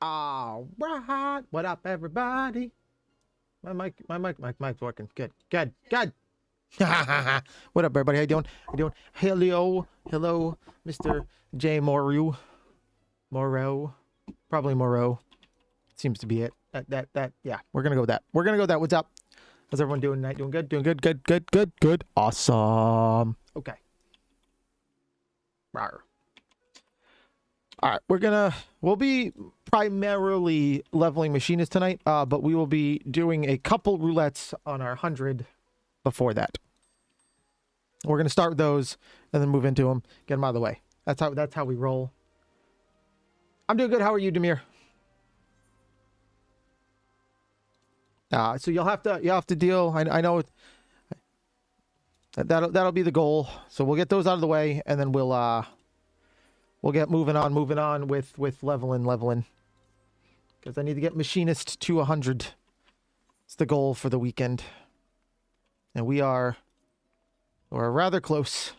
All right. What up, everybody? My mic's working. Good. What up, everybody? How you doing? Hello, Mr. J. Moreau. Probably Moreau. Seems to be it. Yeah, we're gonna go with that. What's up? How's everyone doing tonight? Doing good? Good. Awesome. Okay. Rawr. All right, we'll be primarily leveling machinists tonight, but we will be doing a couple roulettes on our 100 before that. We're gonna start with those and then move into them, get them out of the way. That's how we roll. I'm doing good. How are you, Demir? So you'll have to deal. I know that'll be the goal. So we'll get those out of the way, and then we'll get moving on with leveling. Because I need to get machinist to 100. It's the goal for the weekend. And we're rather close.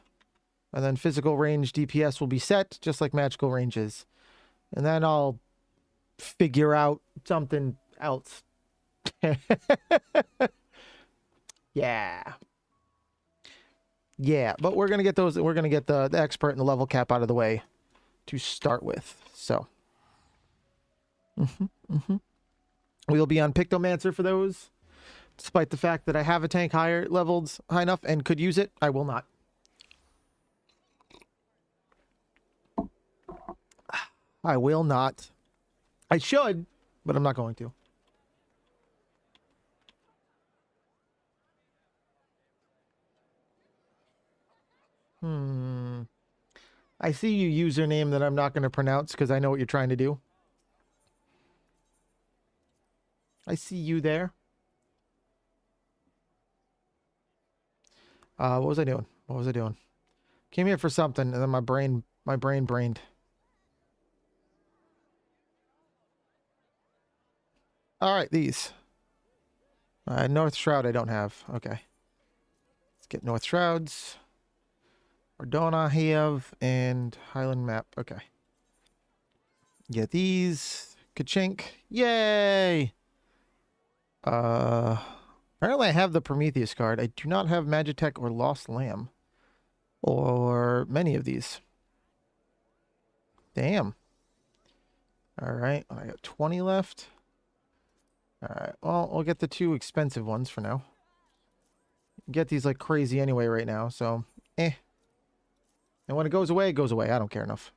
And then physical range DPS will be set, just like magical ranges. And then I'll figure out something else. Yeah, but we're gonna get the expert and the level cap out of the way to start with. So we'll be on Pictomancer for those, despite the fact that I have a tank high enough and could use it. I will not. I should, but I'm not going to. I see you username that I'm not going to pronounce because I know what you're trying to do. I see you there. What was I doing? Came here for something and then my brain brained. All right, these. North Shroud I don't have. Okay. Let's get North Shrouds. Ordona have and Highland map. Okay. Get these. Ka-chink. Yay! Apparently I have the Prometheus card. I do not have Magitech or Lost Lamb. Or many of these. Damn. Alright, I got 20 left. Alright, well, we'll get the two expensive ones for now. Get these like crazy anyway right now, so And when it goes away, it goes away. I don't care enough.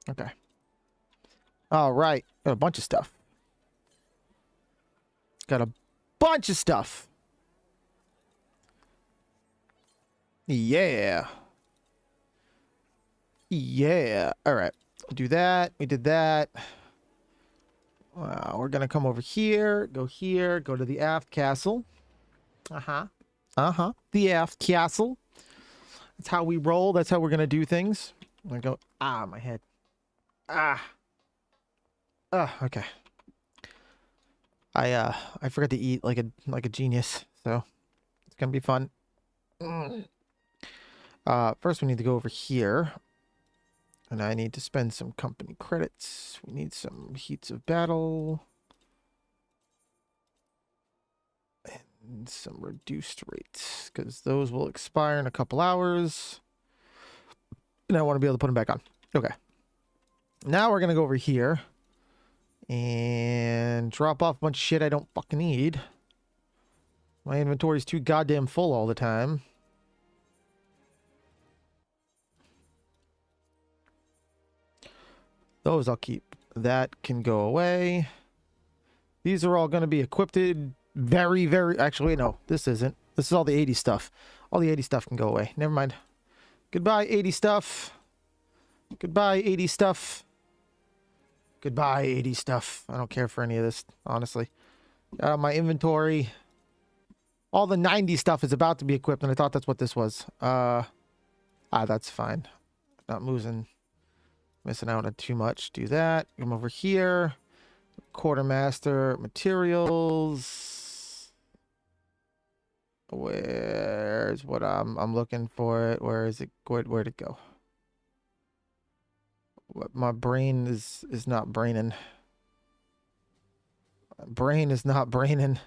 Okay. All right. Got a bunch of stuff. Yeah. All right. We'll do that. We did that. We're going to come over here, go to the aft castle. The aft castle. That's how we roll. That's how we're going to do things. I'm going to go, my head. Okay. I forgot to eat like a genius, so it's going to be fun. First we need to go over here. And I need to spend some company credits. We need some heats of battle. And some reduced rates, because those will expire in a couple hours. And I want to be able to put them back on. Okay. Now we're going to go over here. And drop off a bunch of shit I don't fucking need. My inventory's too goddamn full all the time. Those I'll keep. That can go away. These are all going to be equipped very, very... Actually, no. This isn't. This is all the 80 stuff. All the 80 stuff can go away. Never mind. Goodbye, 80 stuff. Goodbye, 80 stuff. Goodbye, 80 stuff. I don't care for any of this, honestly. My inventory. All the 90 stuff is about to be equipped, and I thought that's what this was. That's fine. Not missing out on too much. Do that. Come over here. Quartermaster materials. Where's what I'm looking for it? Where is it? Where'd it go? What my brain is not braining. Brain is not braining.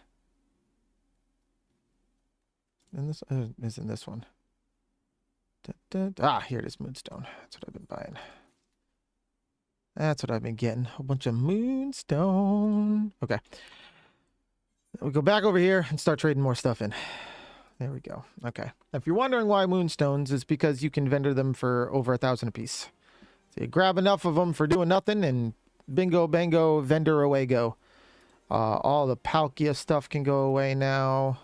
And this is in this one. Here it is, Moonstone. That's what I've been buying. That's what I've been getting. A bunch of Moonstone. Okay. We go back over here and start trading more stuff in. There we go. Okay. If you're wondering why Moonstones, it's because you can vendor them for over 1,000 apiece. So you grab enough of them for doing nothing, and bingo, bango, vendor away go. All the Palkia stuff can go away now.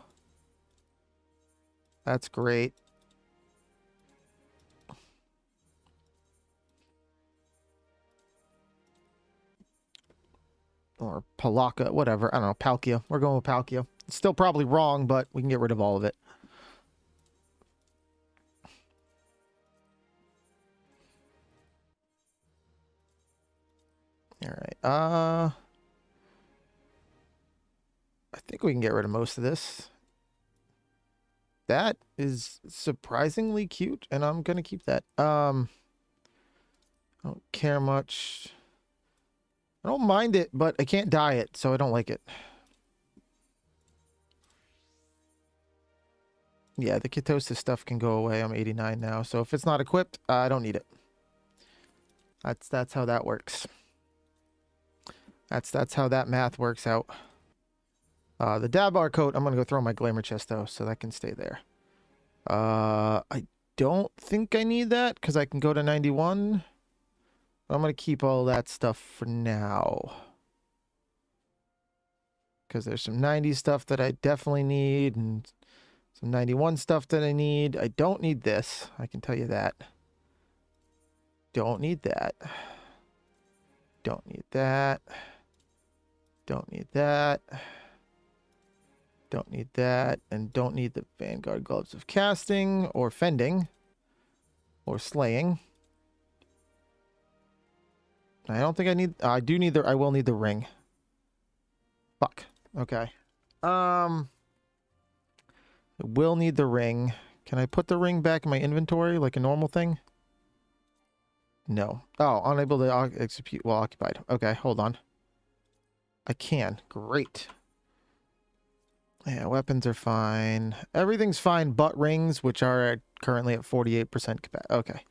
That's great. Or Palaka, whatever. I don't know. Palkia. We're going with Palkia. It's still probably wrong, but we can get rid of all of it. All right. I think we can get rid of most of this. That is surprisingly cute, and I'm gonna keep that. I don't care much. I don't mind it, but I can't dye it, so I don't like it. Yeah, the Ketosis stuff can go away. I'm 89 now, so if it's not equipped, I don't need it. That's how that works. That's how that math works out. The Dabar coat, I'm gonna go throw in my glamour chest though, so that can stay there. I don't think I need that because I can go to 91. I'm going to keep all that stuff for now. Because there's some 90 stuff that I definitely need. And some 91 stuff that I need. I don't need this. I can tell you that. Don't need that. Don't need that. Don't need that. Don't need that. And don't need the Vanguard Gloves of Casting. Or Fending. Or Slaying. I don't think I need... I do need the... I will need the ring. Fuck. Okay. I will need the ring. Can I put the ring back in my inventory like a normal thing? No. Oh, unable to execute while occupied. Okay, hold on. I can. Great. Yeah, weapons are fine. Everything's fine but rings, which are currently at 48% capacity. Okay.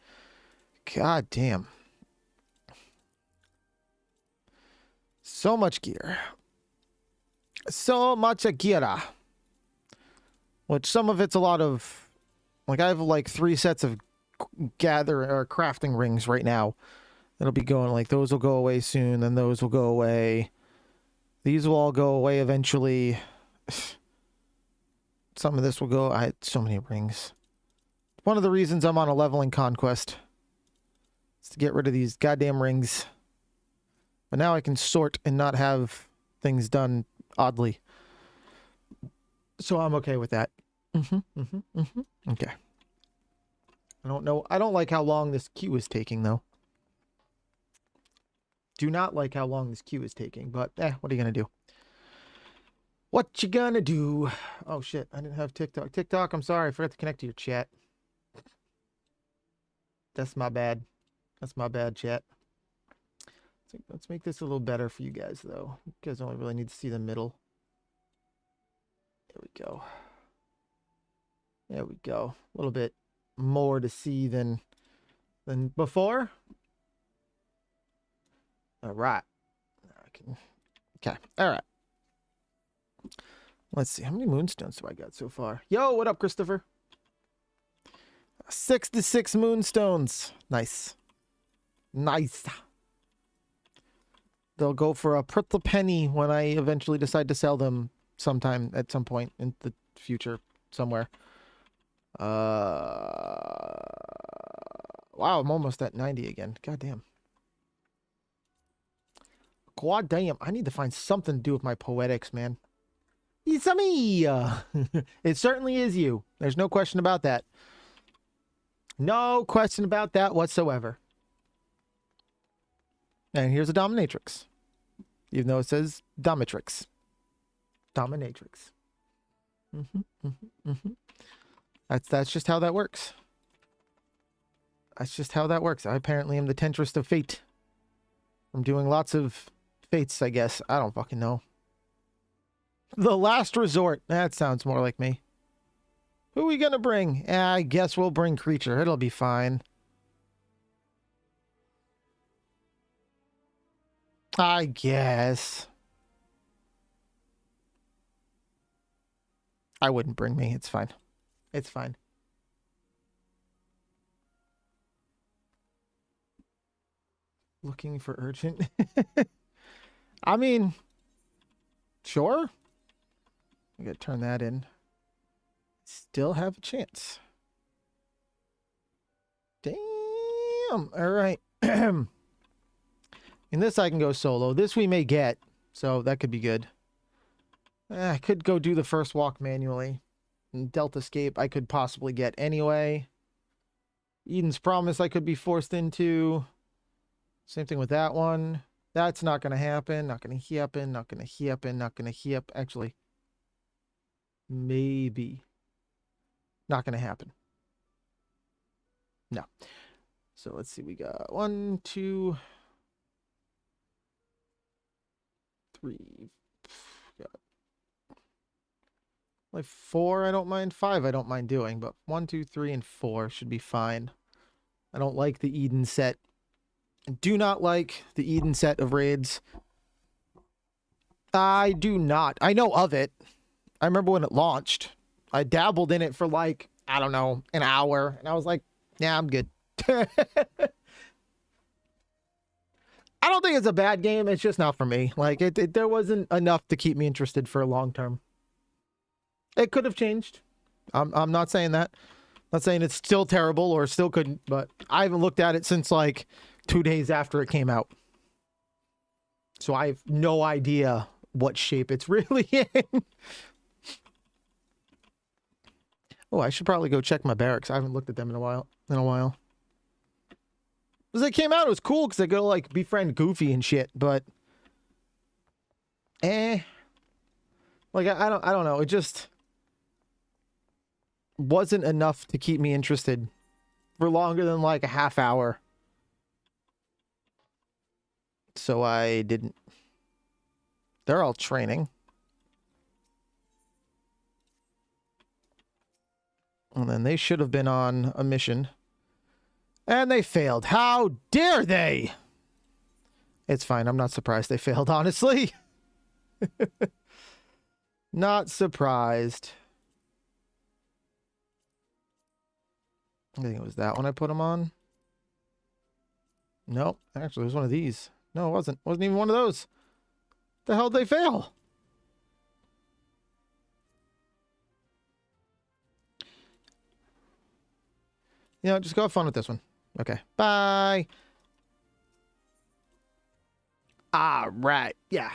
God damn. So much gear. So much gear. Which some of it's a lot of... Like, I have like 3 sets of crafting rings right now. It'll be going like, those will go away soon, then those will go away. These will all go away eventually. Some of this will go... I had so many rings. One of the reasons I'm on a leveling conquest is to get rid of these goddamn rings. But now I can sort and not have things done oddly. So I'm okay with that. Okay. I don't know. I don't like how long this queue is taking, though. Do not like how long this queue is taking, but what are you going to do? What you gonna do? Oh, shit. I didn't have TikTok. TikTok, I'm sorry. I forgot to connect to your chat. That's my bad. That's my bad, chat. Let's make this a little better for you guys, though. You guys only really need to see the middle. There we go. There we go. A little bit more to see than before. All right. Okay. All right. Let's see. How many moonstones do I got so far? Yo, what up, Christopher? 66 moonstones. Nice. Nice. They'll go for a pretty penny when I eventually decide to sell them sometime at some point in the future somewhere. Wow, I'm almost at 90 again. God damn. God damn. I need to find something to do with my poetics, man. It's me. It certainly is you. There's no question about that. No question about that whatsoever. And here's a dominatrix. Even though it says dominatrix. Dominatrix. That's just how that works. That's just how that works. I apparently am the tentrist of fate. I'm doing lots of fates, I guess. I don't fucking know. The last resort. That sounds more like me. Who are we gonna bring? I guess we'll bring Creteture. It'll be fine. I guess. I wouldn't bring me. It's fine. It's fine. Looking for urgent. I mean, sure. I gotta turn that in. Still have a chance. Damn. All right. In this, I can go solo. This we may get, so that could be good. I could go do the first walk manually. And Delta Escape I could possibly get anyway. Eden's Promise I could be forced into. Same thing with that one. That's not going to happen. Not going to happen. Not going to happen. Not going to happen. Actually, maybe. Not going to happen. No. So let's see. We got 1, 2, 3. Got like 4. I don't mind. 5. I don't mind doing, but 1, 2, 3, and 4 should be fine. I don't like the Eden set. Do not like the Eden set of raids. I do not. I know of it. I remember when it launched. I dabbled in it for like, I don't know, an hour. And I was like, yeah, I'm good. I don't think it's a bad game. It's just not for me. Like, there wasn't enough to keep me interested for a long term. It could have changed. I'm not saying that. Not saying it's still terrible or still couldn't, but I haven't looked at it since like 2 days after it came out. So I have no idea what shape it's really in. Oh, I should probably go check my barracks. I haven't looked at them in a while. As it came out, it was cool because I go like befriend Goofy and shit, but like I don't know. It just wasn't enough to keep me interested for longer than like a half hour. So I didn't. They're all training. And then they should have been on a mission. And they failed. How dare they? It's fine. I'm not surprised they failed, honestly. Not surprised. I think it was that one I put them on. Nope. Actually, it was one of these. No, it wasn't. It wasn't even one of those. The hell did they fail? You know, just go have fun with this one. Okay. Bye. All right. Yeah.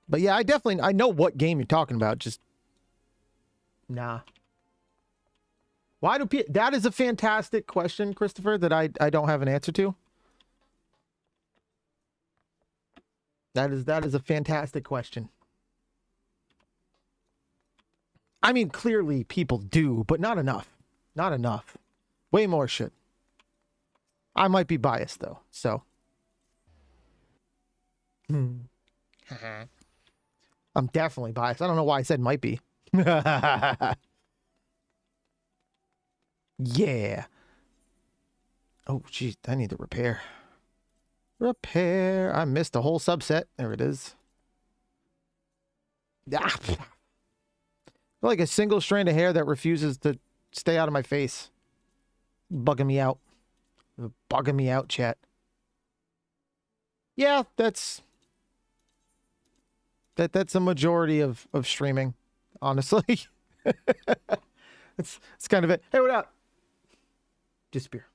But yeah, I know what game you're talking about. Just nah. Why do people... That is a fantastic question, Christopher, that I don't have an answer to. That is a fantastic question. I mean, clearly people do, but not enough. Not enough. Way more should. I might be biased, though, so. I'm definitely biased. I don't know why I said might be. Yeah. Oh, geez, I need to repair. Repair. I missed a whole subset. There it is. Ah. I feel like a single strand of hair that refuses to stay out of my face. Bugging me out. Bugging me out, chat. Yeah, that's a majority of streaming, honestly. It's kind of it. Hey, what up? Disappear.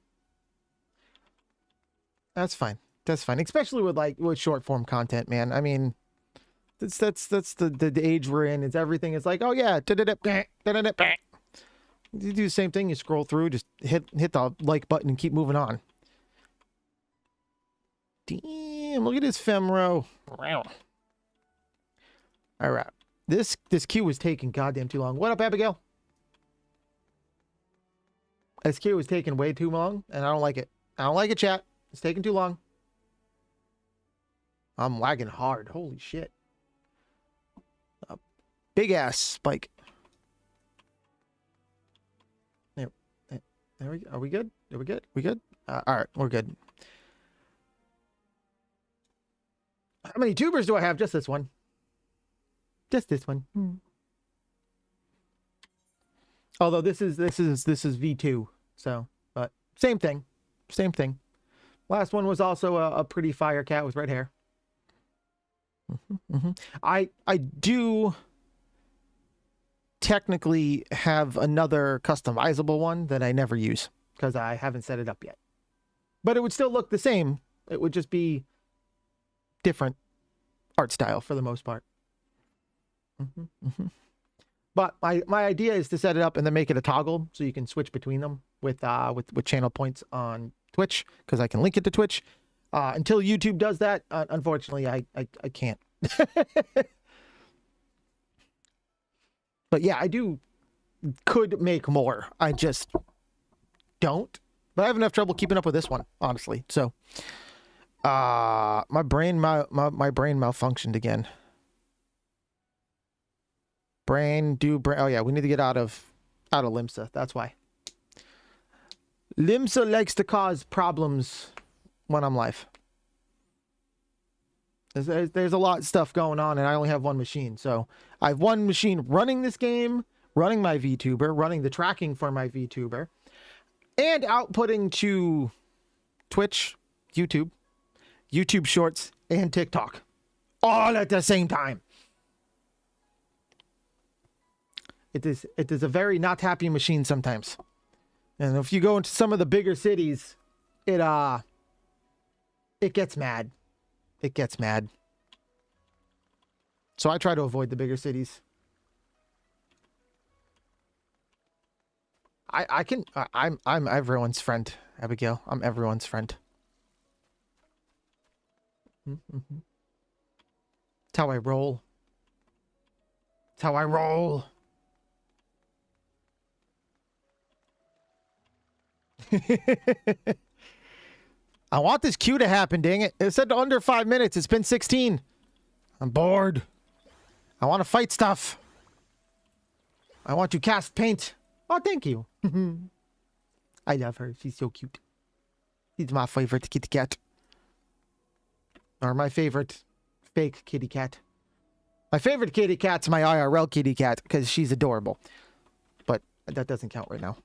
That's fine. That's fine. Especially with short form content, man. I mean, that's the age we're in. It's everything. It's like, oh yeah, you do the same thing. You scroll through, just hit the like button and keep moving on. Damn, look at this femro. All right, this queue was taking goddamn too long. What up, Abigail? This queue was taking way too long, and I don't like it. I don't like it, chat. It's taking too long. I'm lagging hard. Holy shit. Big ass spike. There we go. Are we good? Are we good? We good? All right, we're good. How many tubers do I have? Just this one. Just this one. Although this is V2, so but same thing. Same thing. Last one was also a pretty fire cat with red hair. I do technically have another customizable one that I never use because I haven't set it up yet. But it would still look the same. It would just be different art style for the most part. But my idea is to set it up and then make it a toggle so you can switch between them with channel points on Twitch, because I can link it to Twitch. Until YouTube does that, unfortunately, I can't. But yeah, I could make more. I just don't. But I have enough trouble keeping up with this one, honestly. So, my brain malfunctioned again. Oh yeah, we need to get out of Limsa. That's why. Limsa likes to cause problems when I'm live. There's a lot of stuff going on, and I only have one machine. So I have one machine running this game, running my VTuber, running the tracking for my VTuber, and outputting to Twitch, YouTube Shorts, and TikTok, all at the same time. It is a very not happy machine sometimes. And if you go into some of the bigger cities, it gets mad. It gets mad. So I try to avoid the bigger cities. I'm everyone's friend, Abigail. I'm everyone's friend. That's how I roll. That's how I roll. I want this queue to happen, dang it. It said under 5 minutes. It's been 16. I'm bored. I want to fight stuff. I want to cast paint. Oh, thank you. I love her. She's so cute. She's my favorite kitty cat. Or my favorite fake kitty cat. My favorite kitty cat's my IRL kitty cat because she's adorable. But that doesn't count right now.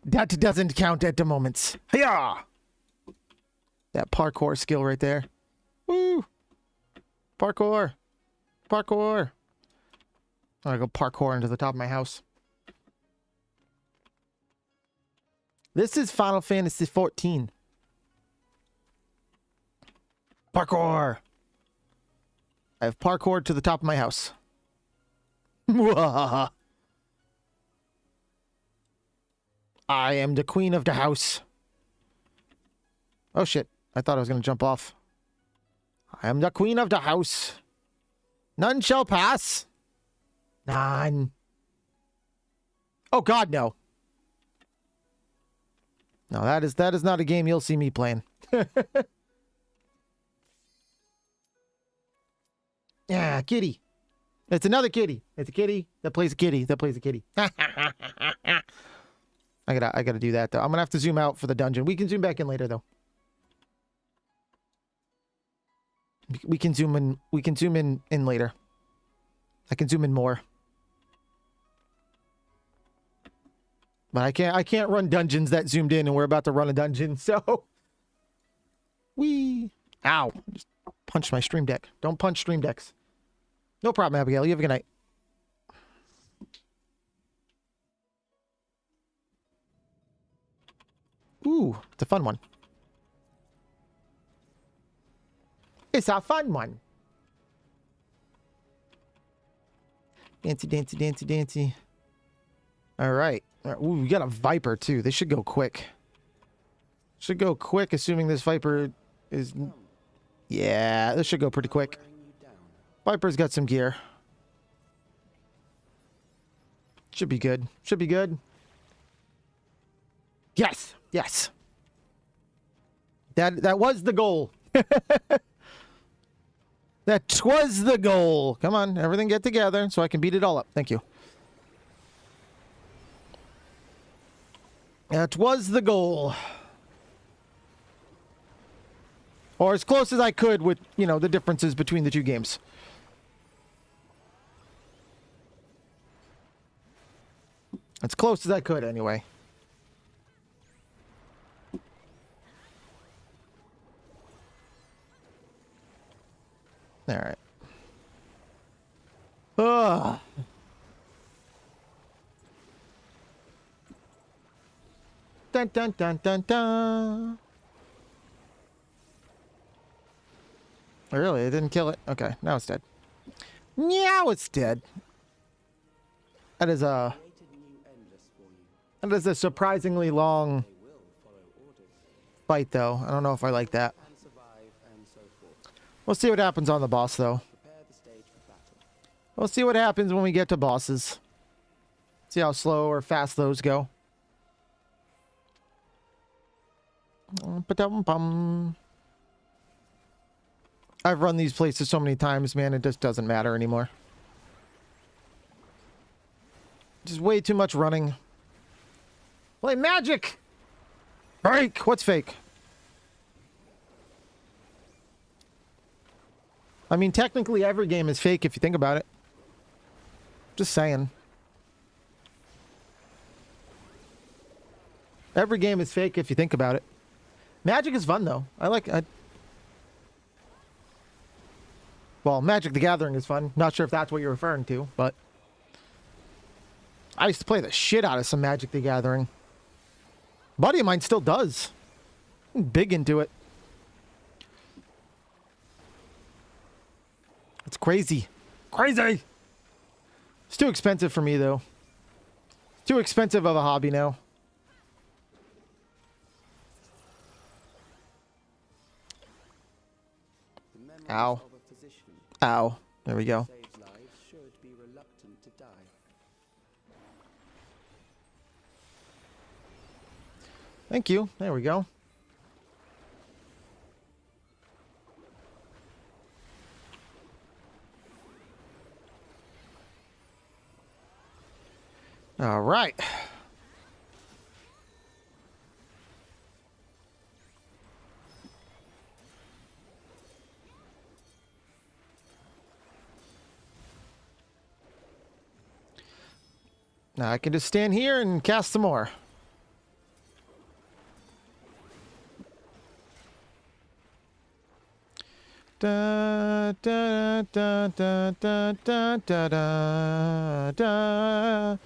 That doesn't count at the moment. Hiya! That parkour skill right there. Woo! Parkour! Parkour! I'm gonna go parkour into the top of my house. This is Final Fantasy XIV. Parkour! I have parkoured to the top of my house. I am the queen of the house. Oh shit. I thought I was going to jump off. I am the queen of the house. None shall pass. None. Oh god, no. No, that is not a game you'll see me playing. Yeah, kitty. It's another kitty. It's a kitty that plays a kitty that plays a kitty. I gotta do that though. I'm gonna have to zoom out for the dungeon. We can zoom back in later though. We can zoom in. We can zoom in later. I can zoom in more. But I can't run dungeons that zoomed in, and we're about to run a dungeon. So, ow! Just punched my stream deck. Don't punch stream decks. No problem, Abigail. You have a good night. Ooh, it's a fun one. It's a fun one. Dancy, dancy, dancy, dancy. All right. Ooh, we got a Viper, too. They should go quick. Should go quick, assuming this Viper is... Yeah, this should go pretty quick. Viper's got some gear. Should be good. Should be good. Yes! Yes! That was the goal. That was the goal. Come on, everything get together so I can beat it all up. Thank you. That was the goal. Or as close as I could with, you know, the differences between the two games. As close as I could, anyway. All right. Ugh. Dun dun dun dun dun. Oh, really? It didn't kill it? Okay, now it's dead. Now it's dead. That is a surprisingly long fight, though. I don't know if I like that. We'll see what happens on the boss, though. We'll see what happens when we get to bosses. See how slow or fast those go. I've run these places so many times, man, it just doesn't matter anymore. Just way too much running. Play magic! Break! What's fake? I mean, technically every game is fake if you think about it. Just saying. Every game is fake if you think about it. Magic is fun, though. Well, Magic the Gathering is fun. Not sure if that's what you're referring to, but... I used to play the shit out of some Magic the Gathering. A buddy of mine still does. I'm big into it. It's crazy. Crazy! It's too expensive for me, though. It's too expensive of a hobby now. Ow. Ow. There we go. Thank you. There we go. All right. Now I can just stand here and cast some more. Da, da, da, da, da, da, da, da, da.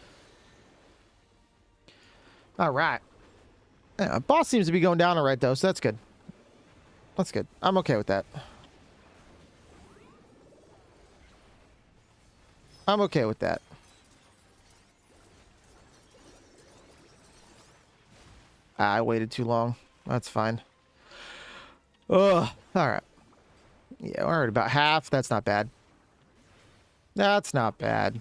All right. Yeah, boss seems to be going down all right, though, so that's good. That's good. I'm okay with that. I'm okay with that. I waited too long. That's fine. Ugh. All right. Yeah, we're at about half. That's not bad. That's not bad.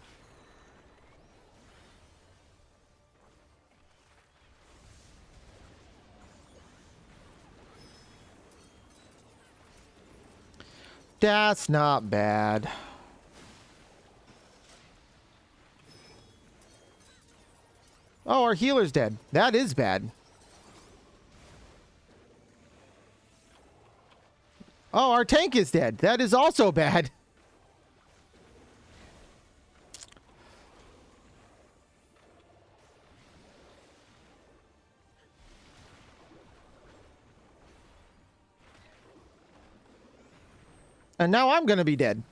That's not bad. Oh, our healer's dead. That is bad. Oh, our tank is dead. That is also bad. And now I'm gonna be dead.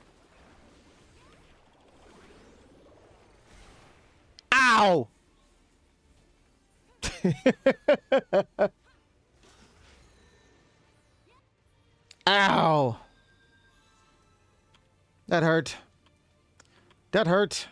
Ow! Ow! That hurt. That hurt.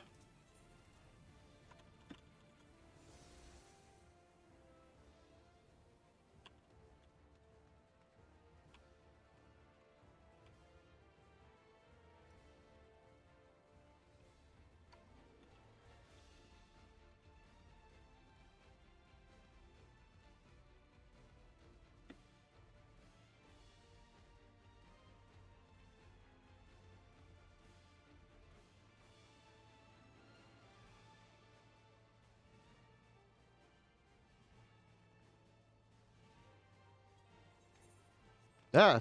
Ah.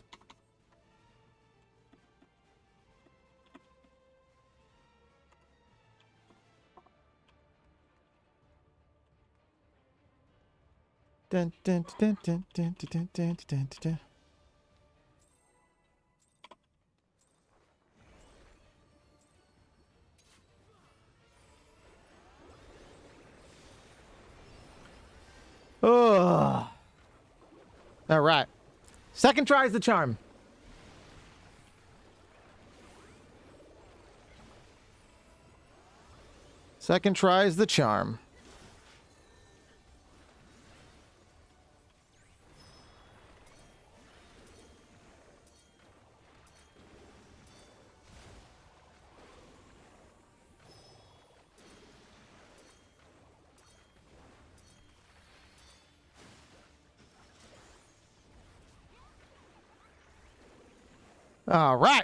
Dun, dun, dun, dun, dun, dun, dun, dun, dun. Oh. All right. Second try is the charm. Second try is the charm. All right.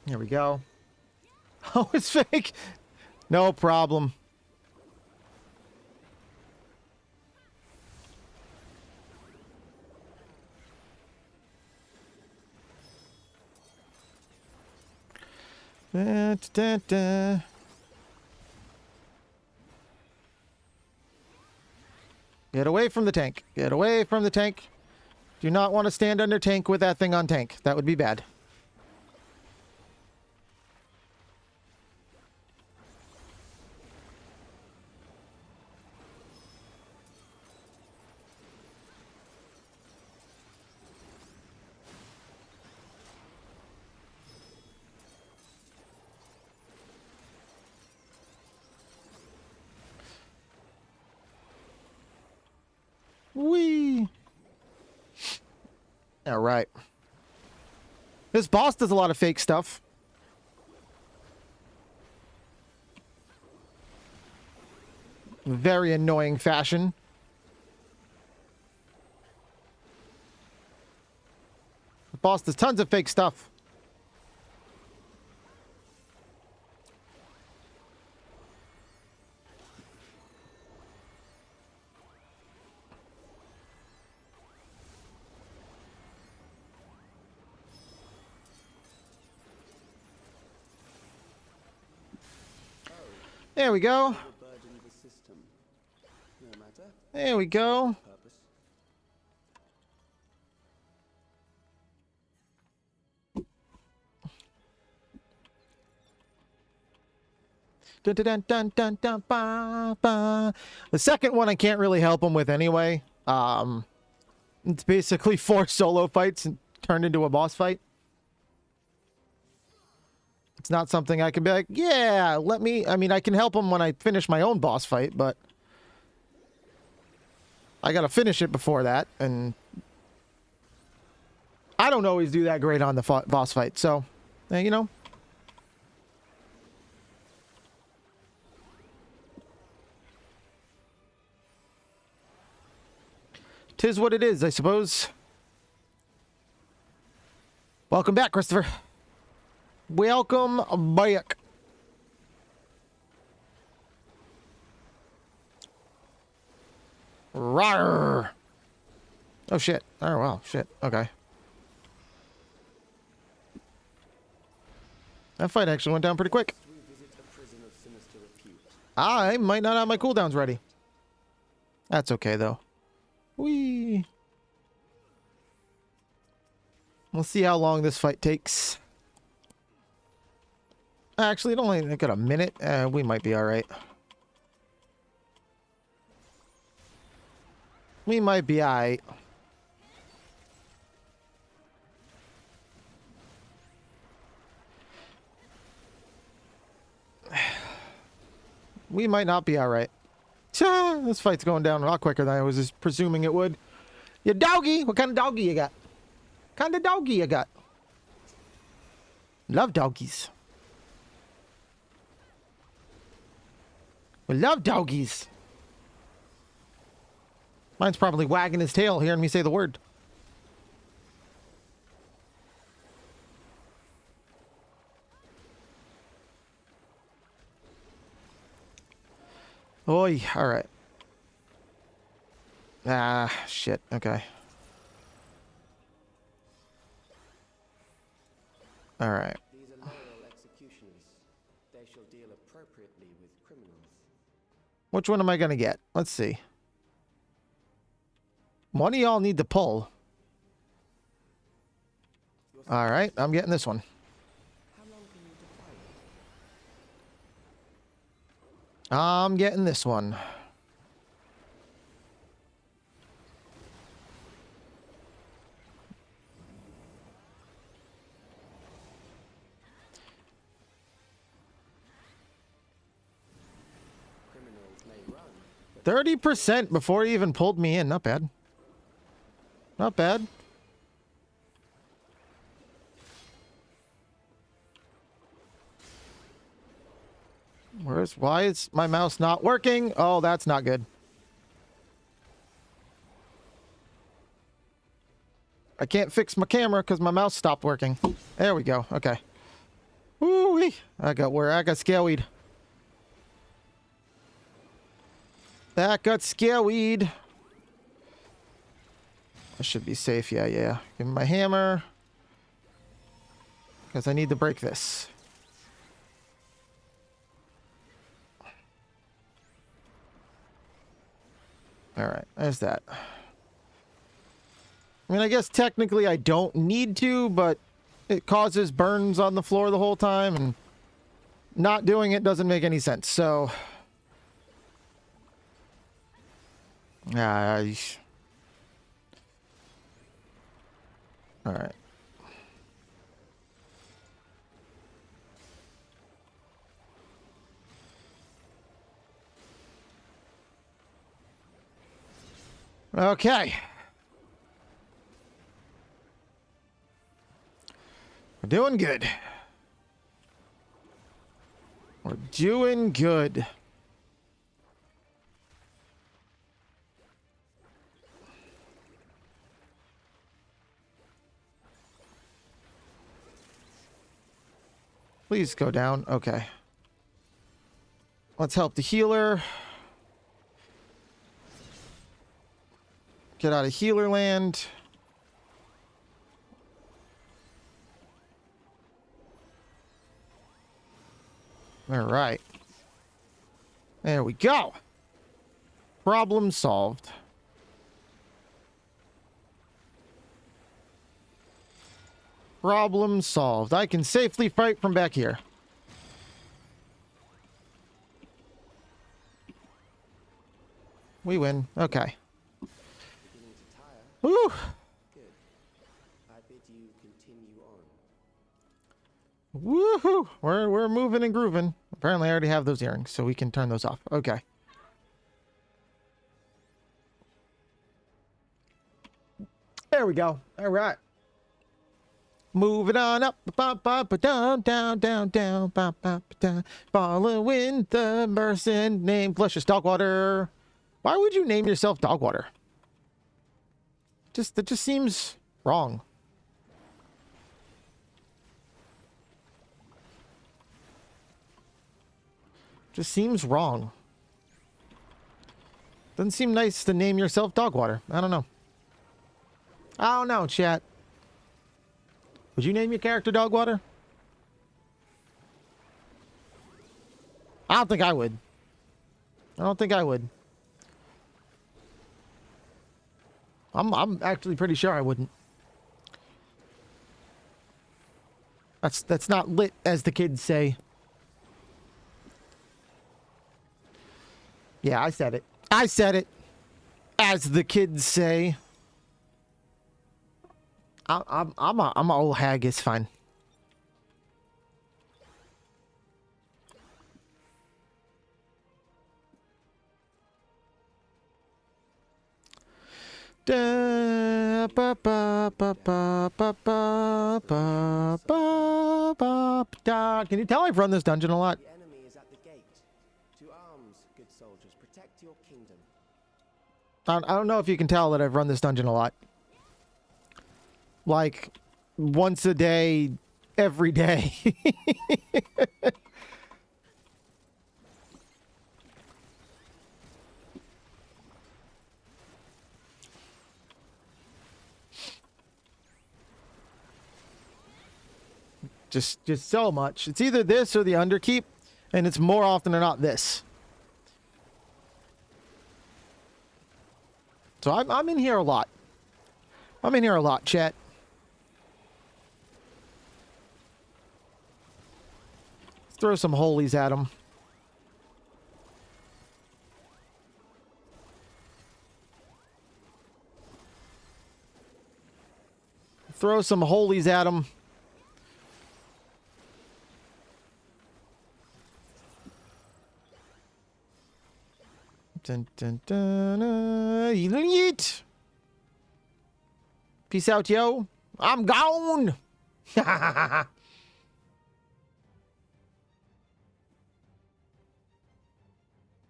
Here we go. Oh, it's fake. No problem. Da, da, da. Get away from the tank. Get away from the tank. Do not want to stand under tank with that thing on tank. That would be bad. Whee! All right. This boss does a lot of fake stuff. Very annoying fashion. The boss does tons of fake stuff. There we go. There we go. Dun, dun, dun, dun, dun, ba, ba. The second one I can't really help him with anyway. It's basically 4 solo fights and turned into a boss fight. It's not something I can be like, yeah, let me... I mean, I can help him when I finish my own boss fight, but... I gotta finish it before that, and... I don't always do that great on the boss fight, so... you know... Tis what it is, I suppose. Welcome back, Christopher. Welcome back. Rawr. Oh, shit. Oh, wow. Shit. Okay. That fight actually went down pretty quick. I might not have my cooldowns ready. That's okay, though. Whee! We'll see how long this fight takes. Actually, it only got a minute. We might be alright. We might be alright. We might not be alright. This fight's going down a lot quicker than I was just presuming it would. You doggy! What kind of doggy you got? What kind of doggy you got? Love doggies. We love doggies. Mine's probably wagging his tail hearing me say the word. Oi, alright. Ah, shit. Okay. All right. These are loyal executioners. They shall deal appropriately with criminals. Which one am I going to get? Let's see. One of y'all need to pull. All right, I'm getting this one. How long can you defy it? I'm getting this one. Criminals may run, but 30% before he even pulled me in. Not bad. Not bad. Why is my mouse not working? Oh, that's not good. I can't fix my camera because my mouse stopped working. There we go. Okay. Woo-wee. I got scaleweed. That got scaleweed. I should be safe. Yeah. Give me my hammer. Because I need to break this. Alright, there's that. I mean, I guess technically I don't need to, but it causes burns on the floor the whole time, and not doing it doesn't make any sense, so... Alright. Okay. We're doing good. We're doing good. Please go down. Okay. Let's help the healer. Get out of healer land. All right. There we go. Problem solved. Problem solved. I can safely fight from back here. We win. Okay. beginning to tire. Woo! Good. I bid you continue on. Woohoo! We're moving and grooving. Apparently I already have those earrings, so we can turn those off. Okay. There we go. All right. Moving on up, down, down, down, down, down. Following the person named Luscious Dogwater. Why would you name yourself Dogwater? That just seems wrong. Just seems wrong. Doesn't seem nice to name yourself Dogwater. I don't know. I don't know, chat. Would you name your character Dogwater? I don't think I would. I don't think I would. I'm actually pretty sure I wouldn't. That's not lit, as the kids say. Yeah, I said it. I said it. As the kids say. I'm a old hag. It's fine. Da, ba, ba, ba, ba, ba, ba, ba, ba, ba, da. Can you tell I've run this dungeon a lot? The enemy is at the gate. To arms, good soldiers. Protect your kingdom. I don't know if you can tell that I've run this dungeon a lot. Like, once a day, every day. Just so much. It's either this or the underkeep, and it's more often than not this. So I'm in here a lot. I'm in here a lot, chat. Let's throw some holies at him. Throw some holies at him. Dun, dun, dun, yeet. Peace out, yo. I'm gone.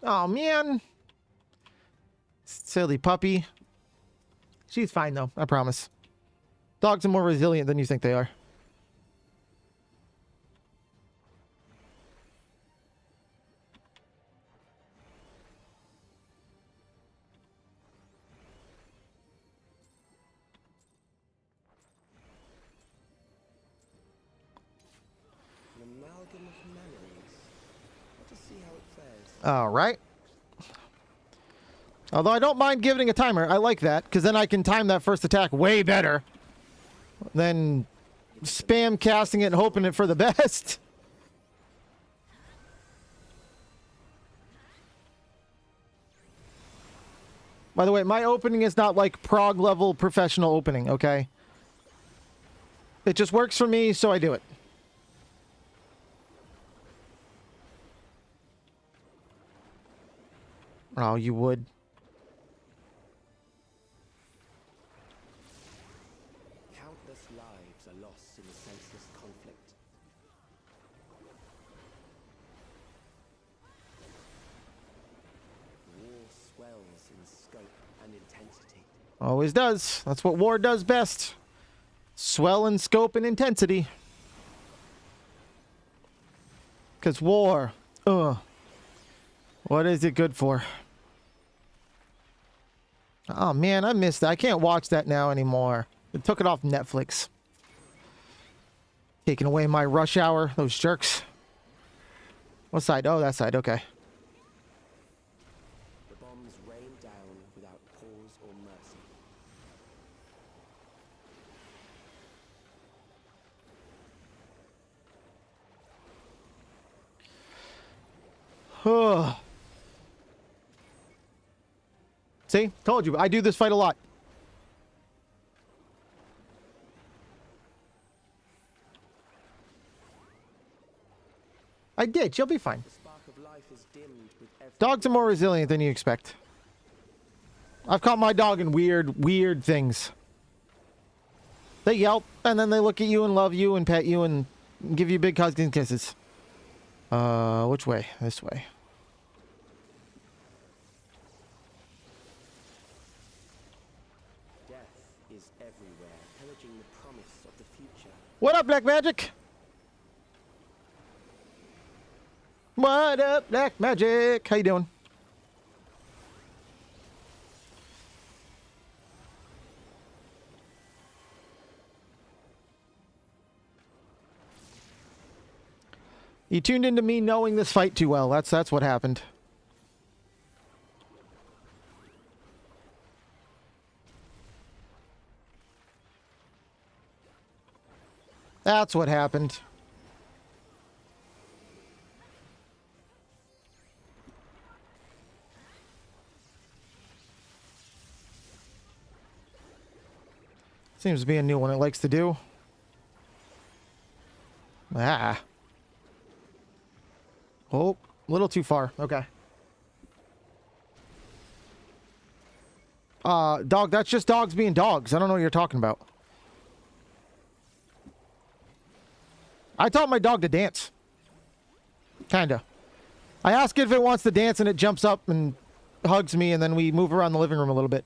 Oh, man. Silly puppy. She's fine, though. I promise. Dogs are more resilient than you think they are. All right. Although I don't mind giving a timer. I like that, because then I can time that first attack way better than spam casting it and hoping it for the best. By the way, my opening is not like prog level professional opening, okay? It just works for me, so I do it. Oh, you would. Countless lives are lost in the senseless conflict. War swells in scope and intensity. Always does. That's what war does best. Swell in scope and intensity. Because war, what is it good for? Oh man, I missed that. I can't watch that now anymore. They took it off Netflix. Taking away my rush hour, those jerks. What side? Oh, that side, okay. The bombs rain down without pause or mercy. See? Told you. I do this fight a lot. I did. You'll be fine. The spark of life is dimmed with every Dogs are more resilient than you expect. I've caught my dog in weird things. They yelp, and then they look at you and love you and pet you and give you big hugs and kisses. Which way? This way. death is everywhere, pillaging the promise of the future. What up, Black Magic? What up, Black Magic? How you doing? You tuned into me knowing this fight too well. That's what happened. That's what happened. Seems to be a new one it likes to do. Ah. Oh, a little too far. Okay. Dog, that's just dogs being dogs. I don't know what you're talking about. I taught my dog to dance. Kinda. I ask it if it wants to dance and it jumps up and hugs me and then we move around the living room a little bit.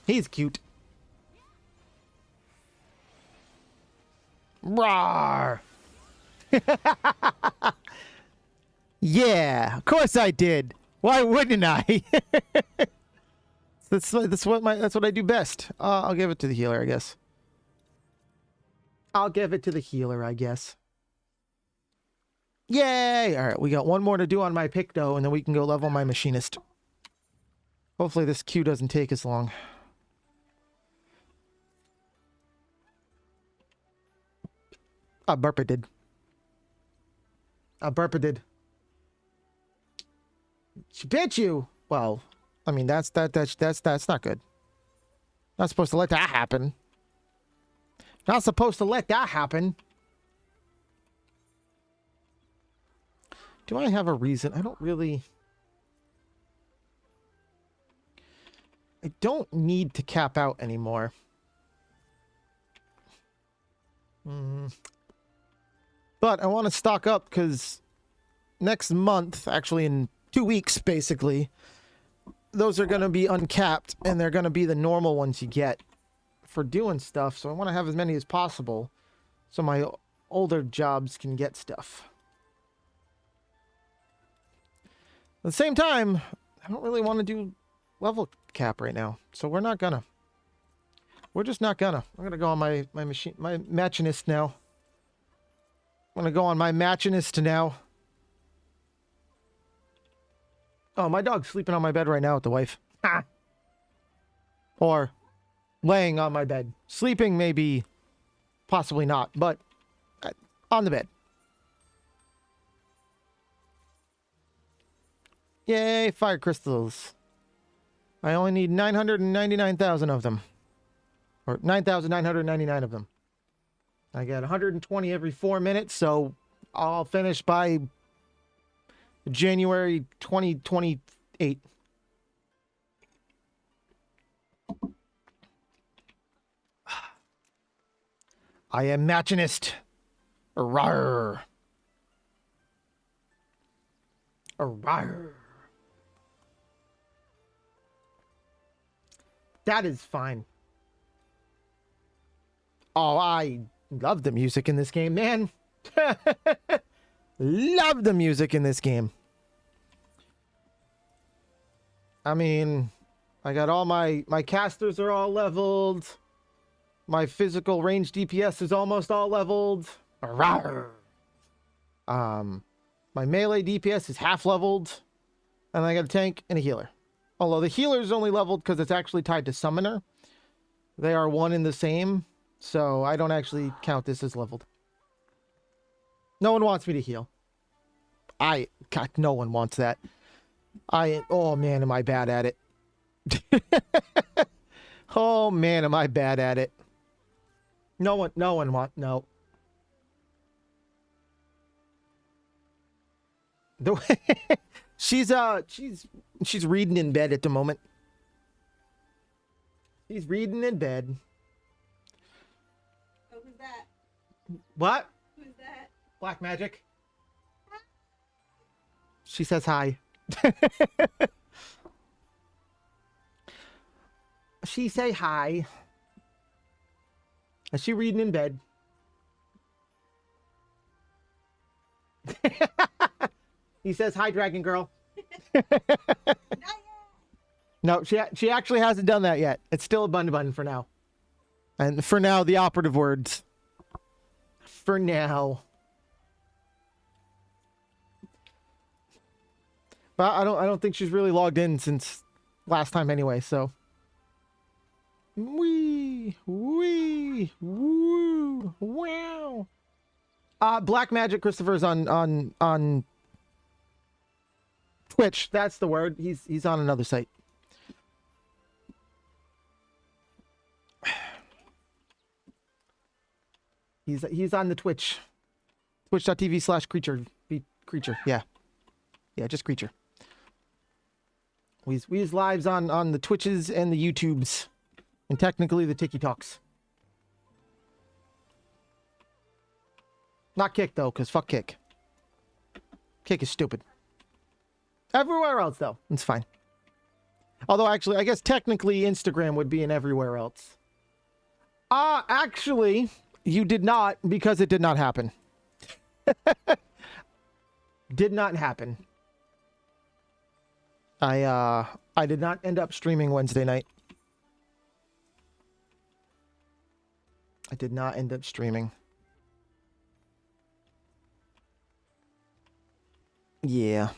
He's cute. Rawr. Yeah, of course I did. Why wouldn't I? That's what I do best. I'll give it to the healer, I guess. I'll give it to the healer, I guess. Yay! All right, we got one more to do on my Picto, and then we can go level my machinist. Hopefully this queue doesn't take as long. A burp it did. A burp it did. She bit you. Well, I mean that's not good. Not supposed to let that happen. Not supposed to let that happen. Do I have a reason? I don't really. I don't need to cap out anymore. But I want to stock up because next month, actually in 2 weeks, basically, those are going to be uncapped and they're going to be the normal ones you get for doing stuff. So I want to have as many as possible so my older jobs can get stuff. At the same time, I don't really want to do level cap right now. So we're not gonna. We're just not gonna. I'm gonna go on my machinist now. I'm gonna go on my machinist now. Oh, my dog's sleeping on my bed right now with the wife. Ha! Or laying on my bed. Sleeping maybe, possibly not, but on the bed. Yay, fire crystals. I only need 999,000 of them. Or 9,999 of them. I get 120 every 4 minutes, so I'll finish by January 2028. I am machinist. Arrgh. Arrgh. That is fine. Oh, I love the music in this game, man. Love the music in this game. I mean, I got all my casters are all leveled. My physical range DPS is almost all leveled. Arrgh. My melee DPS is half leveled. And I got a tank and a healer. Although the healer is only leveled because it's actually tied to summoner. They are one and the same. So I don't actually count this as leveled. No one wants me to heal. God, no one wants that. Oh man, am I bad at it. Oh man, am I bad at it. No one no. The way she's reading in bed at the moment. She's reading in bed. Oh, who's that? What? Who's that? Black magic. She says hi. She say hi. Is she reading in bed? He says hi, dragon girl. No, she actually hasn't done that yet. It's still a bun for now. And for now, the operative words. For now. But I don't think she's really logged in since last time anyway, so. Wee, woo, wow. Black Magic Christopher's on Twitch. That's the word. He's on another site. He's on the Twitch. Twitch.tv/Creteture. Creteture. Yeah. Yeah, just Creteture. We's lives on the Twitches and the YouTubes. And technically the TikToks. Not Kick though, because fuck Kick. Kick is stupid. Everywhere else though, it's fine. Although actually, I guess technically Instagram would be in everywhere else. Actually, you did not, because it did not happen. Did not happen. I did not end up streaming Wednesday night. I did not end up streaming. Yeah.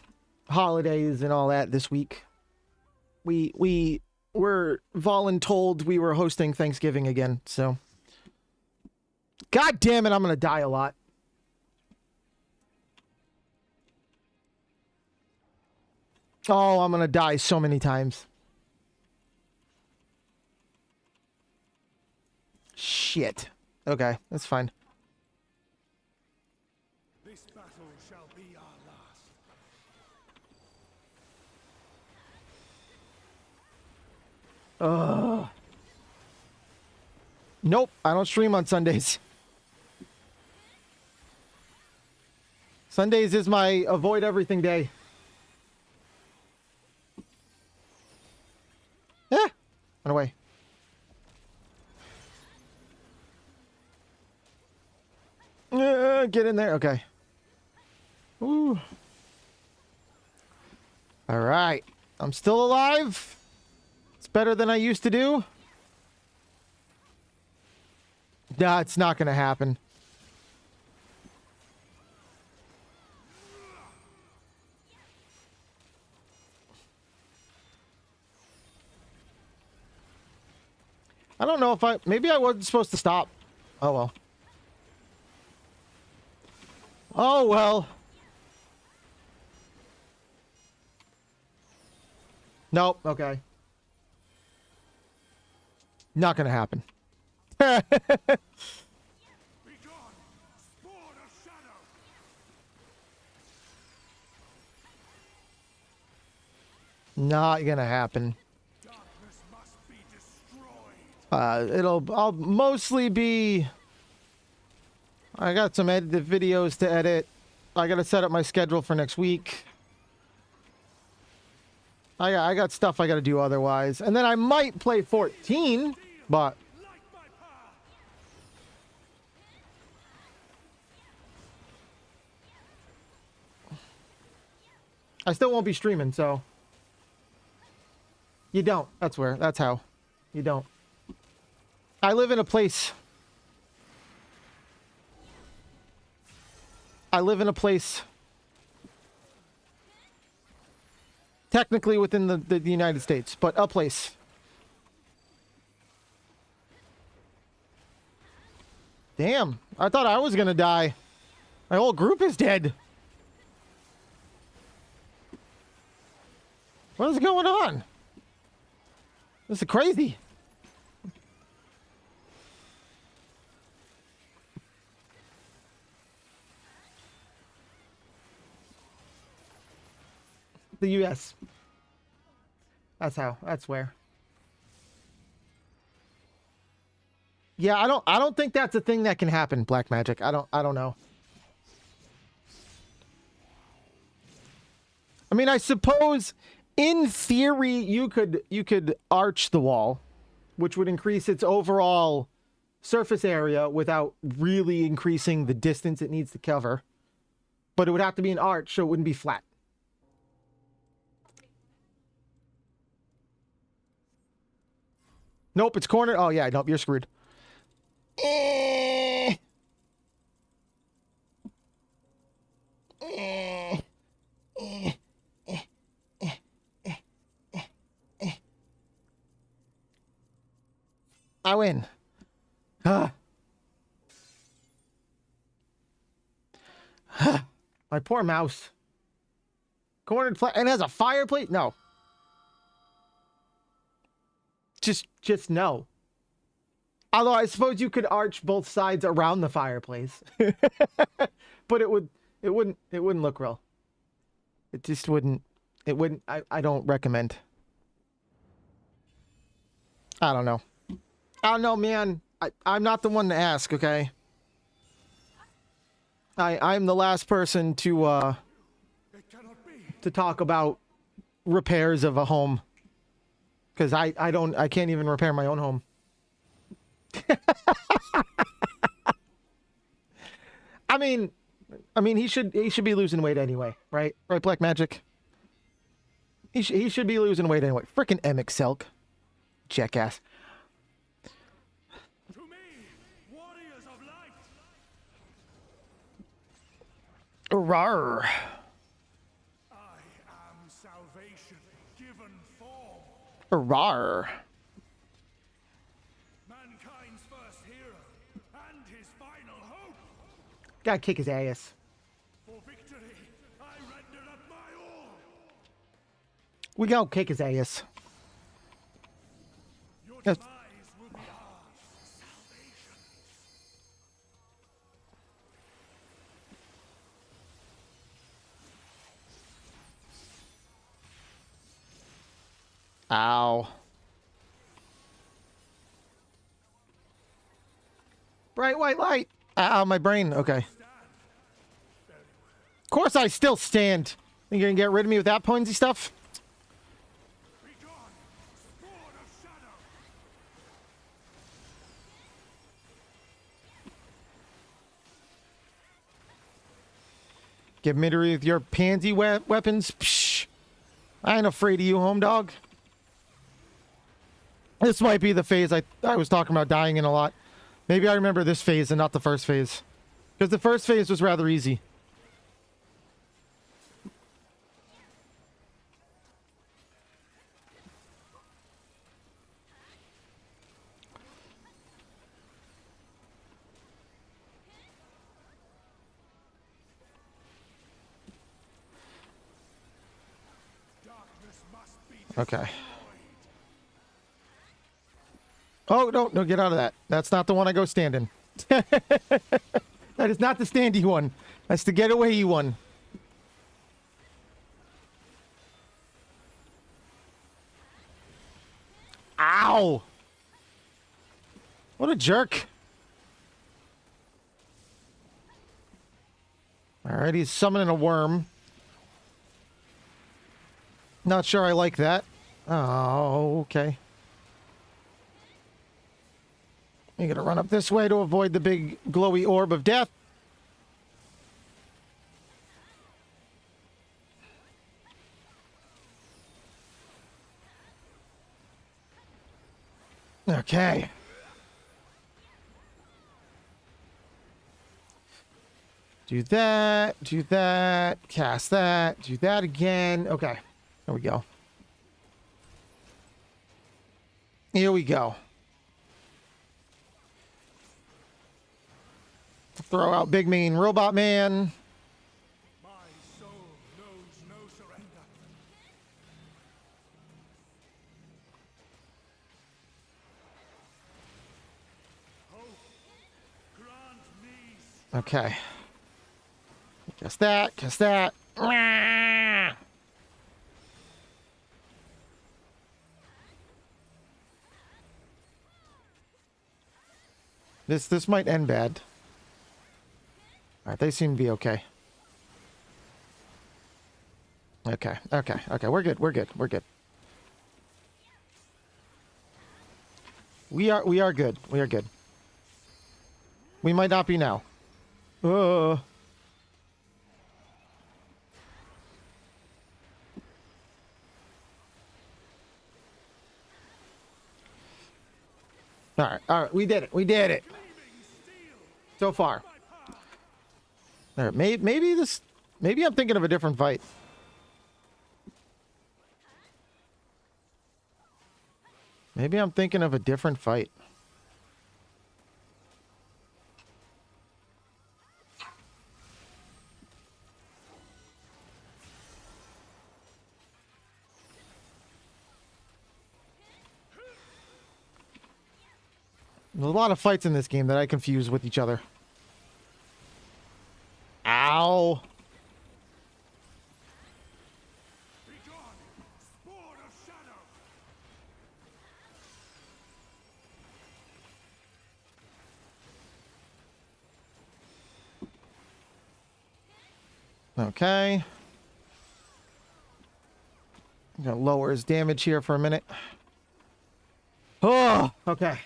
Holidays and all that this week. We were voluntold we were hosting Thanksgiving again, so. God damn it, I'm gonna die a lot. Oh, I'm gonna die so many times. Shit. Okay, that's fine. This battle shall be our last. Ugh. Nope, I don't stream on Sundays. Sundays is my avoid everything day. Yeah, run away. Get in there. Okay. Ooh. All right. I'm still alive. It's better than I used to do. Nah, it's not going to happen. I don't know if maybe I wasn't supposed to stop. Oh, well. Oh, well. Nope. Okay. Not gonna happen. Be gone, spawn of shadow. Not gonna happen. Darkness must be destroyed. I'll mostly be... I got some edited videos to edit. I gotta set up my schedule for next week. I got stuff I gotta do otherwise. And then I might play 14, but... Light my power. I still won't be streaming, so... You don't. That's how. You don't. I live in a place... technically within the United States, but a place. Damn, I thought I was gonna die. My whole group is dead. What is going on? This is crazy. The US. That's how. That's where. Yeah, I don't think that's a thing that can happen, Black Magic. I don't know. I mean, I suppose in theory you could arch the wall, which would increase its overall surface area without really increasing the distance it needs to cover. But it would have to be an arch, so it wouldn't be flat. Nope, it's cornered. Oh, yeah, nope, you're screwed. I win. My poor mouse. Cornered flat and has a fireplace? No. Just no. Although I suppose you could arch both sides around the fireplace. But it wouldn't look real. It just wouldn't. I don't recommend. I don't know. I don't know, man. I'm not the one to ask, okay? I'm the last person to It cannot be. talk about repairs of a home. Because I can't even repair my own home. I mean he should be losing weight anyway, right? Right, Black Magic? He should be losing weight anyway. Frickin' Emic Selk. Jackass. To me, warriors of light. Rawr. I am salvation given form. Rawr. Mankind's first hero and his final hope. Gotta kick his ass. For victory, I render up my all. We gotta kick his ass. Your Yes. demise will be our salvation. Ow. Bright white light. Ow, my brain. Okay. Of course I still stand. Think you're gonna get rid of me with that pointy stuff? Be gone, spawn of shadow. Get me with your pansy weapons? Psh. I ain't afraid of you, home dog. This might be the phase I was talking about dying in a lot. Maybe I remember this phase and not the first phase. Because the first phase was rather easy. Darkness must be Okay. Oh, no, get out of that. That's not the one I go stand in. That is not the standy one. That's the getaway one. Ow! What a jerk. Alright, he's summoning a worm. Not sure I like that. Oh, okay. You're gonna run up this way to avoid the big glowy orb of death. Okay. Do that, cast that, do that again. Okay, there we go. Here we go. Throw out Big Mean Robot Man. my soul knows no surrender. Hope, grant me Okay. Cast that, cast that. This might end bad. Alright, they seem to be okay. Okay. We're good. We are good. We might not be now. Alright, we did it. So far. Alright, maybe I'm thinking of a different fight. Maybe I'm thinking of a different fight. There's a lot of fights in this game that I confuse with each other. Ow! be gone, spawn of shadow. Okay. I'm gonna lower his damage here for a minute. Oh, okay.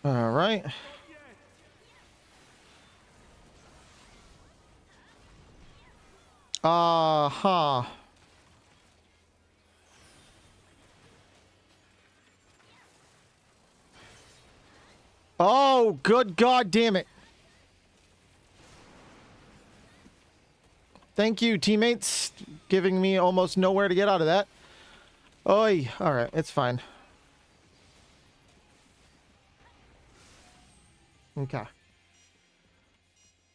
All right. Uh-huh. Oh, good God damn it. Thank you, teammates, giving me almost nowhere to get out of that. Oi. All right, it's fine. Okay.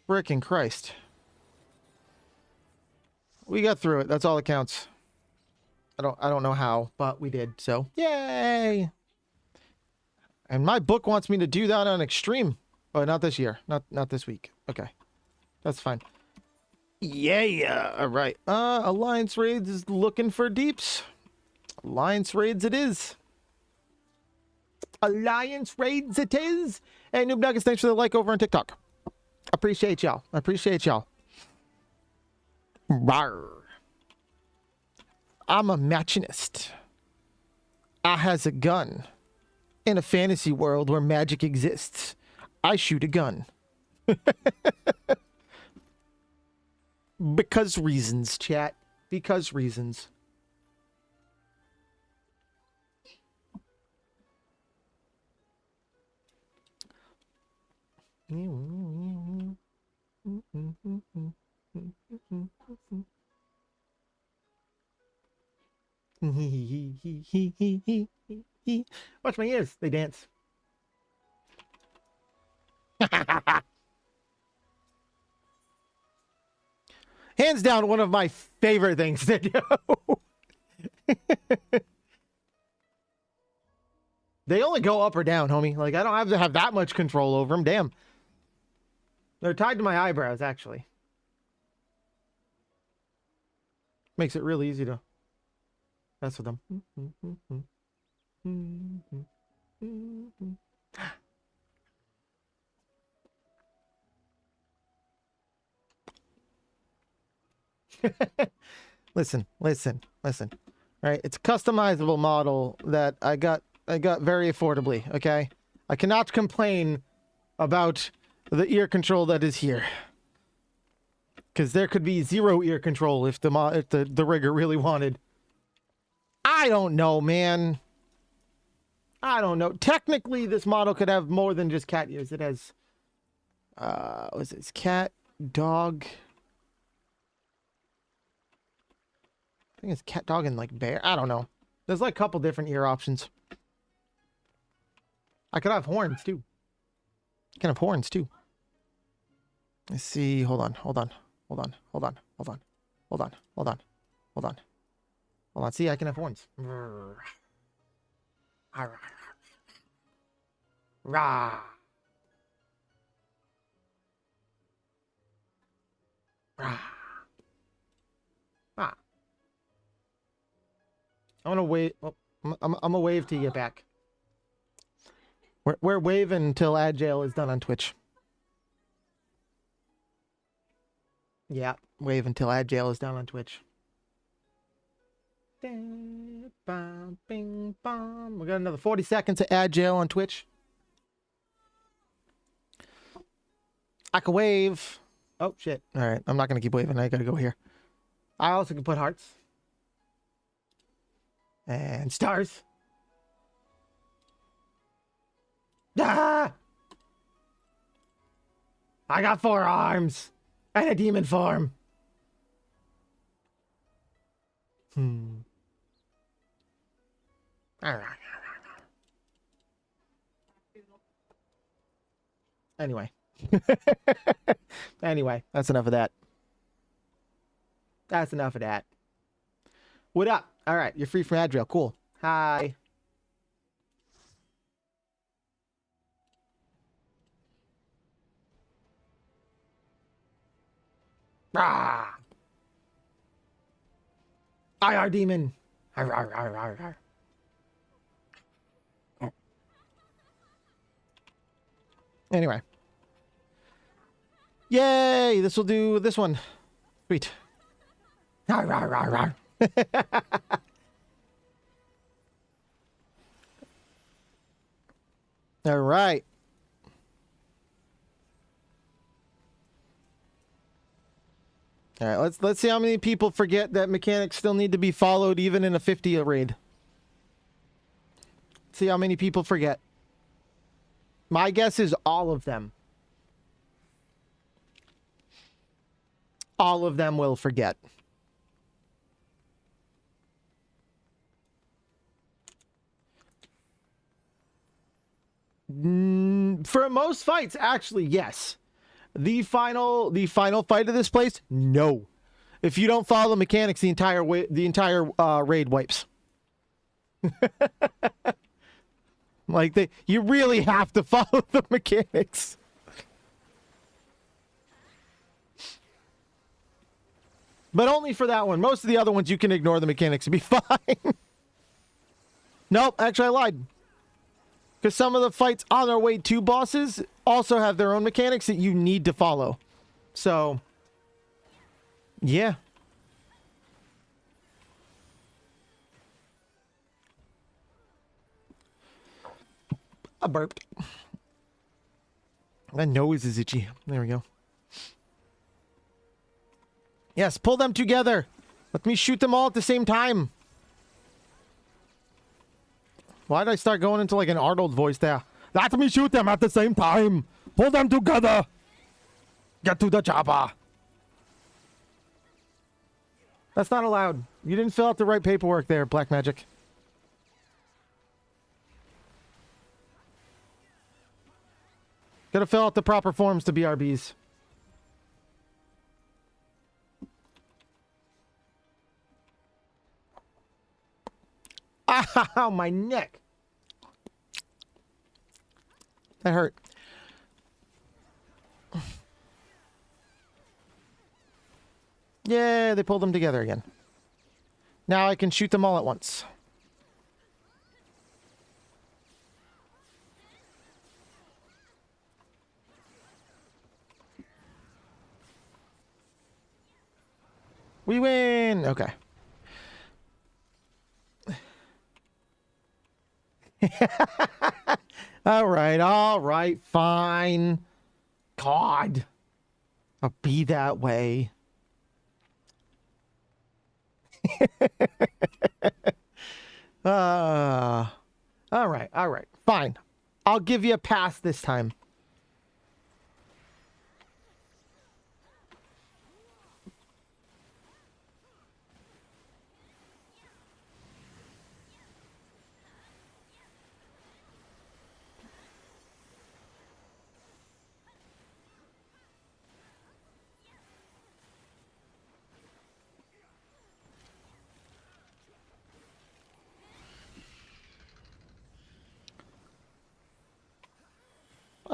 Frickin' Christ. We got through it. That's all that counts. I don't know how, but we did. So, yay! And my book wants me to do that on extreme. Oh, not this year. Not this week. Okay. That's fine. Yeah. All right. Alliance raids is looking for deeps. Alliance raids it is. Alliance raids it is. Hey, Noob Nuggets, thanks for the like over on TikTok. Appreciate y'all. Appreciate y'all. Rawr. I'm a machinist. I has a gun. In a fantasy world where magic exists, I shoot a gun. Because reasons, chat. Because reasons. Watch my ears. They dance. Hands down, one of my favorite things to do. They only go up or down, homie. Like, I don't have to have that much control over them. Damn. They're tied to my eyebrows, actually. Makes it really easy to mess with them. Listen. All right, it's a customizable model that I got very affordably, okay? I cannot complain about the ear control that is here. Cuz there could be zero ear control if the rigger really wanted. I don't know, man. I don't know. Technically this model could have more than just cat ears. It has what's it? It's cat, dog. I think it's cat, dog, and like bear. I don't know. There's like a couple different ear options. I could have horns too. I can have horns too. Let's see. Hold on. See, I can have horns. Rah. Rah. Ah. I'm gonna wait. Oh, I'm gonna wave till you get back. We're waving until Agile is done on Twitch. Yeah, wave until Agile is done on Twitch. We got another 40 seconds of Agile on Twitch. I can wave. Oh shit! All right, I'm not gonna keep waving. I gotta go here. I also can put hearts and stars. Ah! I got 4 arms and a demon form. Anyway. Anyway, that's enough of that. That's enough of that. What up? All right, you're free from Adriel. Cool. Hi. Ah! IR demon. Arr, arr, arr, arr, arr. Anyway. Yay! This will do this one. Sweet. Arr, arr, arr, arr. All right. All right, let's see how many people forget that mechanics still need to be followed even in a 50 raid. See how many people forget. My guess is all of them. All of them will forget. For most fights, actually, yes. The final fight of this place, no. If you don't follow the mechanics, the entire raid wipes. Like you really have to follow the mechanics. But only for that one. Most of the other ones you can ignore the mechanics and be fine. Nope, actually I lied. Because some of the fights on our way to bosses also have their own mechanics that you need to follow. So, yeah. I burped. My nose is itchy. There we go. Yes, pull them together. Let me shoot them all at the same time. Why did I start going into like an Arnold voice there? Let me shoot them at the same time. Pull them together. Get to the chopper. That's not allowed. You didn't fill out the right paperwork there, Black Magic. Gotta fill out the proper forms to BRBs. Ow, my neck. That hurt. Yeah, they pulled them together again. Now I can shoot them all at once. We win! Okay. all right, fine. God. I'll be that way. All right, fine. I'll give you a pass this time.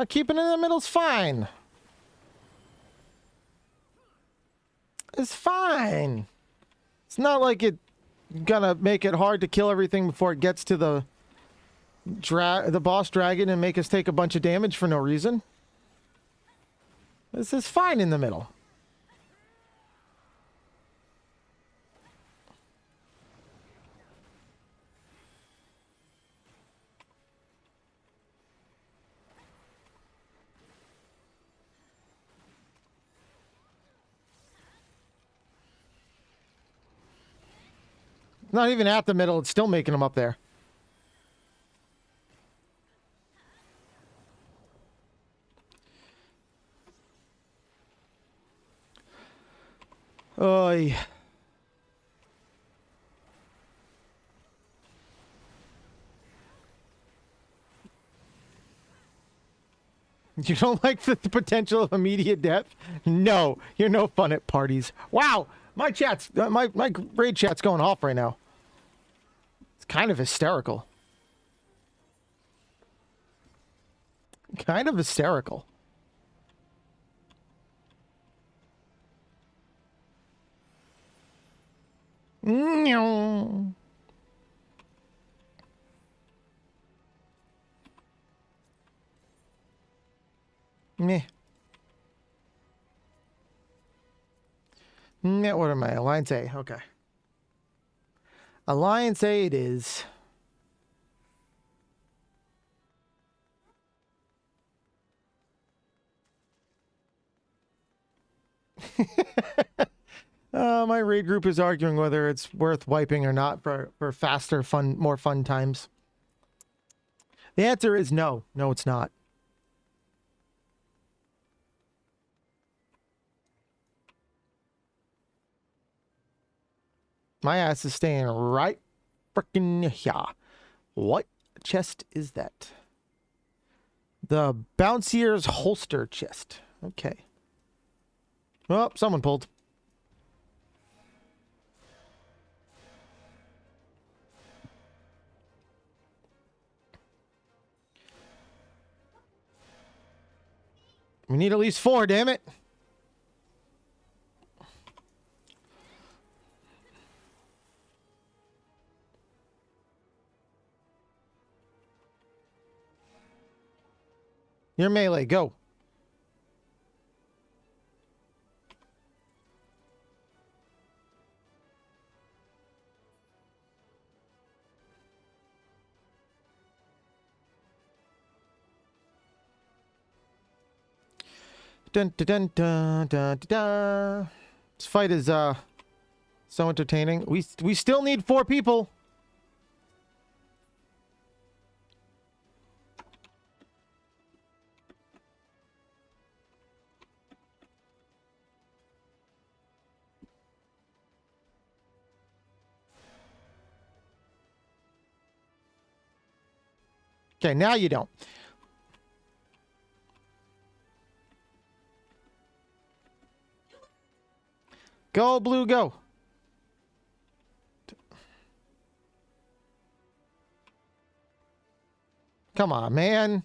Keeping it in the middle's fine. It's fine. It's not like it gonna make it hard to kill everything before it gets to the boss dragon and make us take a bunch of damage for no reason. This is fine in the middle. Not even at the middle, it's still making them up there. Oy. You don't like the potential of immediate death? No, you're no fun at parties. Wow, my chat's my raid chat's going off right now. It's kind of hysterical. Kind of hysterical. Meh. What am I? Alliance A. Okay. Alliance A it is. My raid group is arguing whether it's worth wiping or not for faster, fun, more fun times. The answer is no. No, it's not. My ass is staying right frickin' here. What chest is that? The Bouncier's holster chest. Okay. Oh, someone pulled. We need at least 4, damn it. You're melee, go. Dun, dun, dun, dun, dun, dun, dun. This fight is so entertaining. We still need 4 people. Okay, now you don't. Go, blue, go. Come on, man.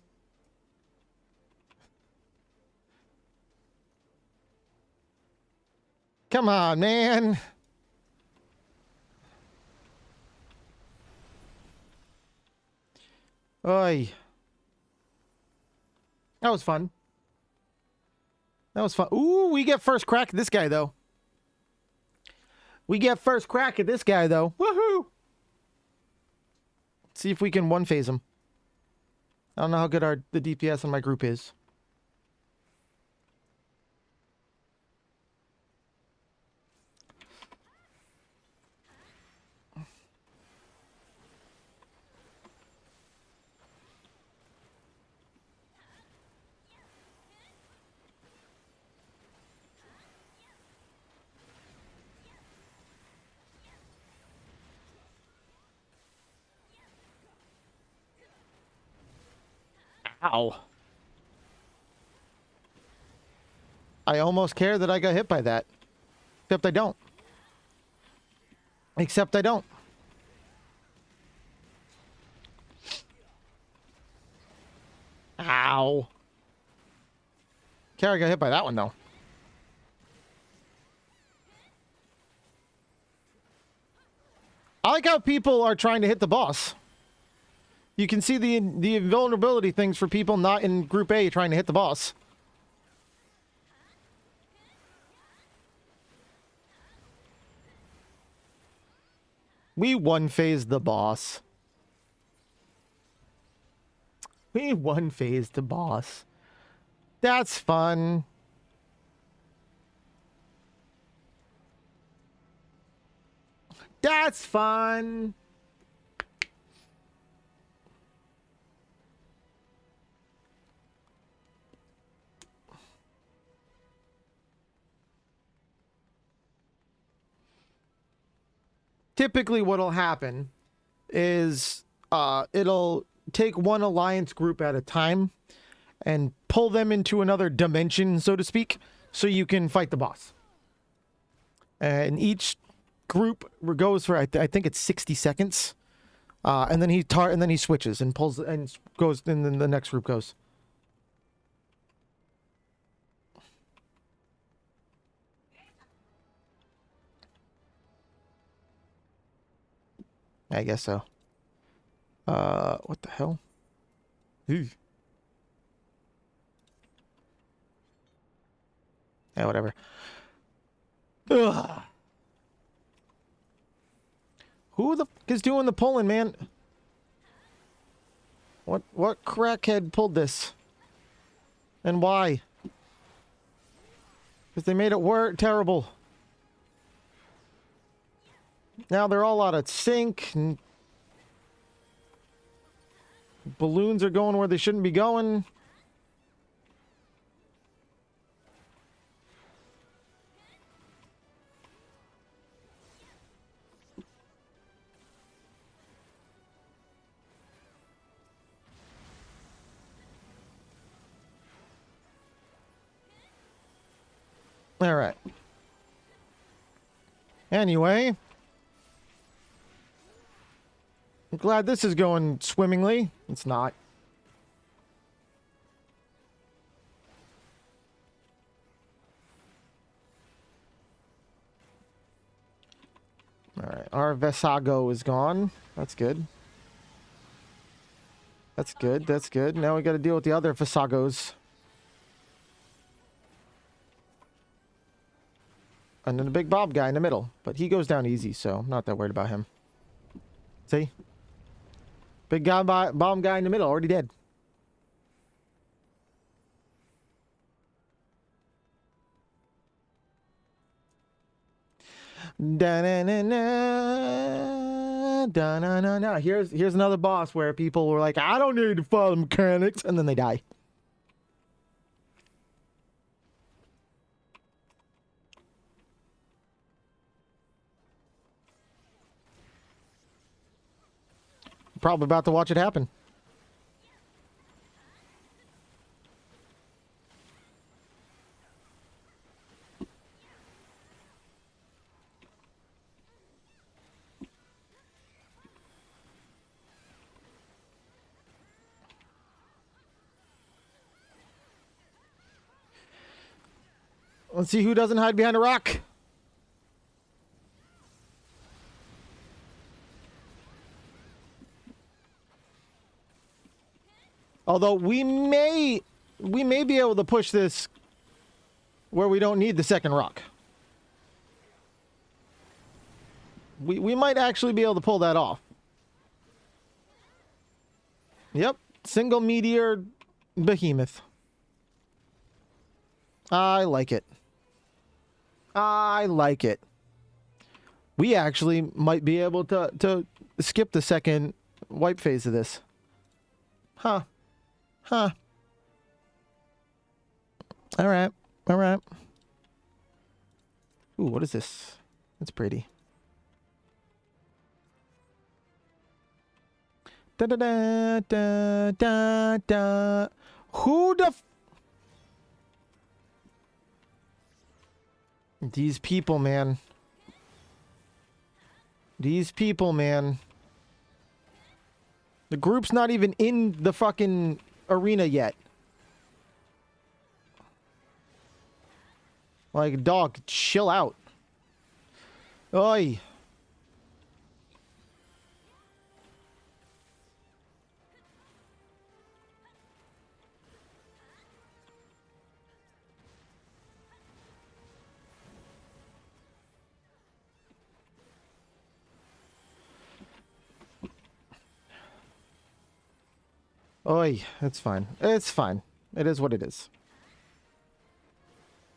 Come on, man. Oi. That was fun. That was fun. Ooh, we get first crack at this guy, though. We get first crack at this guy, though. Woohoo! Let's see if we can one-phase him. I don't know how good the DPS on my group is. Ow. I almost care that I got hit by that. Except I don't. Except I don't. Ow. Care I got hit by that one, though. I like how people are trying to hit the boss. You can see the invulnerability things for people not in Group A trying to hit the boss. We one-phased the boss. We one-phased the boss. That's fun. That's fun. Typically what'll happen is it'll take one alliance group at a time and pull them into another dimension, so to speak, so you can fight the boss. And each group goes for I think it's 60 seconds, and then he switches and pulls and goes, and then the next group goes. I guess so. What the hell? Ew. Yeah, whatever. Ugh. Who the fuck is doing the pulling, man? What crackhead pulled this? And why? Because they made it work terrible. Now they're all out of sync. And balloons are going where they shouldn't be going. All right. Anyway, I'm glad this is going swimmingly. It's not. All right, our Vesago is gone. That's good. That's good. That's good. Now we got to deal with the other Vesagos. And then the big Bob guy in the middle. But he goes down easy, so I'm not that worried about him. See? Big guy, bomb guy in the middle, already dead. Da-na-na-na, da-na-na-na. Here's another boss where people were like, I don't need to follow mechanics, and then they die. Probably about to watch it happen. Let's see who doesn't hide behind a rock. Although we may be able to push this where we don't need the second rock. We might actually be able to pull that off. Yep, single meteor behemoth. I like it. I like it. We actually might be able to skip the second wipe phase of this. Huh. Huh. All right. All right. Ooh, what is this? That's pretty. Da da da da da da. Who the These people, man. These people, man. The group's not even in the fucking arena yet. Like, dog, chill out. Oi. Oi, it's fine. It's fine. It is what it is.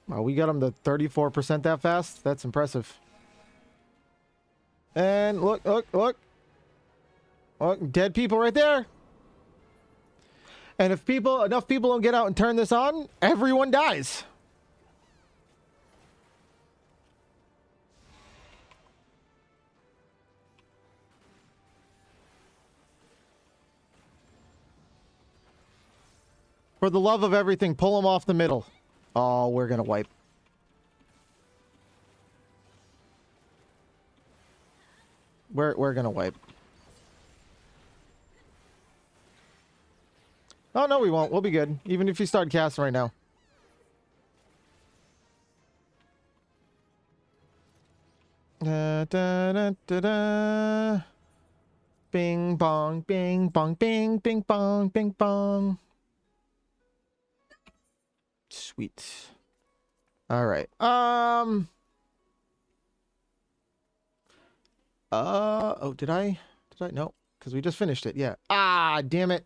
Wow, we got him to 34% that fast? That's impressive. And look, look, look. Look, dead people right there. And if enough people don't get out and turn this on, everyone dies. For the love of everything, pull them off the middle. Oh, we're gonna wipe. We're gonna wipe. Oh, no, we won't. We'll be good. Even if you start casting right now. Da, da, da, da, da. Bing, bong, bing, bong, bing, bing, bong, bing, bong. Sweet. All right. Oh, did I? No, because we just finished it. Yeah. Ah, damn it.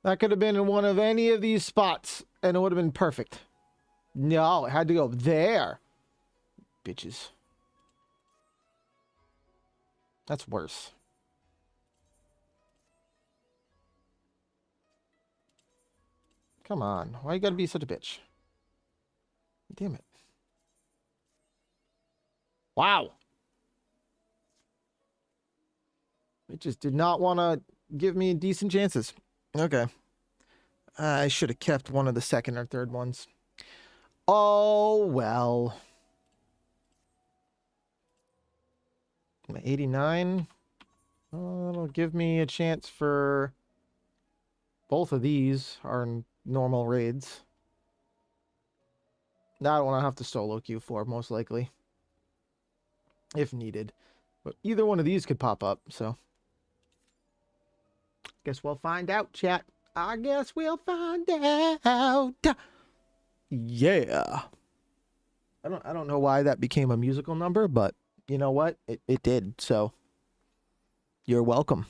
That could have been in one of any of these spots, and it would have been perfect. No, it had to go there. Bitches. That's worse. Come on. Why you gotta be such a bitch? Damn it. Wow. It just did not want to give me decent chances. Okay. I should have kept one of the second or third ones. Oh, well. 89. It'll give me a chance for both of these are normal raids. That one I'll have to solo queue for, most likely. If needed. But either one of these could pop up, so. Guess we'll find out, chat. I guess we'll find out. Yeah. I don't know why that became a musical number, but you know what? It did, so. You're welcome.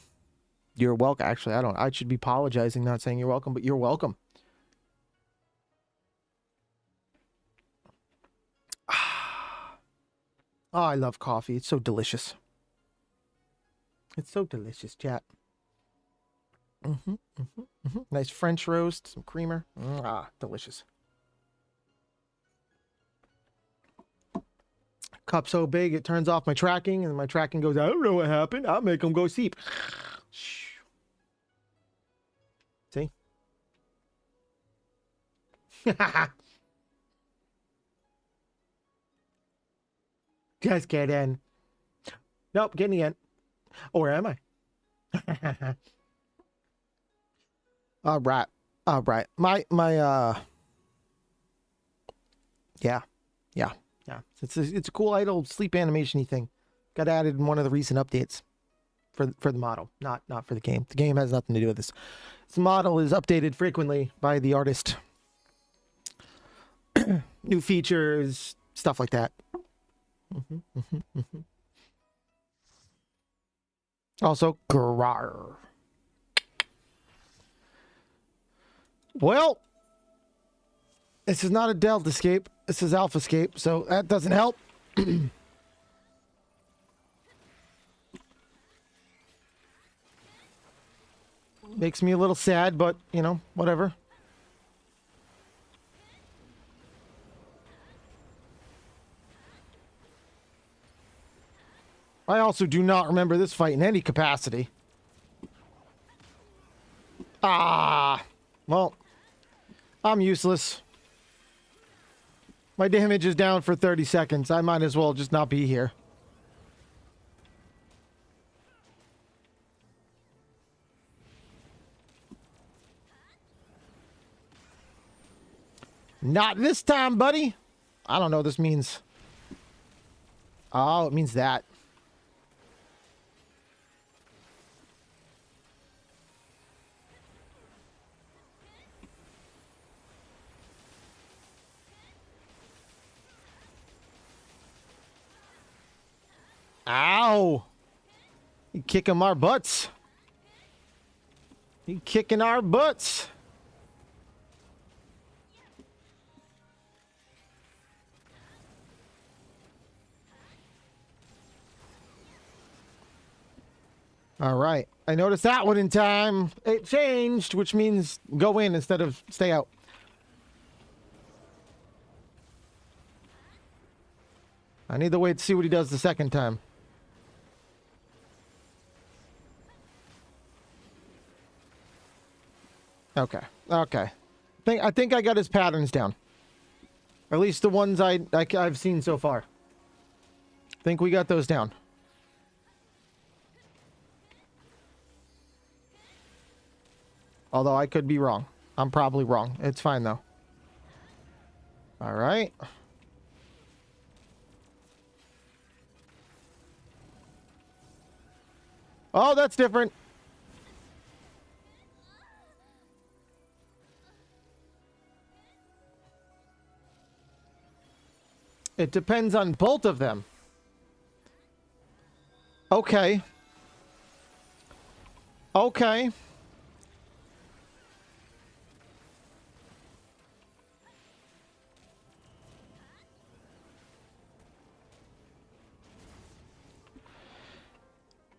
You're welcome. Actually, I should be apologizing, not saying you're welcome, but you're welcome. Oh, I love coffee. It's so delicious. It's so delicious, chat. Nice French roast, some creamer. Delicious. Cup so big it turns off my tracking, and my tracking goes, I don't know what happened. I'll make them go sleep. See? Just kidding. Nope, getting in. Or am I? All right. All right. Yeah. It's a cool idle sleep animation-y thing. Got added in one of the recent updates for the model, not for the game. The game has nothing to do with this. This model is updated frequently by the artist. New features, stuff like that. Also, Grar. Well, this is not a Delta Escape. This is Alpha Escape, so that doesn't help. Makes me a little sad, but, you know, whatever. I also do not remember this fight in any capacity. Well, I'm useless. My damage is down for 30 seconds. I might as well just not be here. Not this time, buddy. I don't know what this means. Oh, it means that. Ow! You kicking our butts. You kicking our butts. All right. I noticed that one in time. It changed, which means go in instead of stay out. I need to wait to see what he does the second time. Okay. Okay. I think I got his patterns down. At least the ones I've seen so far. Think we got those down. Although I could be wrong. I'm probably wrong. It's fine though. All right. Oh, that's different. It depends on both of them. Okay. Okay.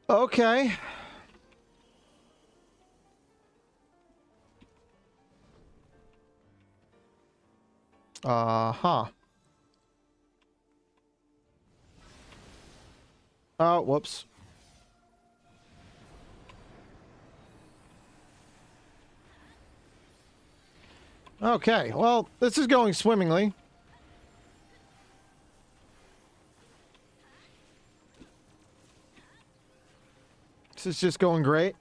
Okay. Uh-huh. Oh, whoops. Okay, well, this is going swimmingly. This is just going great.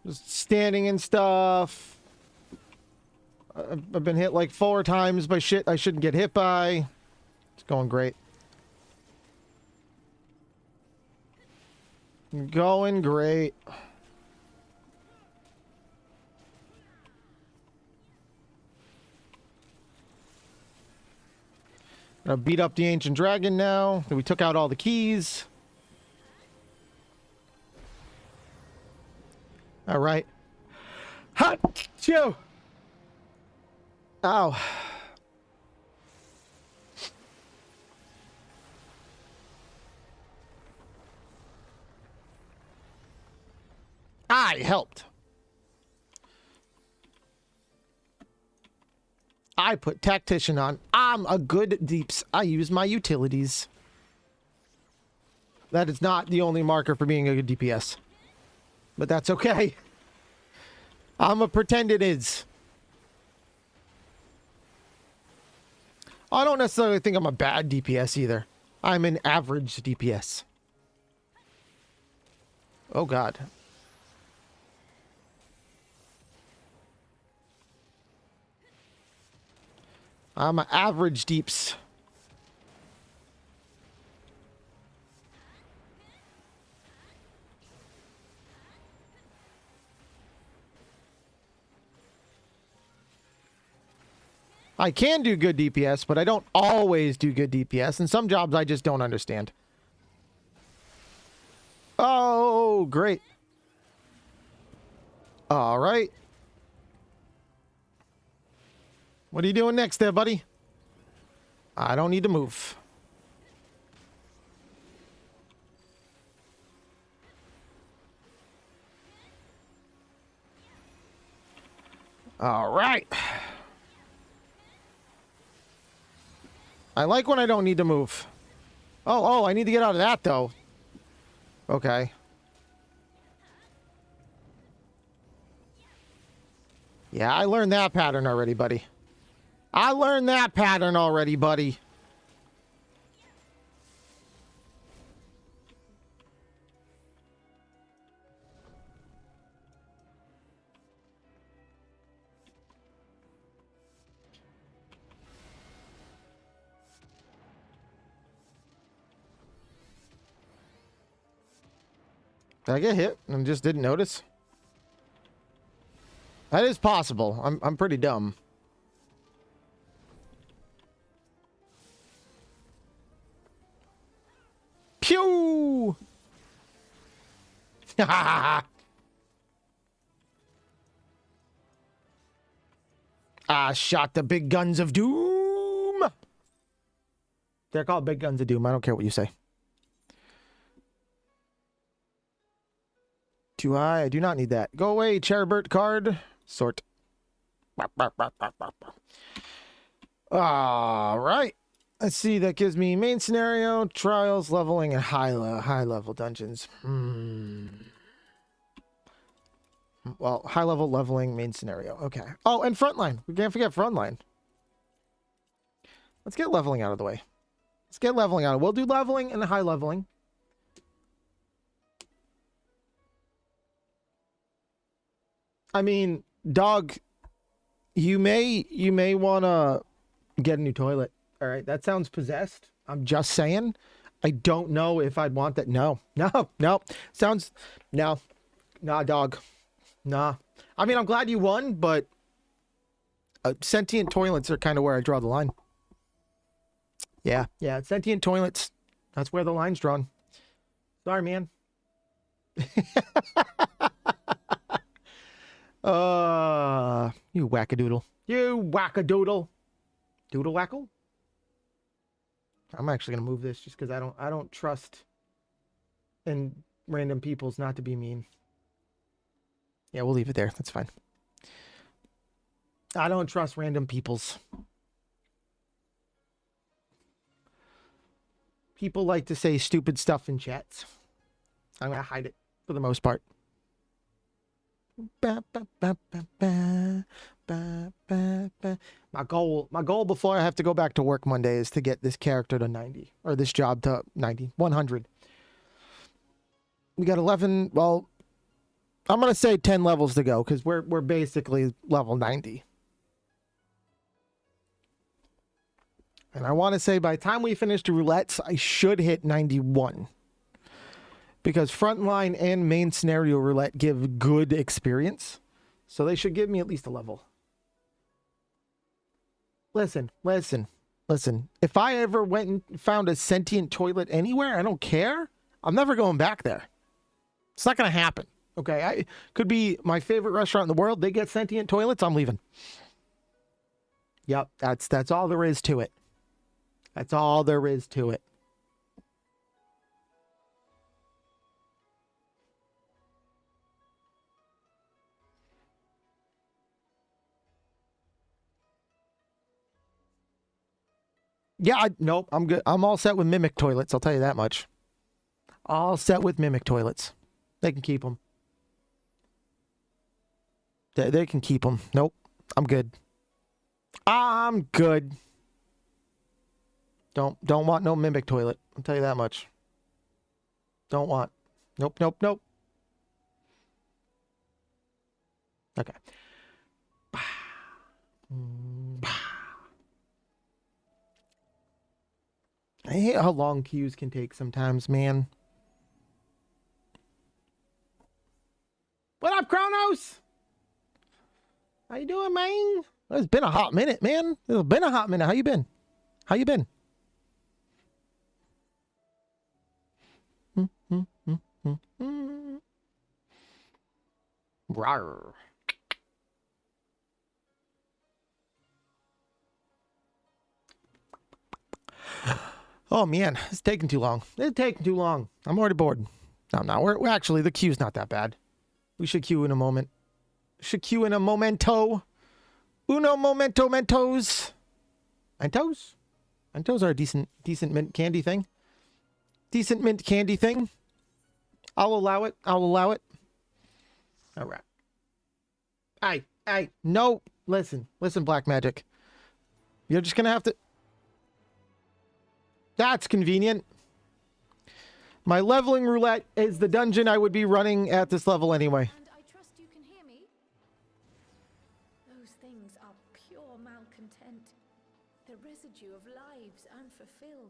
Just standing and stuff. I've been hit like 4 times by shit I shouldn't get hit by. It's going great. Going great. Gonna beat up the ancient dragon now. We took out all the keys. All right. Hot! Chew! Ow. I helped. I put tactician on. I'm a good deeps. I use my utilities. That is not the only marker for being a good DPS. But that's okay. I'm a pretend it is. I don't necessarily think I'm a bad DPS either. I'm an average DPS. Oh God. I'm an average deeps. I can do good DPS, but I don't always do good DPS. And some jobs I just don't understand. Oh, great. All right. What are you doing next there, buddy? I don't need to move. All right. I like when I don't need to move. Oh, I need to get out of that, though. Okay. Yeah, I learned that pattern already, buddy. I learned that pattern already, buddy. Did I get hit and just didn't notice? That is possible. I'm pretty dumb. Pew! I shot the big guns of doom. They're called big guns of doom. I don't care what you say. Too high. I do not need that. Go away, Cheribert card. Sort. All right. Let's see. That gives me main scenario, trials, leveling, and high level dungeons. Well, high level leveling, main scenario. Okay. Oh, and frontline. We can't forget frontline. Let's get leveling out of the way. Let's get leveling out. We'll do leveling and high leveling. I mean, dog, you may want to get a new toilet. All right, that sounds possessed. I'm just saying. I don't know if I'd want that. No. Sounds, no. Nah, dog. Nah. I mean, I'm glad you won, but sentient toilets are kind of where I draw the line. Yeah, sentient toilets. That's where the line's drawn. Sorry, man. You wackadoodle. You wackadoodle. Doodle wackle? I'm actually gonna move this just because I don't trust in random peoples, not to be mean. Yeah, we'll leave it there. That's fine. I don't trust random peoples. People like to say stupid stuff in chats. I'm going to hide it for the most part. My goal before I have to go back to work Monday is to get this character to 90, or this job to 90, 100. We got 11, well, I'm going to say 10 levels to go because we're basically level 90. And I want to say by the time we finish the roulettes, I should hit 91. Because frontline and main scenario roulette give good experience. So they should give me at least a level. Listen. If I ever went and found a sentient toilet anywhere, I don't care. I'm never going back there. It's not going to happen. Okay, could be my favorite restaurant in the world. They get sentient toilets, I'm leaving. Yep, that's all there is to it. That's all there is to it. Yeah, nope, I'm good. I'm all set with mimic toilets, I'll tell you that much. All set with mimic toilets. They can keep them. They can keep them. Nope, I'm good. I'm good. Don't want no mimic toilet. I'll tell you that much. Don't want. Nope. Okay. I hate how long queues can take sometimes, man. What up, Kronos? How you doing, man? It's been a hot minute, man. It's been a hot minute. How you been? How you been? Rawr. Oh man, it's taking too long. It's taking too long. I'm already bored. No, we're actually, the queue's not that bad. We should queue in a moment. Should queue in a momento. Uno momento mentos. Mentos? Mentos are a decent mint candy thing. Decent mint candy thing. I'll allow it. All right. Hey, no. Listen, Black Magic. You're just gonna have to... That's convenient. My leveling roulette is the dungeon I would be running at this level anyway. And I trust you can hear me. Those things are pure malcontent. The residue of lives unfulfilled.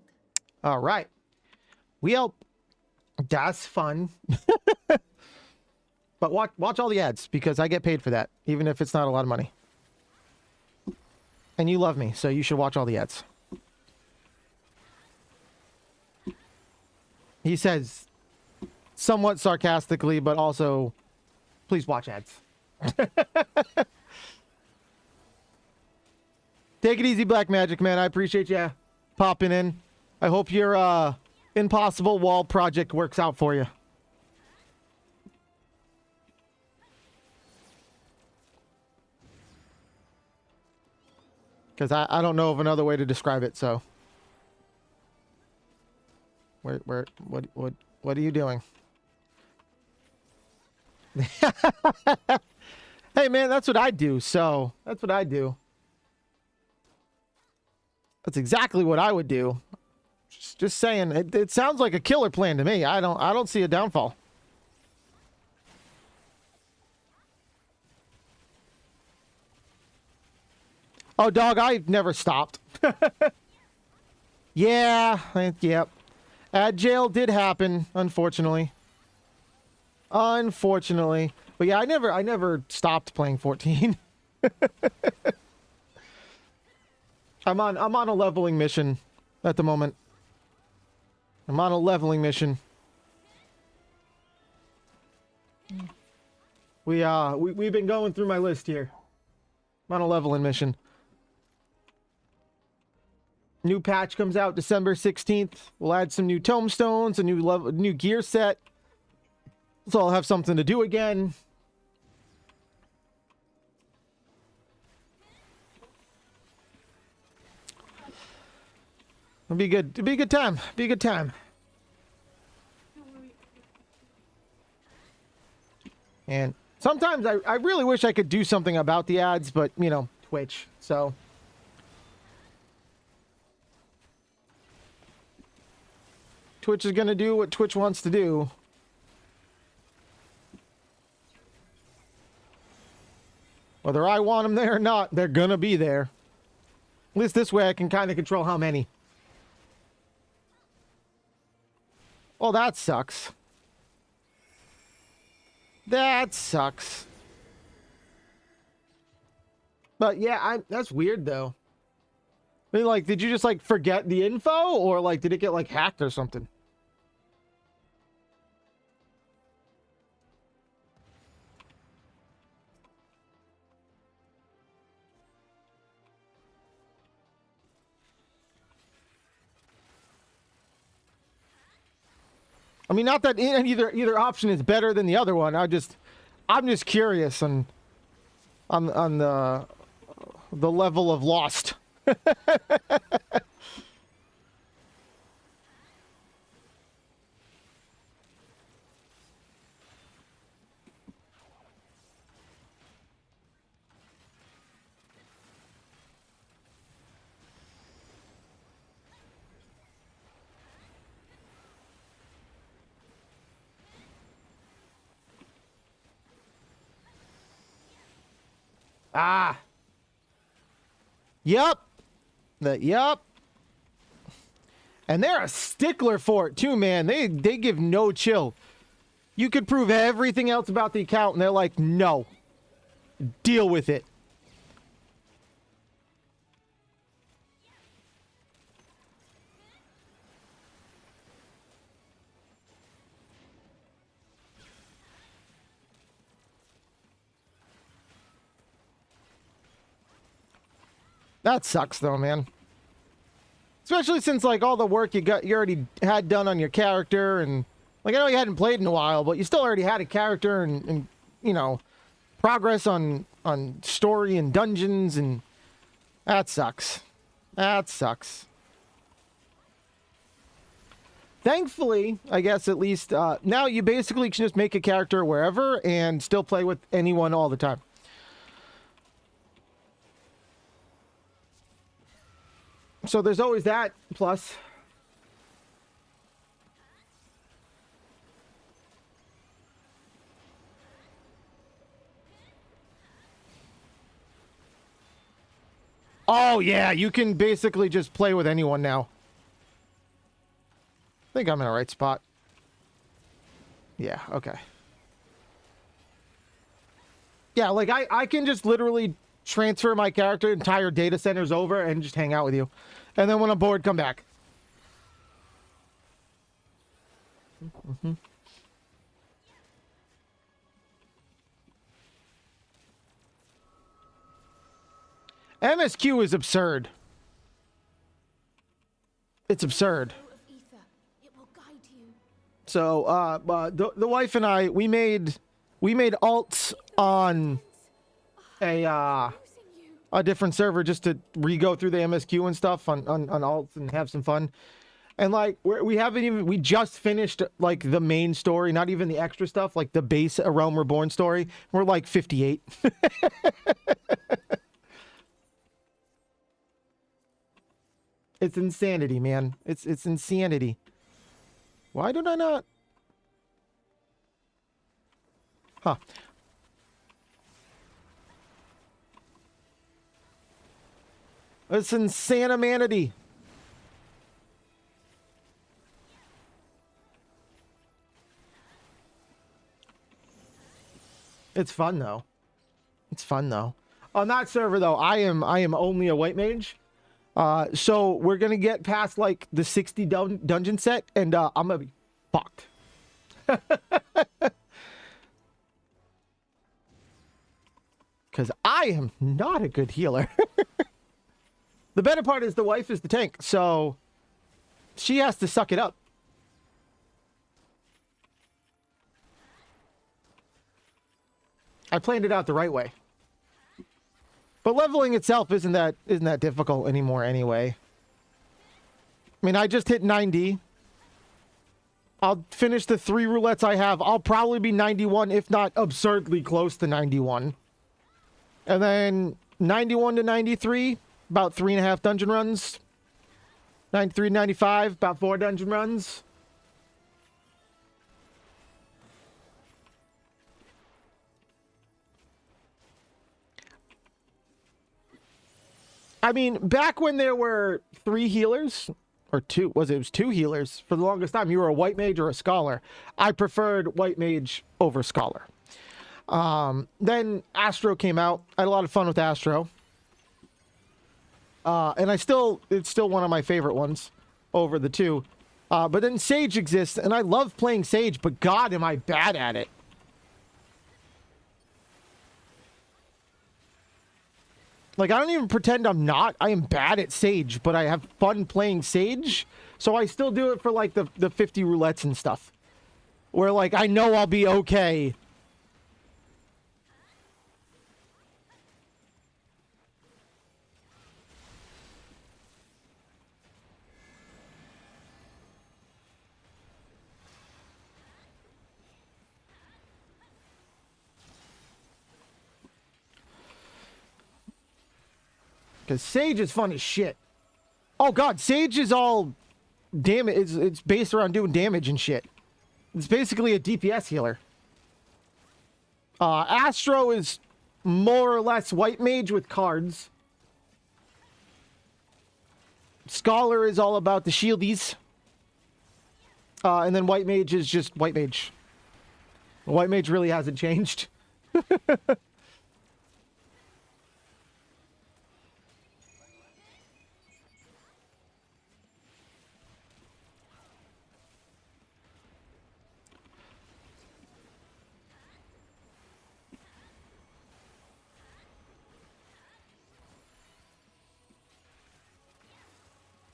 All right. Well, that's fun. But watch all the ads because I get paid for that, even if it's not a lot of money. And you love me, so you should watch all the ads. He says, somewhat sarcastically, but also, please watch ads. Take it easy, Black Magic, man. I appreciate you popping in. I hope your impossible wall project works out for you. Because I don't know of another way to describe it, so... What are you doing? Hey man, that's what I do, so that's what I do. That's exactly what I would do. Just saying, it sounds like a killer plan to me. I don't see a downfall. Oh dog, I've never stopped. Yeah, yep. Jail did happen, unfortunately. Unfortunately. But yeah, I never stopped playing 14. I'm on a leveling mission at the moment. I'm on a leveling mission. We've been going through my list here. I'm on a leveling mission. New patch comes out December 16th. We'll add some new tomestones, a new gear set. So I'll have something to do again. It'll be good. It'll be a good time. Be a good time. And sometimes I really wish I could do something about the ads, but, you know, Twitch. So. Twitch is going to do what Twitch wants to do. Whether I want them there or not, they're going to be there. At least this way I can kind of control how many. Oh, that sucks. That sucks. But yeah, that's weird though. I mean, like, did you just like forget the info, or like did it get like hacked or something? I mean, not that either option is better than the other one. I'm just curious on the level of lost. Ah. Yup. Yup. And they're a stickler for it too, man. They give no chill. You could prove everything else about the account and they're like, no. Deal with it. That sucks though, man. Especially since like all the work you already had done on your character, and like I know you hadn't played in a while, but you still already had a character and you know, progress on story and dungeons, and that sucks. That sucks. Thankfully, I guess at least now you basically can just make a character wherever and still play with anyone all the time. So there's always that plus. Oh yeah, you can basically just play with anyone now. I think I'm in the right spot. Yeah, okay. Yeah, like I can just literally transfer my character, entire data centers over, and just hang out with you. And then when I'm bored, come back. Mm-hmm. MSQ is absurd. It's absurd. So, the wife and I, we made alts on a different server just to re-go through the MSQ and stuff on alts and have some fun. And like we just finished like the main story, not even the extra stuff, like the base A Realm Reborn story. We're like 58. It's insanity, man. It's insanity. Why did I not? Huh. It's insanimanity. It's fun though. It's fun though. On that server though, I am only a white mage. So we're gonna get past like the 60 dungeon set, and I'm gonna be fucked. Because I am not a good healer. The better part is the wife is the tank, so she has to suck it up. I planned it out the right way. But leveling itself isn't that difficult anymore anyway. I mean, I just hit 90. I'll finish the 3 roulettes I have. I'll probably be 91, if not absurdly close to 91. And then 91 to 93, about 3.5 dungeon runs. 93 to 95, about 4 dungeon runs. I mean, back when there were 3 healers, or 2, it was 2 healers, for the longest time, you were a white mage or a scholar. I preferred white mage over scholar. Then Astro came out. I had a lot of fun with Astro. And it's still one of my favorite ones over the 2. But then Sage exists, and I love playing Sage, but God, am I bad at it. Like, I don't even pretend I'm not. I am bad at Sage, but I have fun playing Sage. So I still do it for, like, the 50 roulettes and stuff. Where, like, I know I'll be okay. Because Sage is fun as shit. Oh god, Sage is all damage. It's based around doing damage and shit. It's basically a DPS healer. Astro is more or less white mage with cards. Scholar is all about the shieldies. And then white mage is just white mage. White mage really hasn't changed.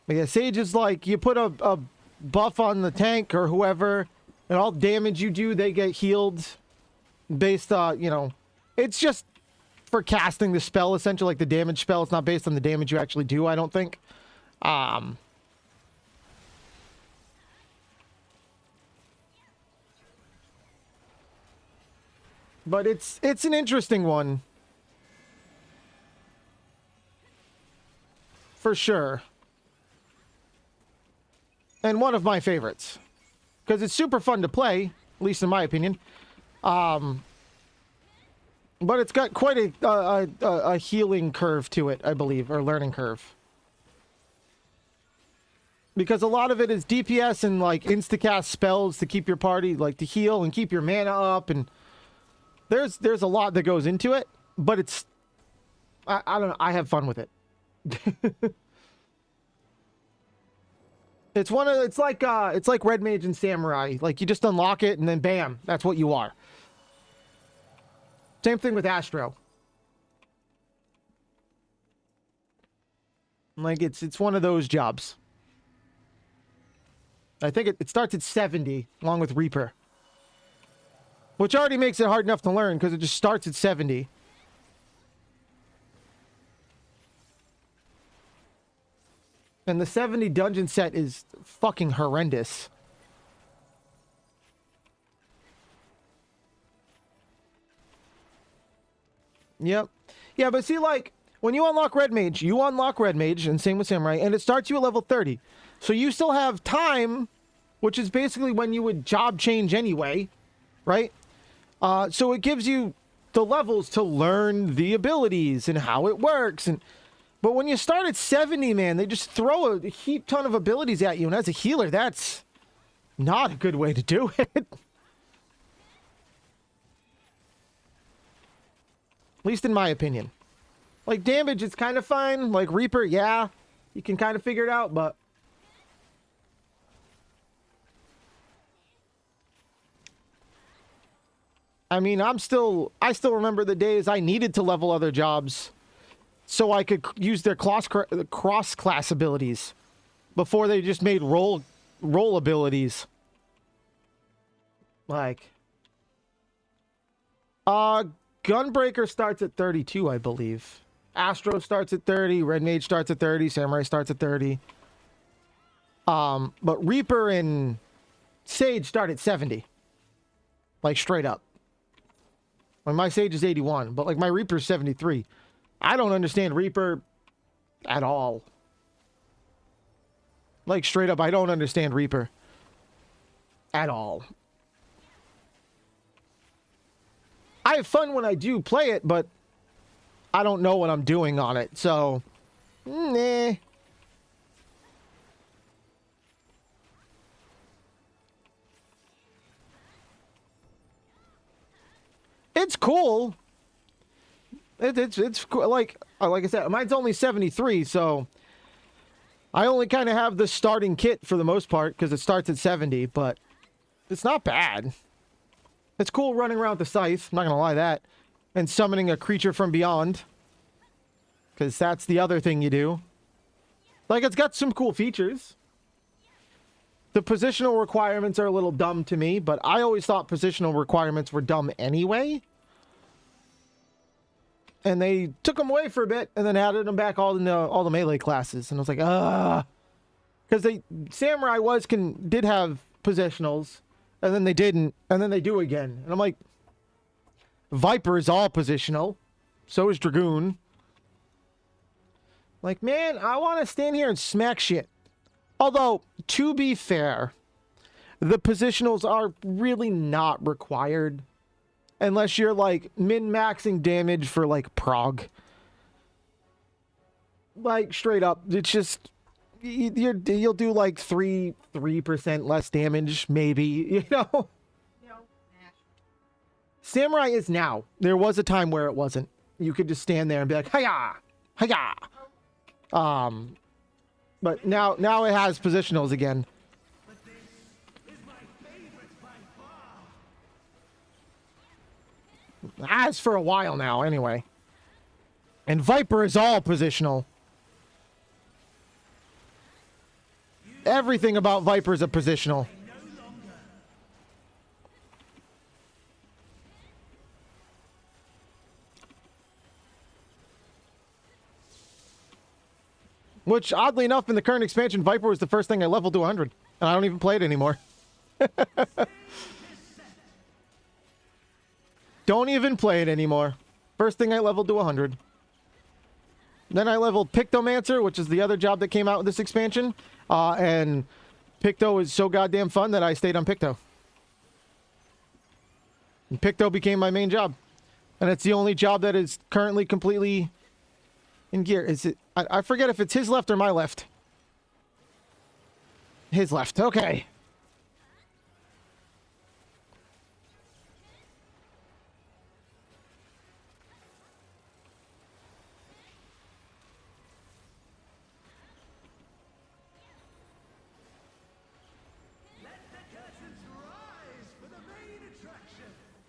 But yeah, Sage is like, you put a buff on the tank or whoever, and all damage you do, they get healed based on, you know, it's just for casting the spell, essentially, like the damage spell. It's not based on the damage you actually do, I don't think. But it's an interesting one. For sure. And one of my favorites. Because it's super fun to play, at least in my opinion. But it's got quite a healing curve to it, I believe, or learning curve. Because a lot of it is DPS and like instacast spells to keep your party, like to heal and keep your mana up, and there's a lot that goes into it, but it's I don't know, I have fun with it. It's like Red Mage and Samurai. Like, you just unlock it and then bam, that's what you are. Same thing with Astro. Like, it's one of those jobs. I think it starts at 70, along with Reaper. Which already makes it hard enough to learn, because it just starts at 70. And the 70 dungeon set is fucking horrendous. Yep. Yeah, but see, like, when you unlock Red Mage, and same with Samurai, and it starts you at level 30. So you still have time, which is basically when you would job change anyway, right? So it gives you the levels to learn the abilities and how it works, but when you start at 70, man, they just throw a heap ton of abilities at you. And as a healer, that's not a good way to do it. At least in my opinion. Like, damage is kind of fine. Like, Reaper, yeah, you can kind of figure it out, but... I mean, I still remember the days I needed to level other jobs so I could use their cross-class abilities before they just made roll abilities. Like, Gunbreaker starts at 32, I believe. Astro starts at 30. Red Mage starts at 30. Samurai starts at 30. But Reaper and Sage start at 70. Like, straight up. Like, my Sage is 81, but, like, my Reaper's 73. I don't understand Reaper at all. Like, straight up, I don't understand Reaper. At all. I have fun when I do play it, but I don't know what I'm doing on it, so... Nah. It's cool. It's cool. Like I said, mine's only 73, so... I only kind of have the starting kit for the most part, because it starts at 70, but... It's not bad. It's cool running around with the scythe, I'm not gonna lie that. And summoning a creature from beyond. Because that's the other thing you do. Like, it's got some cool features. The positional requirements are a little dumb to me, but I always thought positional requirements were dumb anyway. And they took them away for a bit, and then added them back all in all the melee classes. And I was like, because Samurai did have positionals, and then they didn't, and then they do again. And I'm like, Viper is all positional. So is Dragoon. Like, man, I want to stand here and smack shit. Although, to be fair, the positionals are really not required. Unless you're, like, min-maxing damage for, like, prog. Like, straight up, it's just... You'll do, like, 3% less damage, maybe, you know? Samurai is now. There was a time where it wasn't. You could just stand there and be like, hiya! Hiya! But now it has positionals again. As for a while now, anyway. And Viper is all positional. Everything about Viper is a positional. Which, oddly enough, in the current expansion, Viper was the first thing I leveled to 100. And I don't even play it anymore. Don't even play it anymore. First thing I leveled to 100. Then I leveled Pictomancer, which is the other job that came out with this expansion. And Picto is so goddamn fun that I stayed on Picto. And Picto became my main job. And it's the only job that is currently completely in gear. Is it? I forget if it's his left or my left. His left. Okay.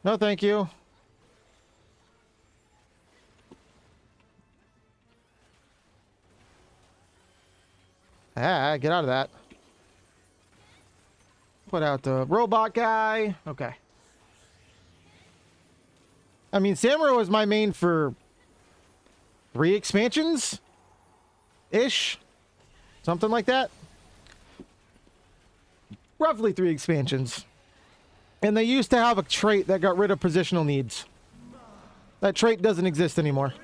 No, thank you. Ah, get out of that. Put out the robot guy. Okay. I mean, Samurai was my main for 3 expansions? Ish? Something like that? Roughly 3 expansions. And they used to have a trait that got rid of positional needs. That trait doesn't exist anymore.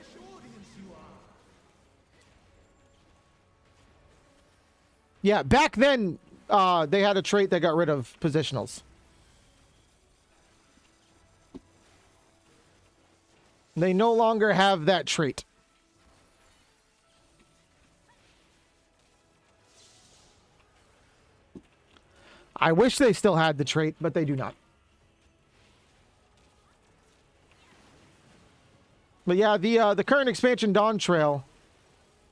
Yeah, back then, they had a trait that got rid of positionals. They no longer have that trait. I wish they still had the trait, but they do not. But yeah, the current expansion Dawn Trail,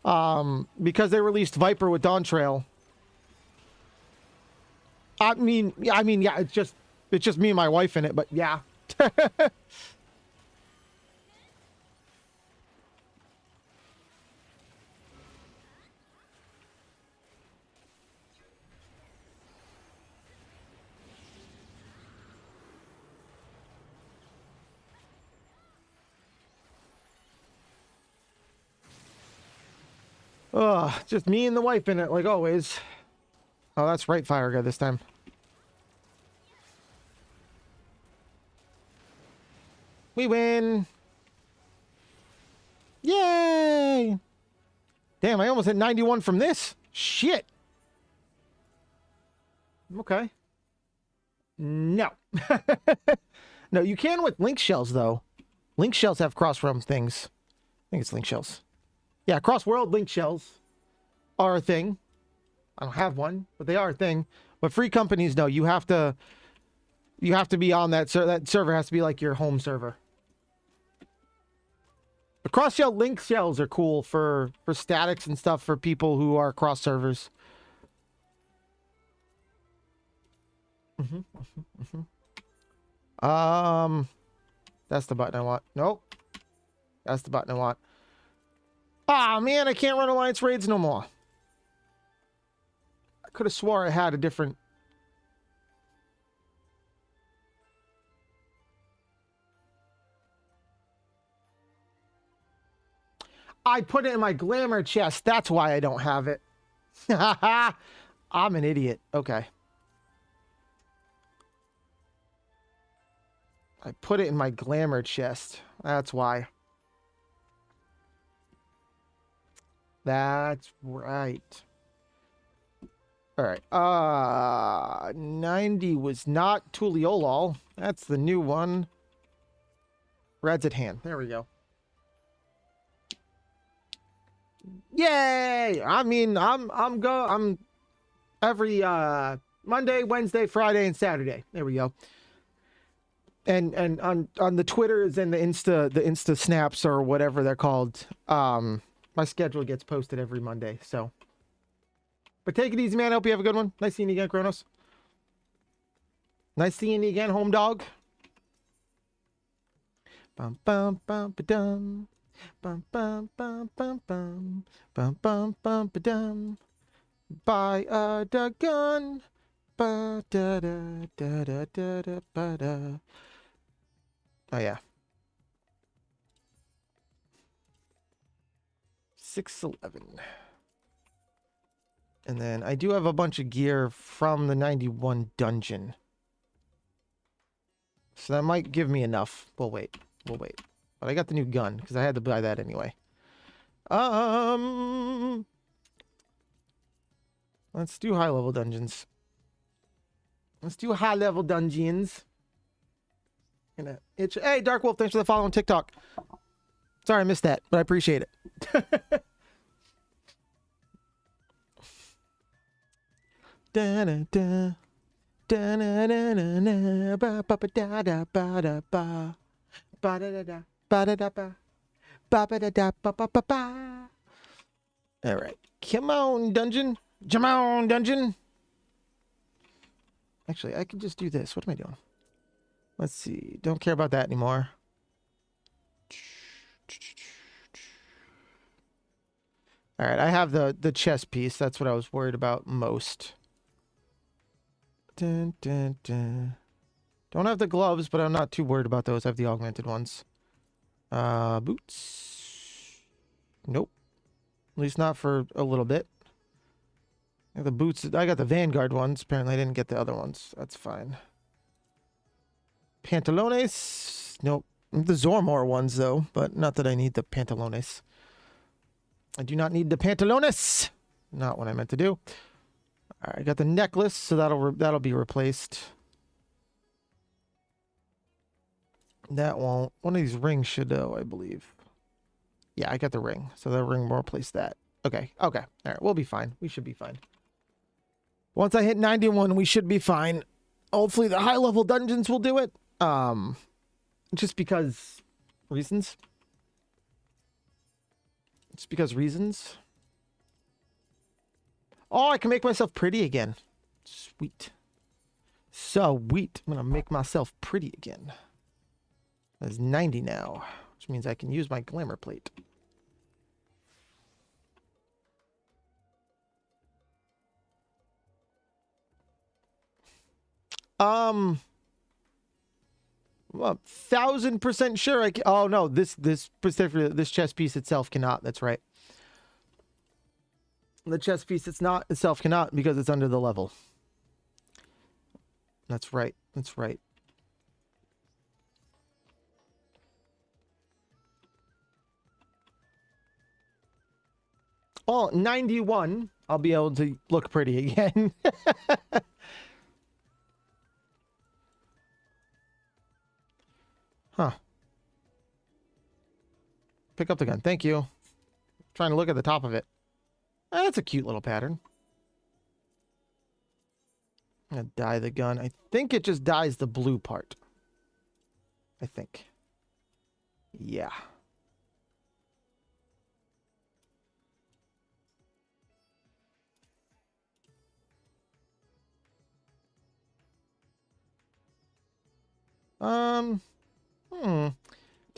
because they released Viper with Dawn Trail. I mean, yeah, it's just me and my wife in it, but yeah. Just me and the wife in it, like always. Oh, that's right, fire guy this time. We win. Yay! Damn, I almost hit 91 from this. Shit. Okay. No. No, you can with link shells, though. Link shells have cross-realm things. I think it's link shells. Yeah, cross-world link shells are a thing. I don't have one, but they are a thing. But free companies, no, you have to be on that that server has to be like your home server. The cross-shell link shells are cool for statics and stuff for people who are cross servers. That's the button I want. Nope. That's the button I want. Ah, man, I can't run Alliance raids no more. I could have swore I had a different... I put it in my glamour chest. That's why I don't have it. I'm an idiot. Okay. I put it in my glamour chest. That's why. That's right. All right. 90 was not Tuliolol. That's the new one. Red's at hand. There we go. Yay! I mean, I'm every Monday, Wednesday, Friday, and Saturday. There we go. And on the Twitters and the Insta snaps or whatever they're called, my schedule gets posted every Monday. So, but take it easy, man. I hope you have a good one. Nice seeing you again, Kronos. Nice seeing you again, home dog. Bum bum bum ba-dum. Bum bum bum bum bum bum bum bum ba-dum. Buy a gun. Ba da da da da da da ba da. Oh yeah. 611. And then I do have a bunch of gear from the 91 dungeon. So that might give me enough. We'll wait. We'll wait. But I got the new gun because I had to buy that anyway. Let's do high level dungeons. Let's do high level dungeons. Hey, Dark Wolf, thanks for the follow on TikTok. Sorry I missed that, but I appreciate it. Da da da da da da da ba ba ba da da ba da ba ba da da da ba da da ba ba ba da da ba ba ba ba. All right, come on, dungeon. Come on, dungeon. Actually, I can just do this. What am I doing? Let's see. Don't care about that anymore. All right, I have the chest piece. That's what I was worried about most. Dun, dun, dun. Don't have the gloves, but I'm not too worried about those. I have the augmented ones. Boots. Nope. At least not for a little bit. I got the boots. I got the Vanguard ones. Apparently I didn't get the other ones. That's fine. Pantalones. Nope. The Zormor ones, though. But not that I need the pantalones. I do not need the pantalones. Not what I meant to do. All right, I got the necklace, so that'll be replaced. That won't. One of these rings should, though, I believe. Yeah, I got the ring, so the ring will replace that. Okay, okay. All right, we'll be fine. We should be fine. Once I hit 91, we should be fine. Hopefully the high-level dungeons will do it. Just because reasons. Just because reasons. Oh, I can make myself pretty again. Sweet. Sweet. I'm going to make myself pretty again. That's 90 now, which means I can use my glamour plate. Well, 1000% sure I can. Oh no, this chest piece itself cannot. That's right. The chess piece itself cannot because it's under the level. That's right. That's right. Well, 91, I'll be able to look pretty again. Huh. Pick up the gun. Thank you. Trying to look at the top of it. That's a cute little pattern. I'm gonna dye the gun. I think it just dyes the blue part. I think. Yeah.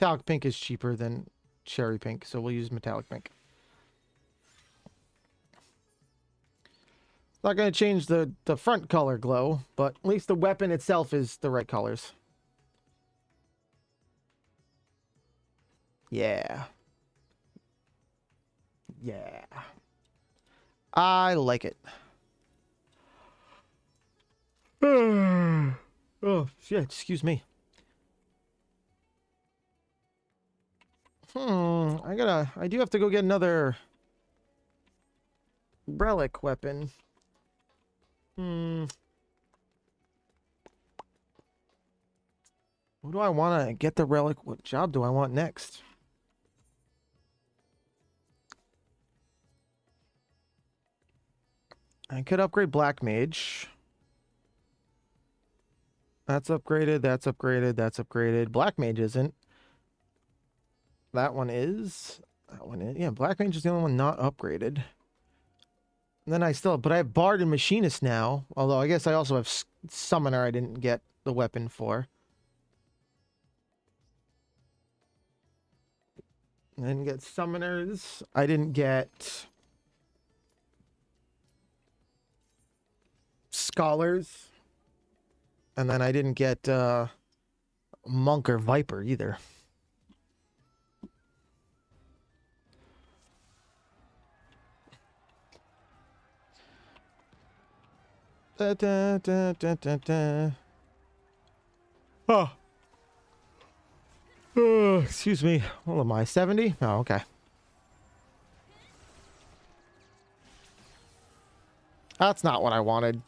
Metallic pink is cheaper than cherry pink, so we'll use metallic pink. Not going to change the front color glow, but at least the weapon itself is the right colors. Yeah. Yeah. I like it. Oh, shit, excuse me. I do have to go get another relic weapon. Who do I want to get the relic? What job do I want next? I could upgrade Black Mage. That's upgraded, that's upgraded, that's upgraded. Black Mage isn't. That one is. That one is. Yeah, Black Mage is the only one not upgraded. And then I have Bard and Machinist now. Although I guess I also have Summoner I didn't get the weapon for. I didn't get Summoners. I didn't get Scholars. And then I didn't get Monk or Viper either. Da, da, da, da, da, da. Oh. Oh, excuse me. What am I, 70? Oh, okay. That's not what I wanted.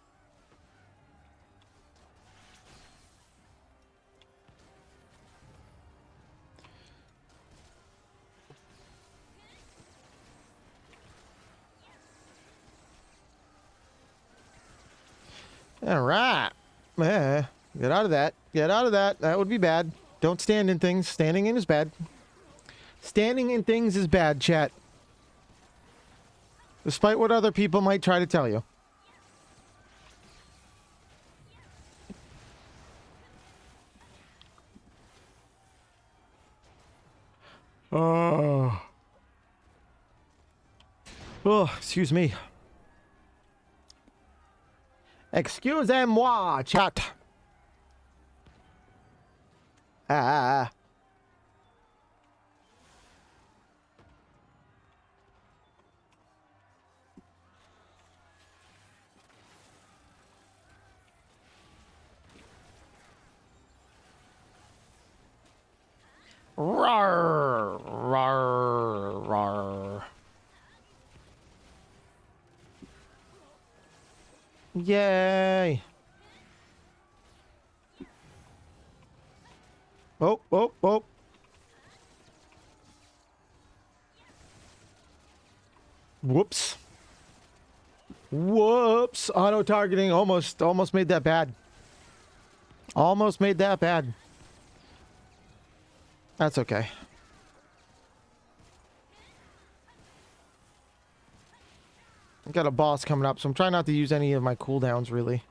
All right. Get out of that. Get out of that. That would be bad. Don't stand in things. Standing in is bad. Standing in things is bad, chat. Despite what other people might try to tell you. Oh. Oh, excuse me. Excusez-moi, chat. Ah. Rawr, rawr, rawr. Yay. Oh, oh, oh. Whoops. Whoops. Auto-targeting almost made that bad. Almost made that bad. That's okay. I've got a boss coming up, so I'm trying not to use any of my cooldowns, really.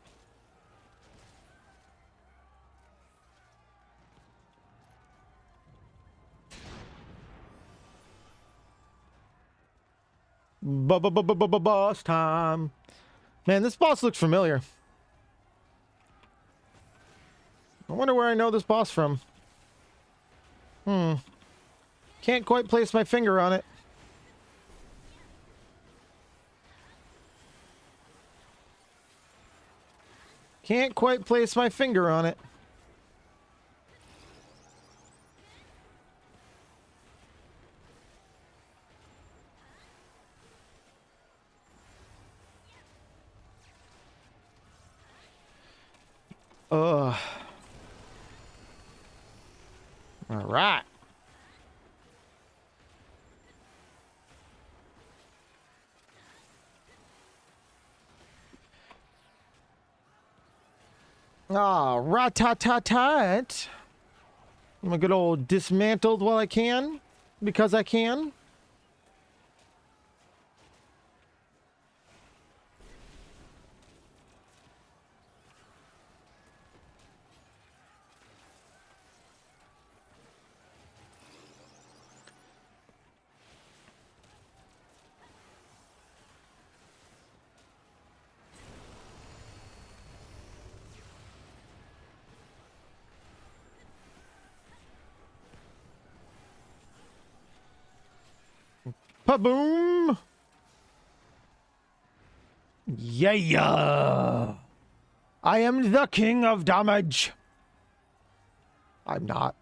Boss time. Man, this boss looks familiar. I wonder where I know this boss from. Can't quite place my finger on it. Can't quite place my finger on it. Ugh. All right. Ah, rat-tat-tat-tat. I'm a good old dismantled while I can, because I can. Pa-boom! Yeah! I am the king of damage! I'm not.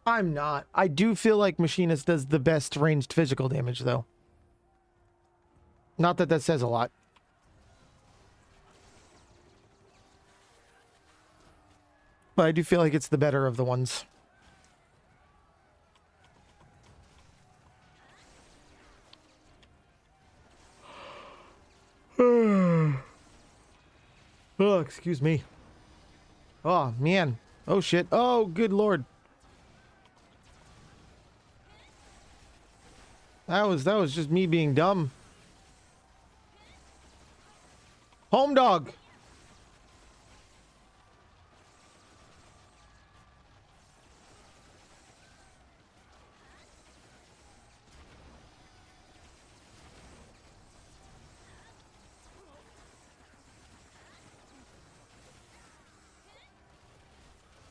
I'm not. I do feel like Machinist does the best ranged physical damage, though. Not that that says a lot. But I do feel like it's the better of the ones. Oh, excuse me. Oh, man. Oh, shit. Oh, good lord. That was just me being dumb. Home dog.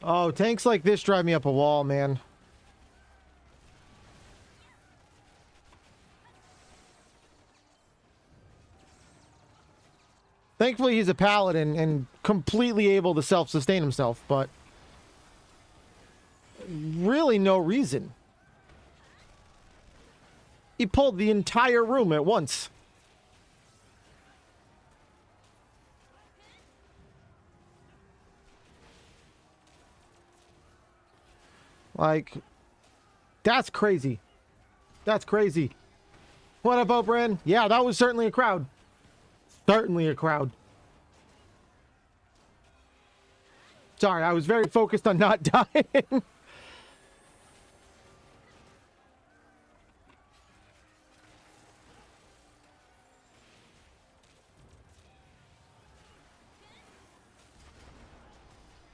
Oh, tanks like this drive me up a wall, man. Thankfully, he's a paladin and completely able to self-sustain himself, but really no reason. He pulled the entire room at once. Like, that's crazy. That's crazy. What up, O'Brien? Yeah, that was certainly a crowd. Certainly a crowd. Sorry, I was very focused on not dying.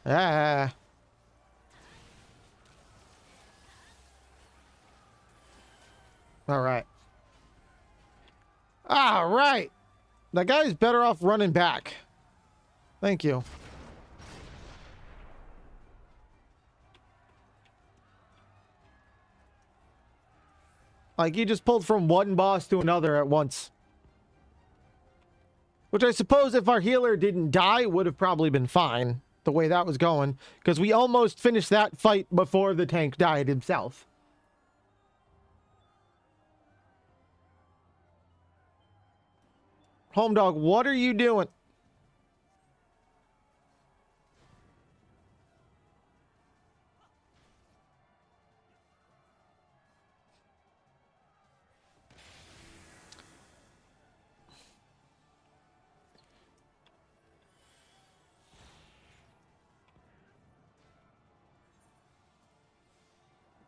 Ah. All right. All right. That guy's better off running back. Thank you. Like, he just pulled from one boss to another at once. Which I suppose if our healer didn't die would have probably been fine. The way that was going. Because we almost finished that fight before the tank died himself. Home dog, what are you doing?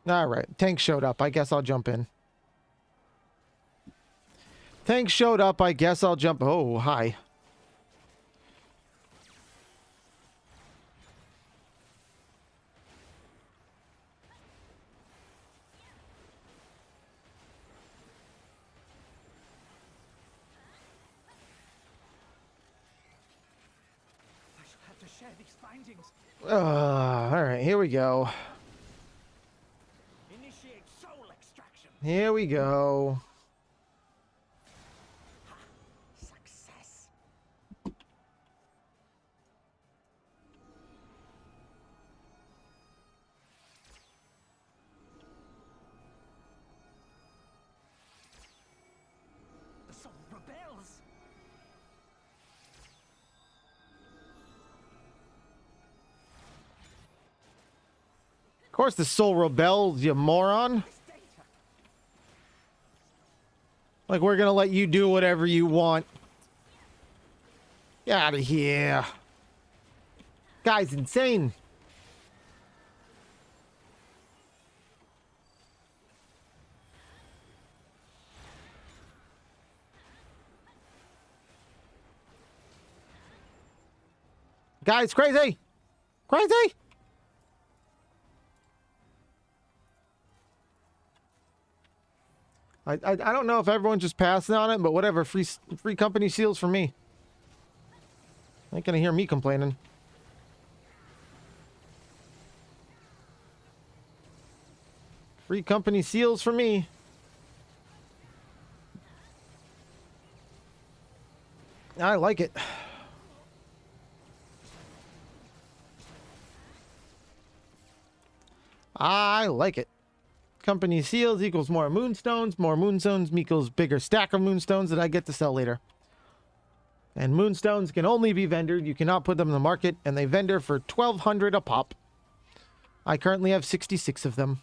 All right, tank showed up. I guess I'll jump in. Tank showed up. I guess I'll jump. Oh, hi. I shall have to share these findings. All right, here we go. Initiate soul extraction. Here we go. Success. Of course the soul rebels, you moron. Like, we're gonna let you do whatever you want. Get out of here. Guy's insane. Guy's crazy. Crazy. I don't know if everyone's just passing on it, but whatever. Free company seals for me. Ain't gonna hear me complaining. Free company seals for me. I like it. I like it. Company seals equals more moonstones. More moonstones equals bigger stack of moonstones that I get to sell later. And moonstones can only be vendored. You cannot put them in the market, and they vendor for 1,200 a pop. I currently have 66 of them.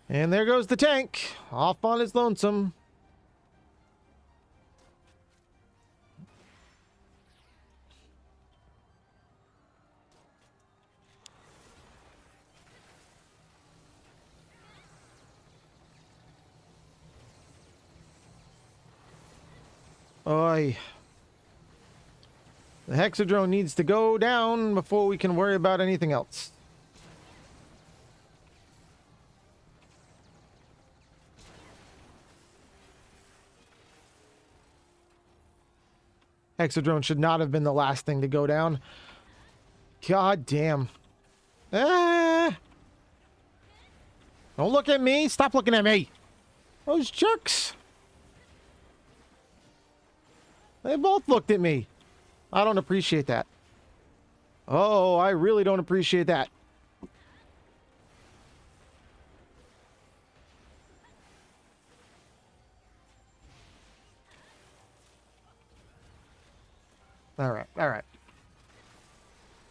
And there goes the tank, off on his lonesome. Oi. The Hexadrone needs to go down before we can worry about anything else. Hexadrone should not have been the last thing to go down. God damn. Ah! Don't look at me. Stop looking at me. Those jerks. They both looked at me. I don't appreciate that. Oh, I really don't appreciate that. All right, all right.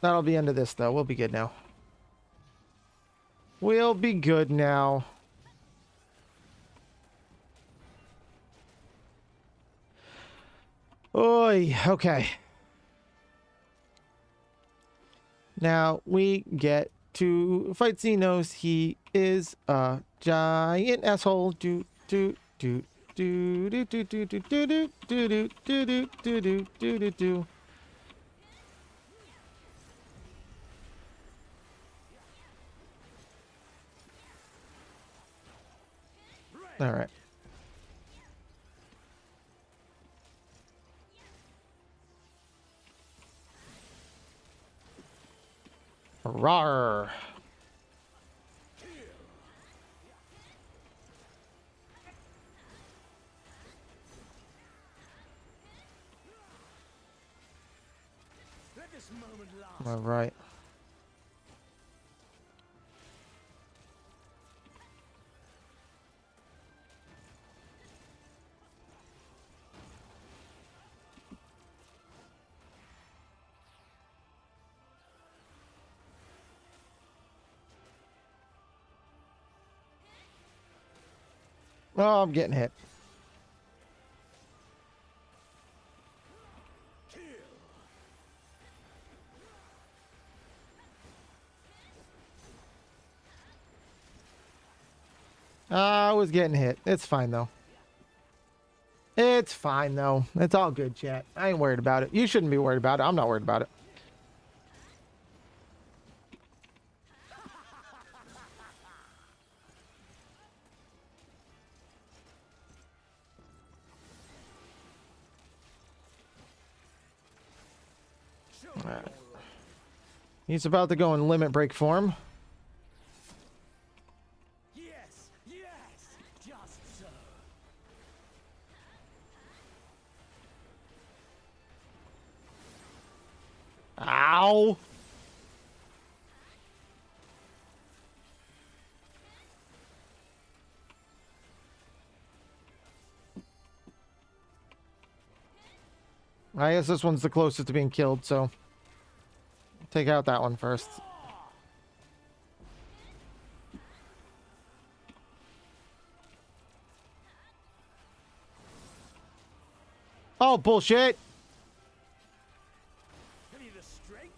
That'll be end of this, though. We'll be good now. We'll be good now. Oi, okay. Now we get to fight Xenos. He is a giant asshole. Do do do do do do do do do do do do do do do do do. All right. Rawr. Let this moment last. All right. Oh, I'm getting hit. I was getting hit. It's fine, though. It's fine, though. It's all good, chat. I ain't worried about it. You shouldn't be worried about it. I'm not worried about it. All right. He's about to go in limit break form. Yes, yes, just so. Ow! I guess this one's the closest to being killed, so take out that one first. Oh, bullshit. Have you the strength?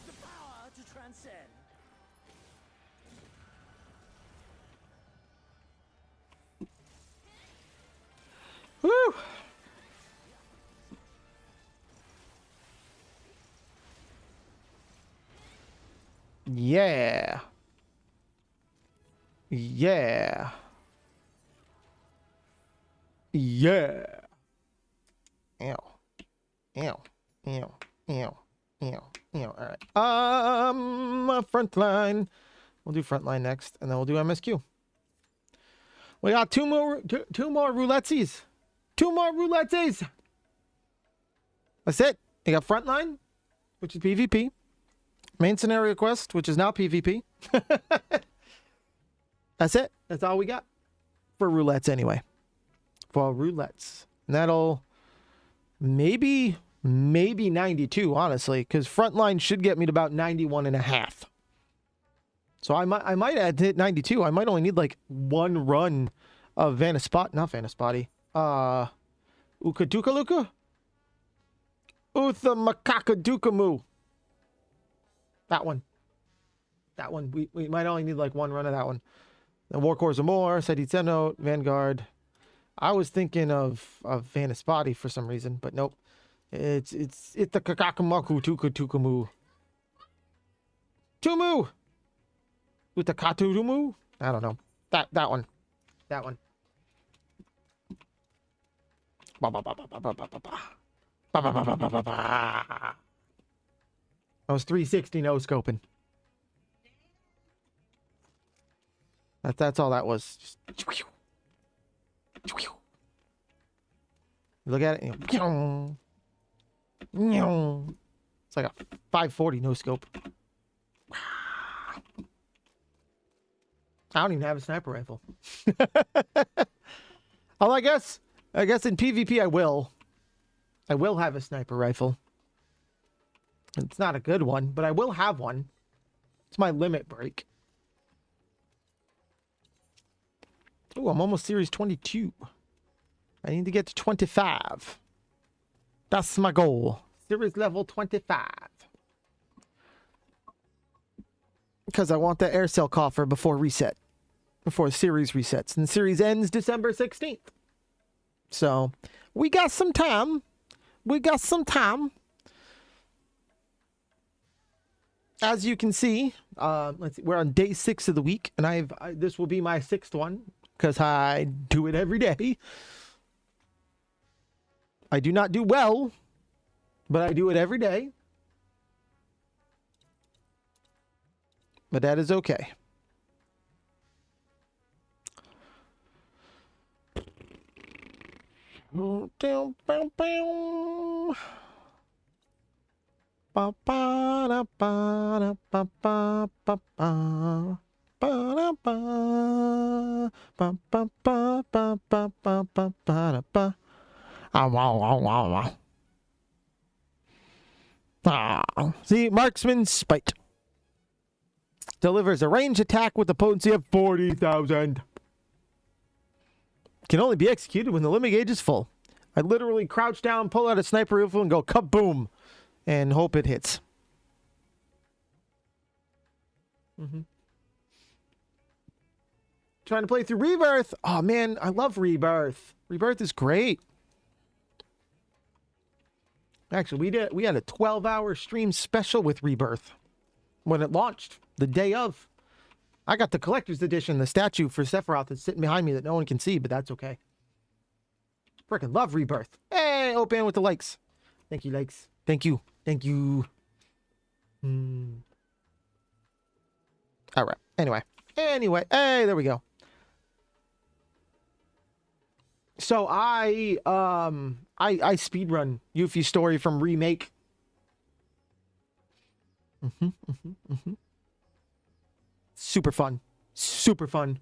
The power to transcend. Woo! Yeah. Yeah. Yeah. Ew. Ew. Ew. Ew. Ew. Ew. All right. Frontline. We'll do frontline next, and then we'll do MSQ. We got two more roulette's. Two more roulette's. That's it. You got frontline, which is PvP. Main scenario quest, which is now PvP. That's it. That's all we got for roulettes anyway. For roulettes. And that'll maybe 92, honestly, because frontline should get me to about 91.5. So I might add to hit 92. I might only need like one run of not Vanaspati. Ukatukaluka? Uthamakakadukamu. That one. That one. We might only need like one run of that one. The War Corps of More, Seditseno, Vanguard. I was thinking of Vanaspati for some reason, but nope. It's the Kakakamaku Tukatukamu. Tumu! Utakatumu? I don't know. That one. That one. I was 360 no scoping. That's all that was. Just look at it. It's like a 540 no scope. I don't even have a sniper rifle. Oh, I guess in PvP I will have a sniper rifle. It's not a good one, but I will have one. It's my limit break. Oh, I'm almost series 22. I need to get to 25. That's my goal. Series level 25. Because I want the air cell coffer before reset. Before the series resets. And the series ends December 16th. So, we got some time. We got some time. As you can see, let's see, we're on day 6 of the week. And this will be my 6th one. Because I do it every day. I do not do well, but I do it every day. But that is okay. See, Marksman's Spite delivers a range attack with a potency of 40,000. Can only be executed when the limit gauge is full. I literally crouch down, pull out a sniper rifle, and go kaboom, and hope it hits. Trying to play through Rebirth. Oh man, I love Rebirth. Rebirth is great. Actually, we had a 12-hour stream special with Rebirth when it launched, the day of. I got the collector's edition, the statue for Sephiroth that's sitting behind me that no one can see, but that's okay. Freaking love Rebirth. Hey, Open with the likes. Thank you, likes. Thank you. Thank you. All right. Anyway, hey, there we go. So I speedrun Yuffie's story from Remake. Super fun. Super fun.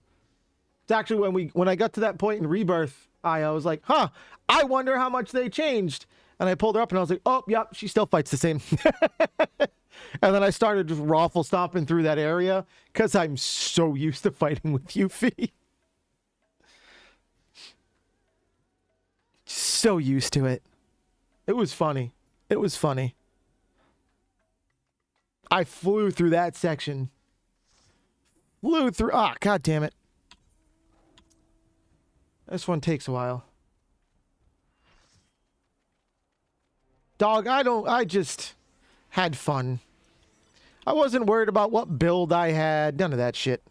It's actually when I got to that point in Rebirth, I was like, huh, I wonder how much they changed. And I pulled her up and I was like, oh, yep, she still fights the same. And then I started just raffle stomping through that area because I'm so used to fighting with Yuffie. So used to it. It was funny. It was funny. I flew through that section. Flew through. Ah, God damn it. This one takes a while. Dog, I just had fun. I wasn't worried about what build I had. None of that shit.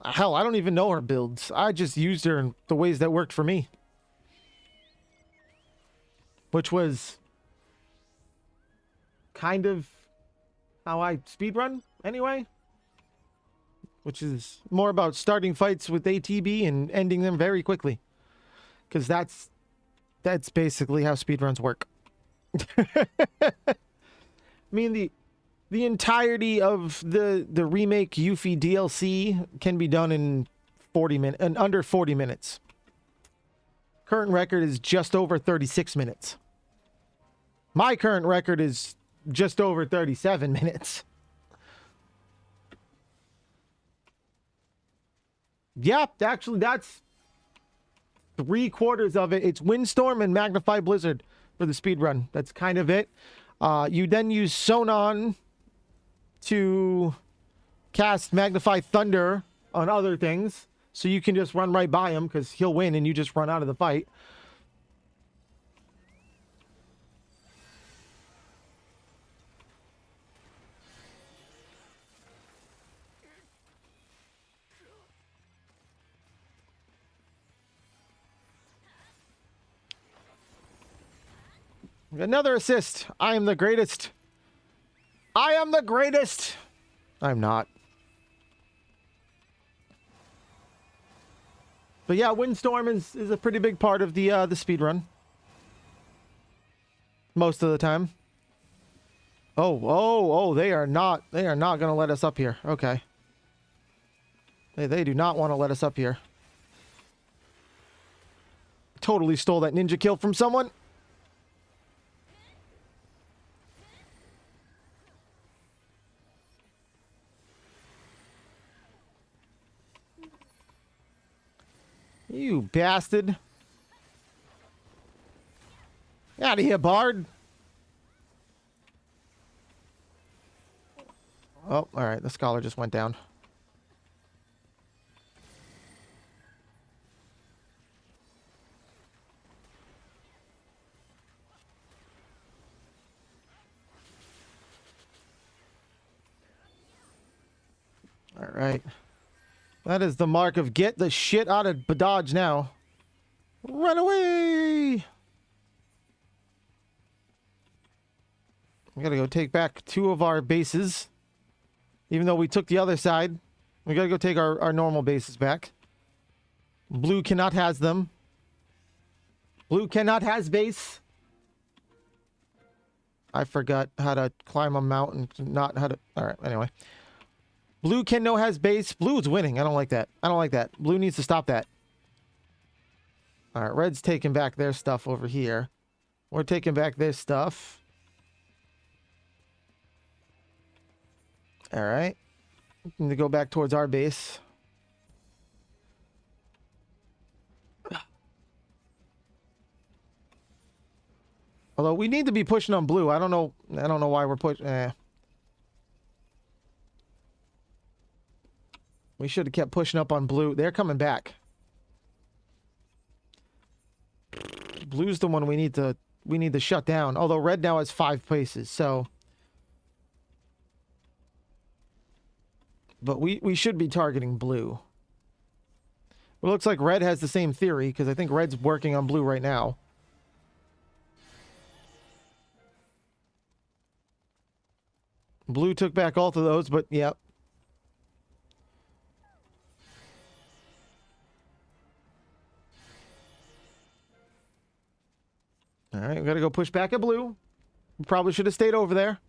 Hell, I don't even know her builds. I just used her in the ways that worked for me. Which was kind of how I speedrun, anyway. Which is more about starting fights with ATB and ending them very quickly. Because that's basically how speedruns work. I mean, the entirety of the remake Yuffie DLC can be done in under 40 minutes. Current record is just over 36 minutes. My current record is just over 37 minutes. Yep, actually, that's 3/4 of it. It's Windstorm and Magnify Blizzard for the speedrun. That's kind of it. You then use Sonon to cast Magnify Thunder on other things. So you can just run right by him because he'll win and you just run out of the fight. Another assist. I am the greatest. I am the greatest. I'm not. But yeah, Windstorm is a pretty big part of the speed run. Most of the time. Oh, they are not gonna let us up here. Okay. They do not want to let us up here. Totally stole that ninja kill from someone. You bastard. Out of here, Bard. Oh, alright. The scholar just went down. Alright. That is the mark of get the shit out of Dodge now. Run away! We gotta go take back 2 of our bases. Even though we took the other side. We gotta go take our normal bases back. Blue cannot has them. Blue cannot has base. I forgot how to climb a mountain, not how to... Alright, anyway. Blue can no has base. Blue is winning. I don't like that. I don't like that. Blue needs to stop that. Alright, red's taking back their stuff over here. We're taking back their stuff. Alright. Need to go back towards our base. Although we need to be pushing on blue. I don't know why we're pushing. We should have kept pushing up on blue. They're coming back. Blue's the one we need to shut down. Although red now has 5 places, so. But we should be targeting blue. It looks like red has the same theory, because I think red's working on blue right now. Blue took back all of those, but yep. Alright, we gotta go push back at blue. Probably should have stayed over there.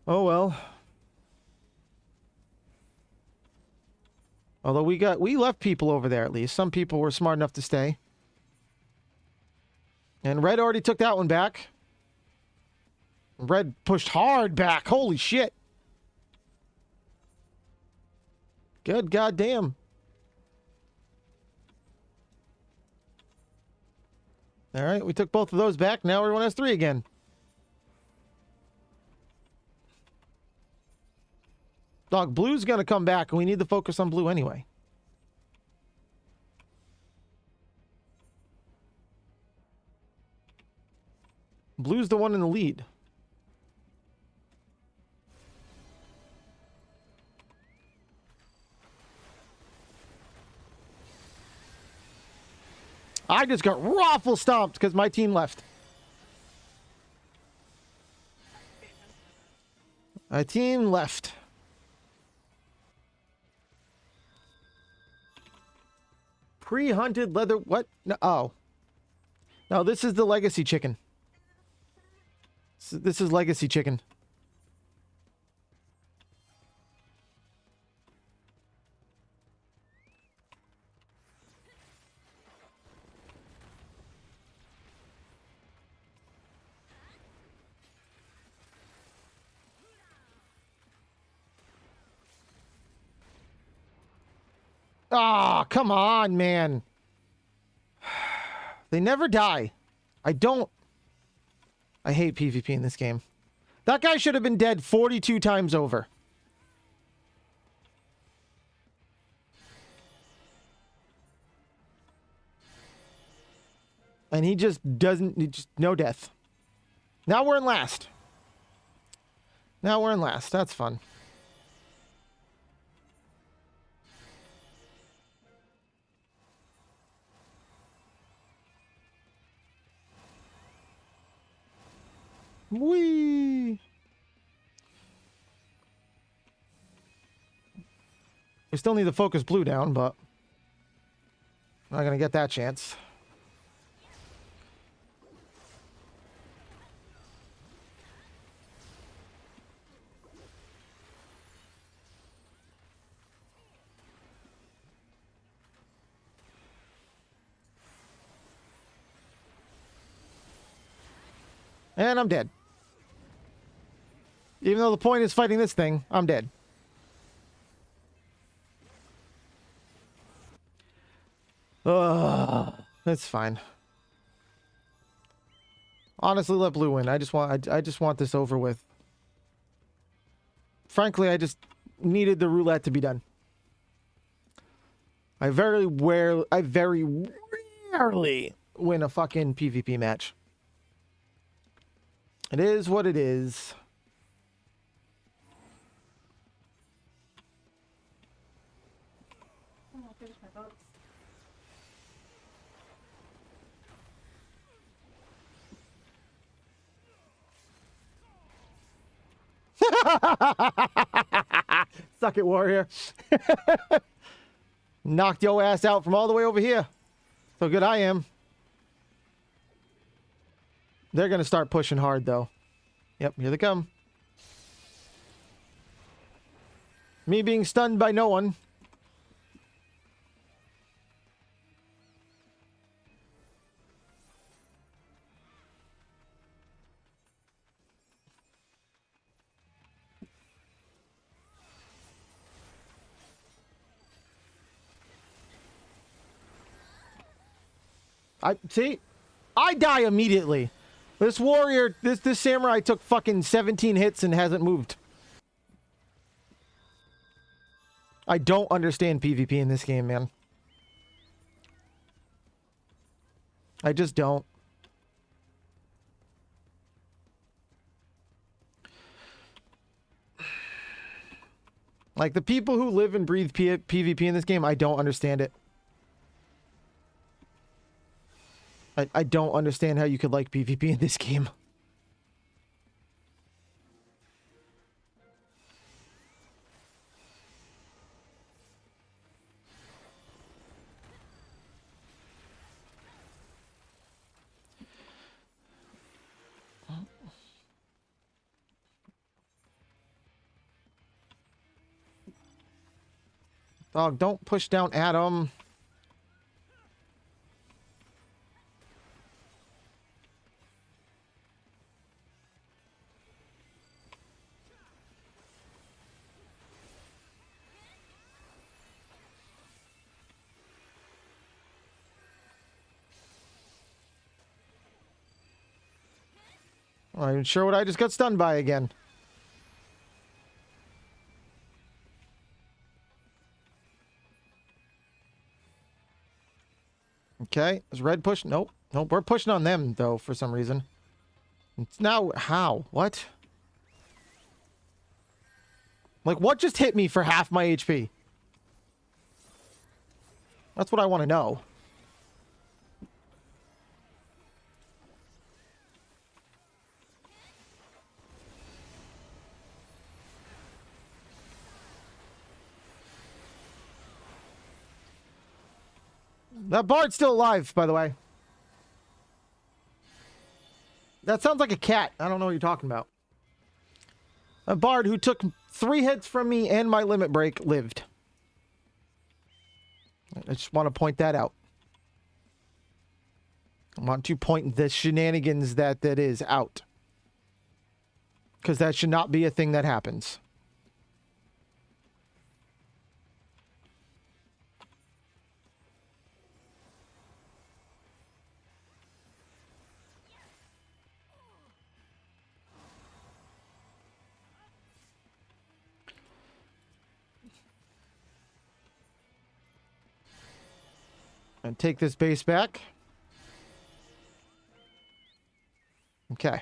Oh well. Although we left people over there at least. Some people were smart enough to stay. And Red already took that one back. Red pushed hard back. Holy shit. Good goddamn. All right, we took both of those back. Now everyone has 3 again. Dog, blue's gonna come back, and we need to focus on blue anyway. Blue's the one in the lead. I just got raffle stomped because my team left. My team left. Pre-hunted leather. What? No, oh. No, this is the legacy chicken. This is legacy chicken. Ah, come on, man. They never die. I hate PvP in this game. That guy should have been dead 42 times over. And he just no death. Now we're in last. That's fun. Whee! We still need to focus blue down, but not gonna get that chance. And I'm dead. Even though the point is fighting this thing, I'm dead. That's fine. Honestly, let blue win. I just want this over with. Frankly, I just needed the roulette to be done. I very rarely win a fucking PvP match. It is what it is. Suck it, warrior. Knocked your ass out from all the way over here. So good I am. They're going to start pushing hard, though. Yep, here they come. Me being stunned by no one. I die immediately. This warrior, this samurai took fucking 17 hits and hasn't moved. I don't understand PvP in this game, man. I just don't. Like, the people who live and breathe PvP in this game, I don't understand it. I don't understand how you could like PvP in this game. Oh, don't push down Adam. I'm not even sure what I just got stunned by again. Okay, is red push? Nope. Nope, we're pushing on them, though, for some reason. It's now, how? What? Like, what just hit me for half my HP? That's what I want to know. That bard's still alive, by the way. That sounds like a cat. I don't know what you're talking about. A bard who took 3 hits from me and my limit break lived. I just want to point that out. I want to point the shenanigans that is out. Because that should not be a thing that happens. And take this base back. Okay.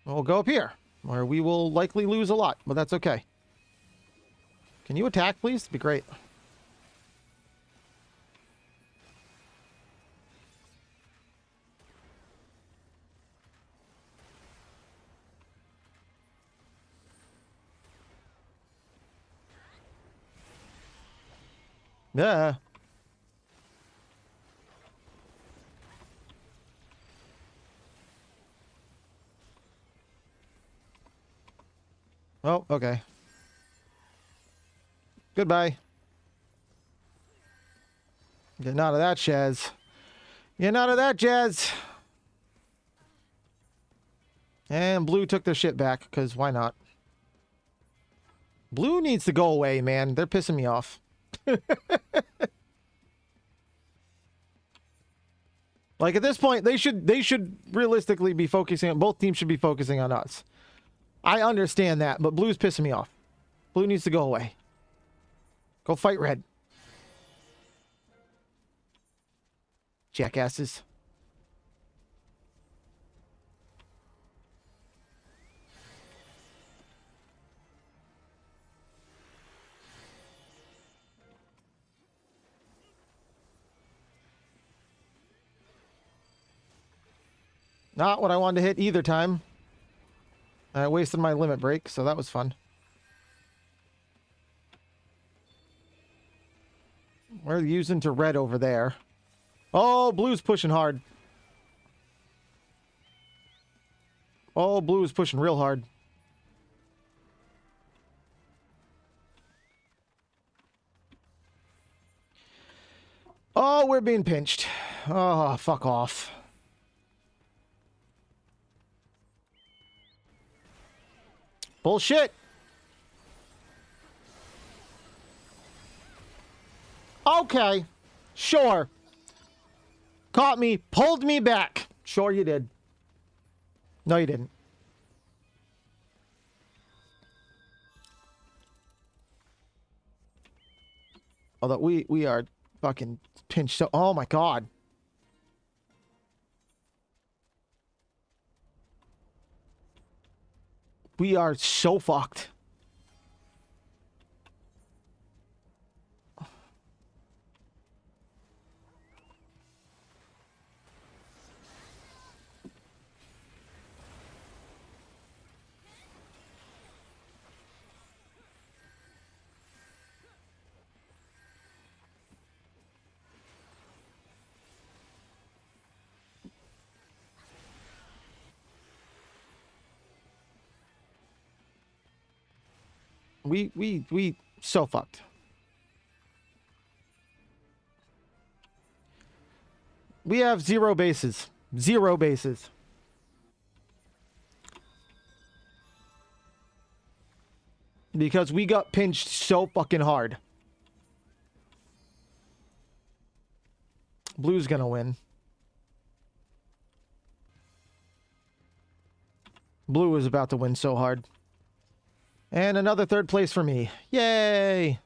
We'll go up here, where we will likely lose a lot, but that's okay. Can you attack, please? That'd be great. Yeah. Oh, okay. Goodbye. Getting out of that, Shaz. Getting out of that, Jazz. And blue took their shit back, because why not? Blue needs to go away, man. They're pissing me off. Like, at this point, they should realistically be focusing on, both teams should be focusing on us. I understand that, but blue's pissing me off. Blue needs to go away. Go fight red. Jackasses. Not what I wanted to hit either time. I wasted my limit break, so that was fun. We're using to red over there. Oh, blue's pushing hard. Oh, blue is pushing real hard. Oh, we're being pinched. Oh, fuck off. Bullshit. Okay. Sure. Caught me. Pulled me back. Sure you did. No, you didn't. Although we are fucking pinched. So, oh my god. We are so fucked. We so fucked. We have 0 bases. 0 bases. Because we got pinched so fucking hard. Blue's gonna win. Blue is about to win so hard. And another 3rd place for me. Yay!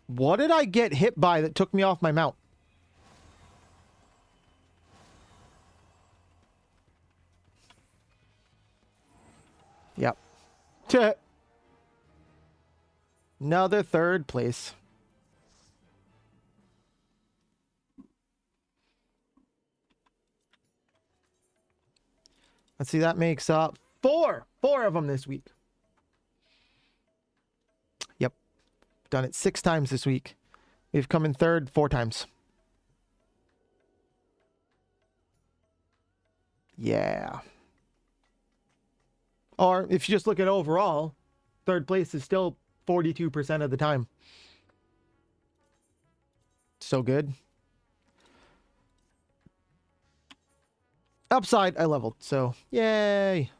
What did I get hit by that took me off my mount? Yep. Another 3rd place. Let's see, that makes up 4 of them this week. Yep. Done it 6 times this week. We've come in 3rd 4 times. Yeah. Or if you just look at overall, 3rd place is still 42% of the time. So good. Upside, I leveled, so yay.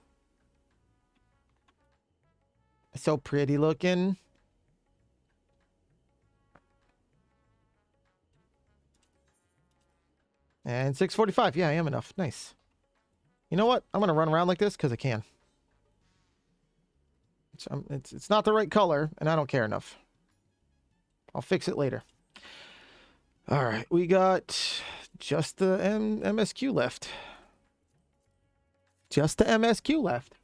So pretty looking. And 645. Yeah, I am enough. Nice. You know what? I'm going to run around like this because I can. It's not the right color, and I don't care enough. I'll fix it later. All right. We got just the MSQ left. Just the MSQ left.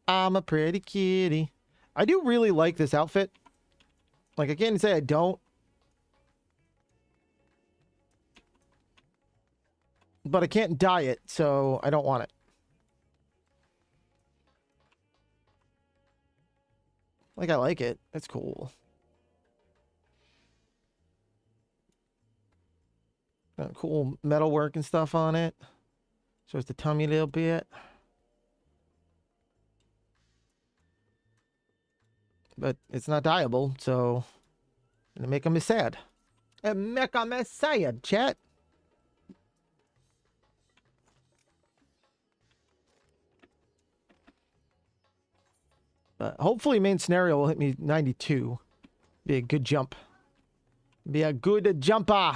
I'm a pretty kitty. I do really like this outfit. Like, I can't say I don't. But I can't dye it, so I don't want it. Like, I like it. It's cool. Got cool metalwork and stuff on it. Shows the tummy a little bit. But it's not dyeable, so it'll make them sad. It make them sad, chat. But hopefully main scenario will hit me 92. Be a good jump. Be a good jumper.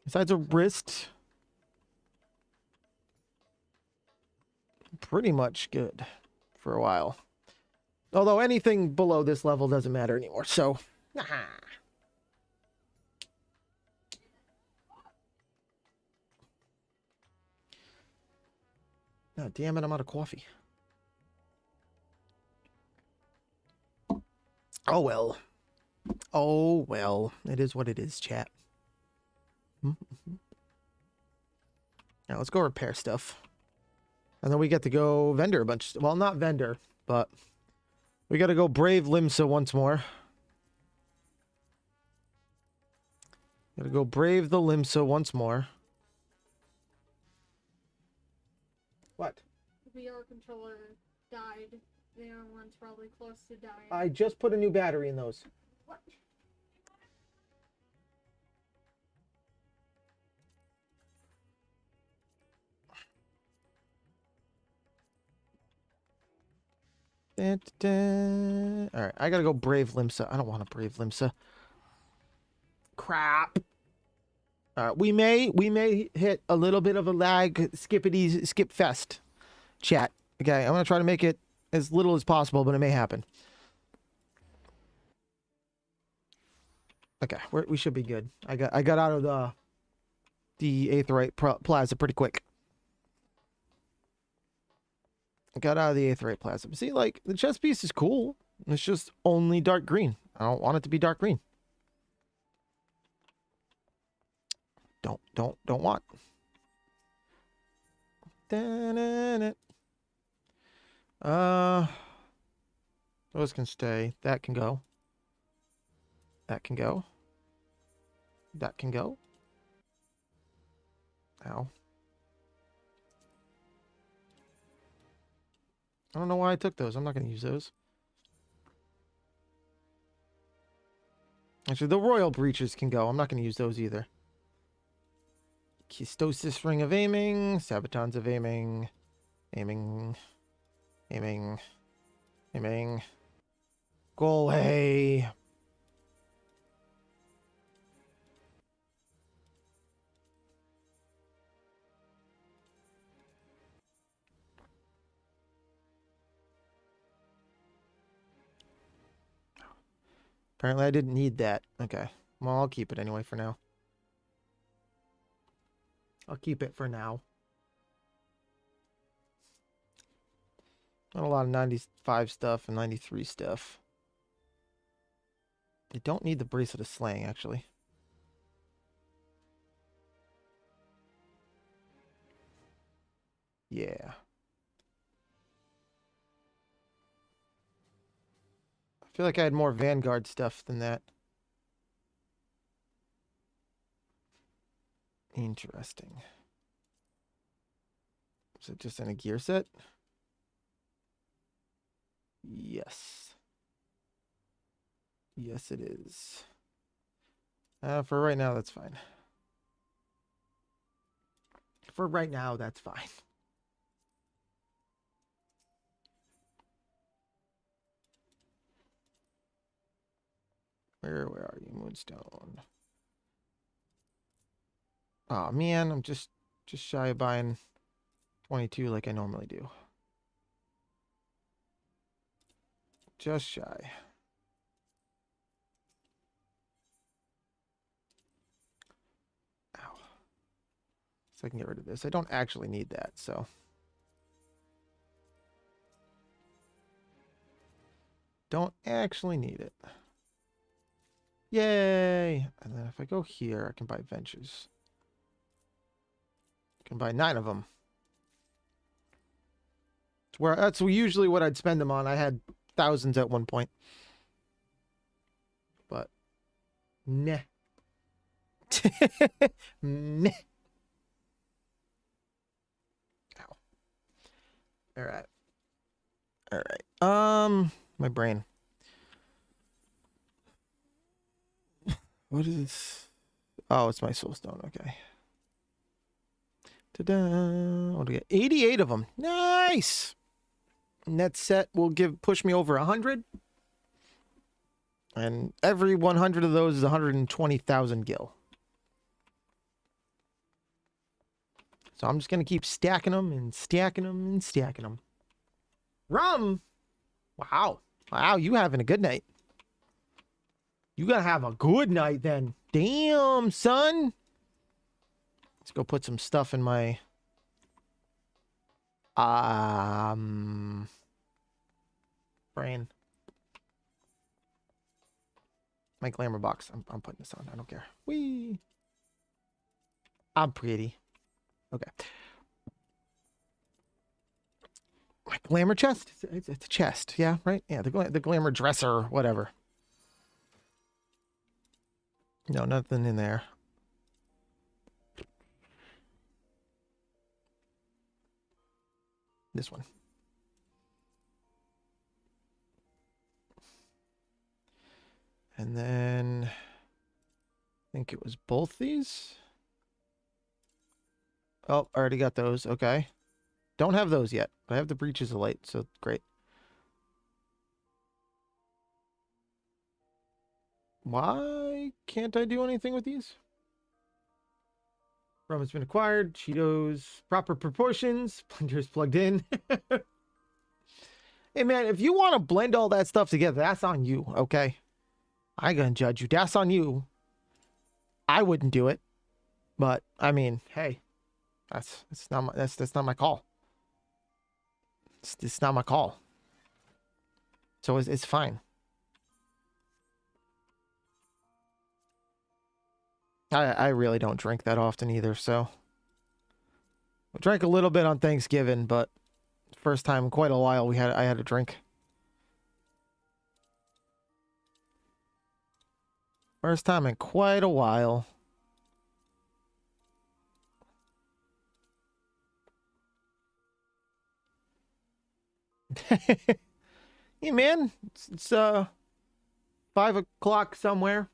Besides a wrist, pretty much good for a while. Although anything below this level doesn't matter anymore, so... Oh, damn it, I'm out of coffee. Oh, well. Oh, well. It is what it is, chat. Now, let's go repair stuff. And then we get to go vendor a bunch. Well, not vendor, but we got to go brave Limsa once more. Got to go brave the Limsa once more. What? The VR controller died. The other one's probably close to dying. I just put a new battery in those. What? Alright, I gotta go brave Limsa. I don't want to brave Limsa. Crap. Alright, we may hit a little bit of a lag skip fest. Chat. Okay, I'm gonna try to make it as little as possible, but it may happen. Okay, we should be good. I got out of the Aetherite Plaza pretty quick. I got out of the Aetherite Plaza. See, like, the chess piece is cool. It's just only dark green. I don't want it to be dark green. Don't want. Da-na-na. Those can stay. That can go. That can go. That can go. Ow. I don't know why I took those. I'm not going to use those. Actually, the royal breaches can go. I'm not going to use those either. Kystosis ring of aiming. Sabatons of aiming. Aiming. Aiming. Aiming. Go away. Apparently I didn't need that. Okay. Well, I'll keep it anyway for now. I'll keep it for now. Not a lot of 95 stuff and 93 stuff. I don't need the Bracelet of Slaying, actually. Yeah. I feel like I had more Vanguard stuff than that. Interesting. Is it just in a gear set? Yes. Yes, it is. For right now, that's fine. For right now, that's fine. Where are you, Moonstone? Oh man, I'm just shy of buying 22 like I normally do. Just shy. Ow. So I can get rid of this. I don't actually need that, so. Don't actually need it. Yay! And then if I go here, I can buy Ventures. I can buy 9 of them. That's usually what I'd spend them on. I had thousands at one point. But, nah. Nah. Ow. Alright. Alright. My brain. What is this? Oh, it's my soul stone. Okay. Ta-da! What do we get? 88 of them. Nice! Net set will push me over 100. And every 100 of those is 120,000 gil. So I'm just going to keep stacking them and stacking them and stacking them. Rum! Wow. Wow, you having a good night. You gotta have a good night then. Damn, son. Let's go put some stuff in my... brain. My glamour box. I'm putting this on. I don't care. Whee! I'm pretty. Okay. My glamour chest? It's a chest. Yeah, right? Yeah, the glamour dresser, whatever. No, nothing in there. This one. And then I think it was both these. Oh, I already got those. Okay. Don't have those yet. I have the Breaches of Light, so great. Why can't I do anything with these? Rum has been acquired. Cheetos, proper proportions. Blender's plugged in. Hey, man, if you want to blend all that stuff together, that's on you, okay? I ain't gonna judge you. That's on you. I wouldn't do it. But, I mean, hey. That's not my call. It's not my call. So it's fine. I really don't drink that often either, so. I drank a little bit on Thanksgiving, but First time in quite a while I had a drink. First time in quite a while. Hey man, it's 5 o'clock somewhere.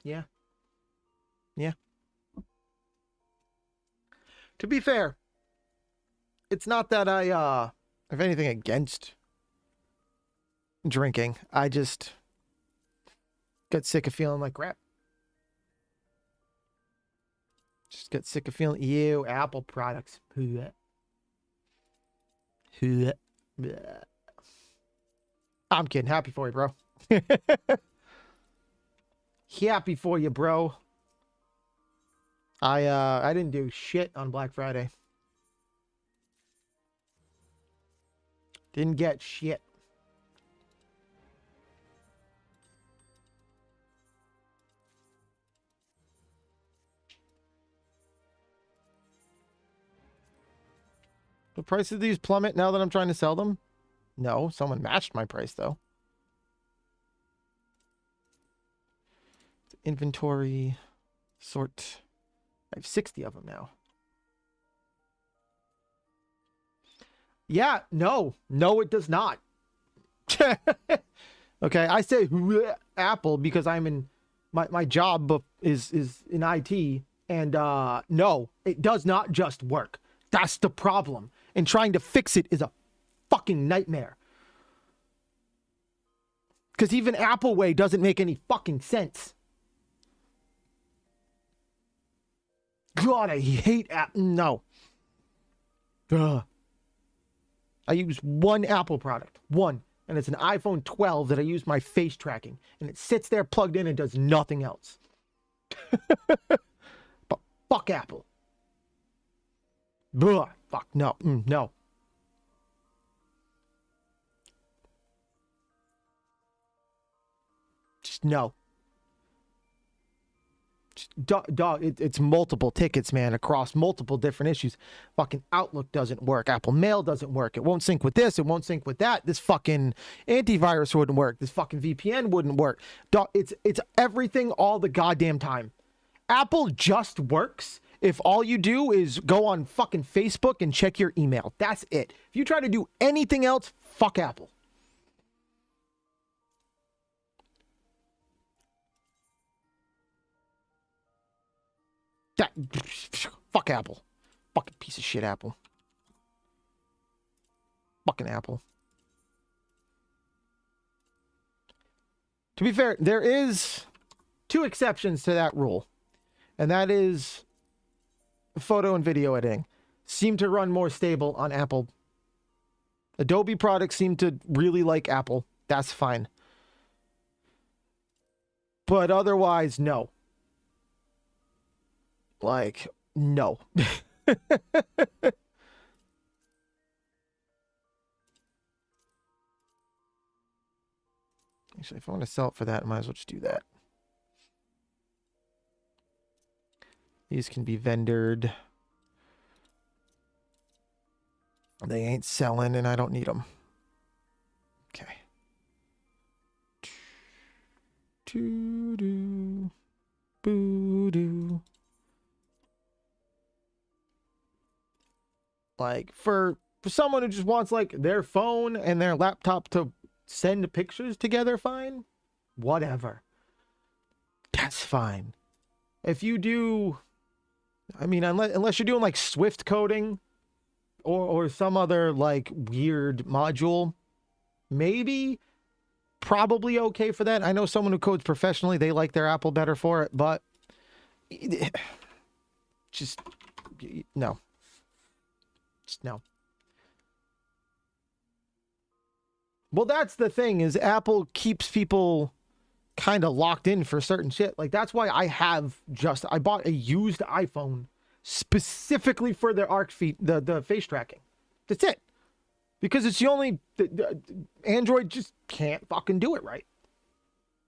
Yeah. Yeah. To be fair, it's not that I have anything against drinking. I just got sick of feeling like crap. Just got sick of feeling, ew, Apple products. I'm kidding. Happy for you, bro. Happy for you, bro. I didn't do shit on Black Friday. Didn't get shit. The price of these plummet now that I'm trying to sell them? No, someone matched my price though. Inventory, sort. I have 60 of them now. Yeah, no, it does not. Okay, I say Apple because I'm in my job is in IT, and no, it does not just work. That's the problem, and trying to fix it is a fucking nightmare. Because even Apple Way doesn't make any fucking sense. God, I hate no. Ugh. I use one Apple product, one, and it's an iPhone 12 that I use my face tracking, and it sits there plugged in and does nothing else. But fuck Apple. Ugh, fuck no, no. Just no. Dog, it's multiple tickets, man, across multiple different issues. Fucking Outlook doesn't work. Apple Mail doesn't work. It won't sync with this. It won't sync with that. This fucking antivirus wouldn't work. This fucking VPN wouldn't work. Dog, it's everything all the goddamn time. Apple just works if all you do is go on fucking Facebook and check your email. That's it. If you try to do anything else, fuck Apple. That, fuck Apple. Fucking piece of shit Apple. Fucking Apple. To be fair, there is 2 exceptions to that rule. And that is photo and video editing seem to run more stable on Apple. Adobe products seem to really like Apple. That's fine. But otherwise, no. Like, no. Actually, if I want to sell it for that, I might as well just do that. These can be vendored. They ain't selling, and I don't need them. Okay. Doo-doo. Boo-doo. Like, for someone who just wants, like, their phone and their laptop to send pictures together, fine. Whatever. That's fine. If you do... I mean, unless you're doing, like, Swift coding or some other, like, weird module, maybe, probably okay for that. I know someone who codes professionally, they like their Apple better for it, but just, no. Just no. Well, that's the thing, is Apple keeps people kind of locked in for certain shit. Like, that's why I bought a used iPhone specifically for their arc feed, the face tracking. That's it. Because it's the only, Android just can't fucking do it right.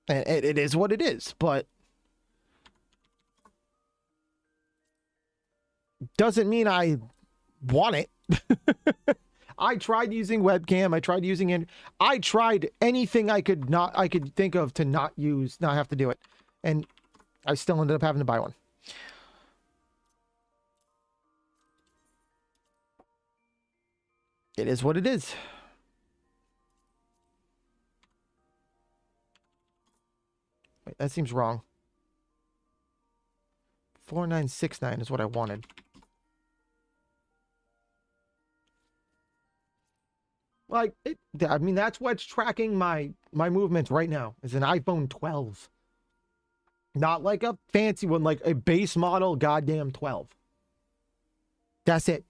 And it is what it is, but doesn't mean I want it. I tried using webcam. I tried using it. I tried anything I could think of to not have to do it. And I still ended up having to buy one. It is what it is. Wait, that seems wrong. 4969 is what I wanted. Like, I mean, that's what's tracking my movements right now. Is an iPhone 12. Not like a fancy one, like a base model goddamn 12. That's it.